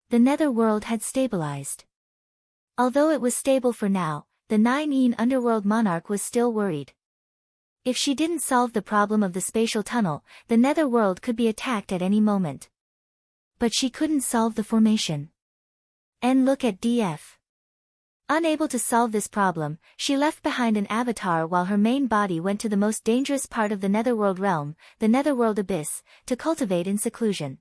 The nether world had stabilized. Although it was stable for now, the 9-een underworld monarch was still worried. If she didn't solve the problem of the spatial tunnel, the nether world could be attacked at any moment. But she couldn't solve the formation. And look at DF. Unable to solve this problem, she left behind an avatar while her main body went to the most dangerous part of the netherworld realm, the netherworld abyss, to cultivate in seclusion.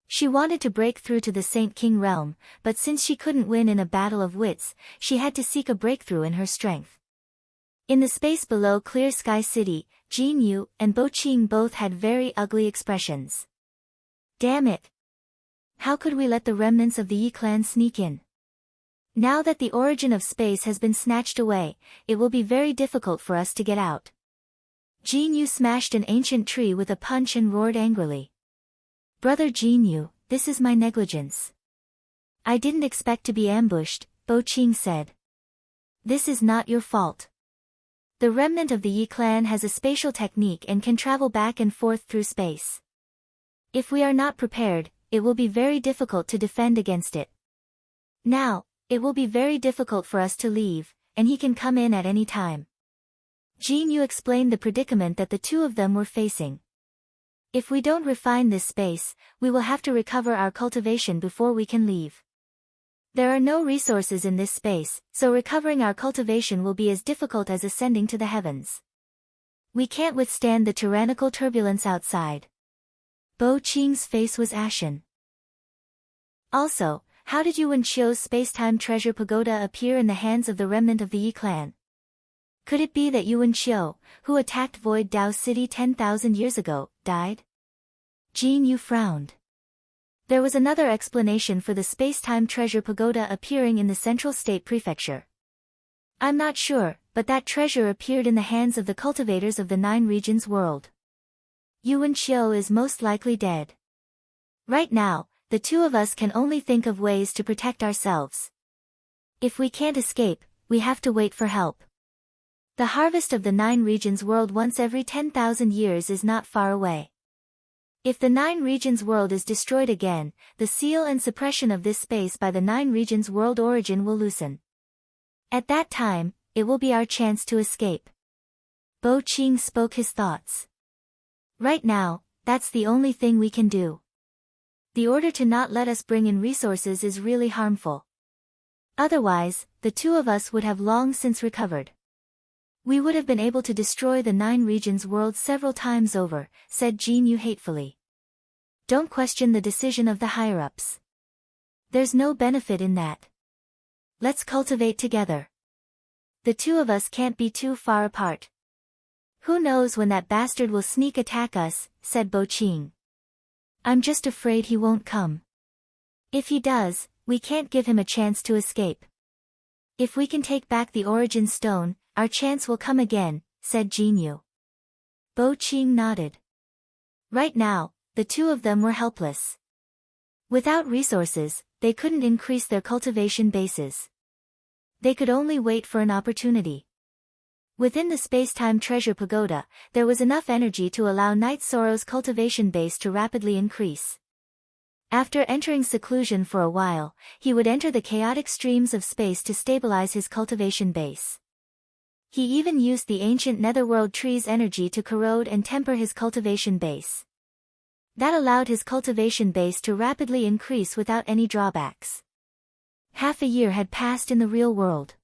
She wanted to break through to the Saint King realm, but since she couldn't win in a battle of wits, she had to seek a breakthrough in her strength. In the space below Clear Sky City, Jin Yu and Bo Qing both had very ugly expressions. Damn it! How could we let the remnants of the Yi clan sneak in? Now that the origin of space has been snatched away, it will be very difficult for us to get out. Jin Yu smashed an ancient tree with a punch and roared angrily. Brother Jin Yu, this is my negligence. I didn't expect to be ambushed, Bo Qing said. This is not your fault. The remnant of the Yi clan has a spatial technique and can travel back and forth through space. If we are not prepared, it will be very difficult to defend against it. Now, it will be very difficult for us to leave, and he can come in at any time. Jin Yu explained the predicament that the two of them were facing. If we don't refine this space, we will have to recover our cultivation before we can leave. There are no resources in this space, so recovering our cultivation will be as difficult as ascending to the heavens. We can't withstand the tyrannical turbulence outside. Bo Qing's face was ashen. Also, how did Yuan Qiu's spacetime treasure pagoda appear in the hands of the remnant of the Yi clan? Could it be that Yuan Qiu, who attacked Void Dao City 10,000 years ago, died? Jin Yu frowned. There was another explanation for the spacetime treasure pagoda appearing in the Central State Prefecture. I'm not sure, but that treasure appeared in the hands of the cultivators of the 9 regions world. Yuan Qiu is most likely dead. Right now, the two of us can only think of ways to protect ourselves. If we can't escape, we have to wait for help. The harvest of the 9 regions world once every 10,000 years is not far away. If the 9 regions world is destroyed again, the seal and suppression of this space by the 9 regions world origin will loosen. At that time, it will be our chance to escape. Bo Qing spoke his thoughts. Right now, that's the only thing we can do. The order to not let us bring in resources is really harmful. Otherwise, the two of us would have long since recovered. We would have been able to destroy the 9 regions world several times over, said Jin Yu hatefully. Don't question the decision of the higher-ups. There's no benefit in that. Let's cultivate together. The two of us can't be too far apart. Who knows when that bastard will sneak attack us, said Bo Qing. I'm just afraid he won't come. If he does, we can't give him a chance to escape. If we can take back the origin stone, our chance will come again, said Jinyu. Bo Qing nodded. Right now, the two of them were helpless. Without resources, they couldn't increase their cultivation bases. They could only wait for an opportunity. Within the space-time treasure pagoda, there was enough energy to allow Night Sorrow's cultivation base to rapidly increase. After entering seclusion for a while, he would enter the chaotic streams of space to stabilize his cultivation base. He even used the ancient netherworld tree's energy to corrode and temper his cultivation base. That allowed his cultivation base to rapidly increase without any drawbacks. Half a year had passed in the real world.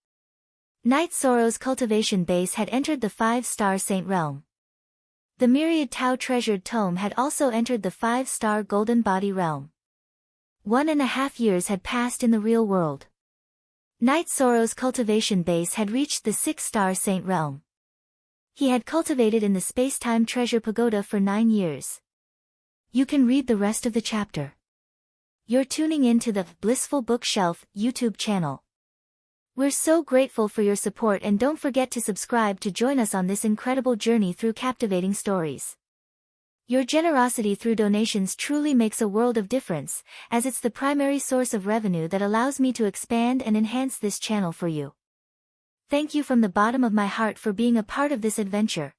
Night Sorrow's cultivation base had entered the 5-star Saint Realm. The myriad Tao treasured tome had also entered the 5-star Golden Body Realm. 1.5 years had passed in the real world. Night Sorrow's cultivation base had reached the 6-star Saint Realm. He had cultivated in the space-time treasure pagoda for 9 years. You can read the rest of the chapter. You're tuning in to the Blissful Bookshelf YouTube channel. We're so grateful for your support, and don't forget to subscribe to join us on this incredible journey through captivating stories. Your generosity through donations truly makes a world of difference, as it's the primary source of revenue that allows me to expand and enhance this channel for you. Thank you from the bottom of my heart for being a part of this adventure.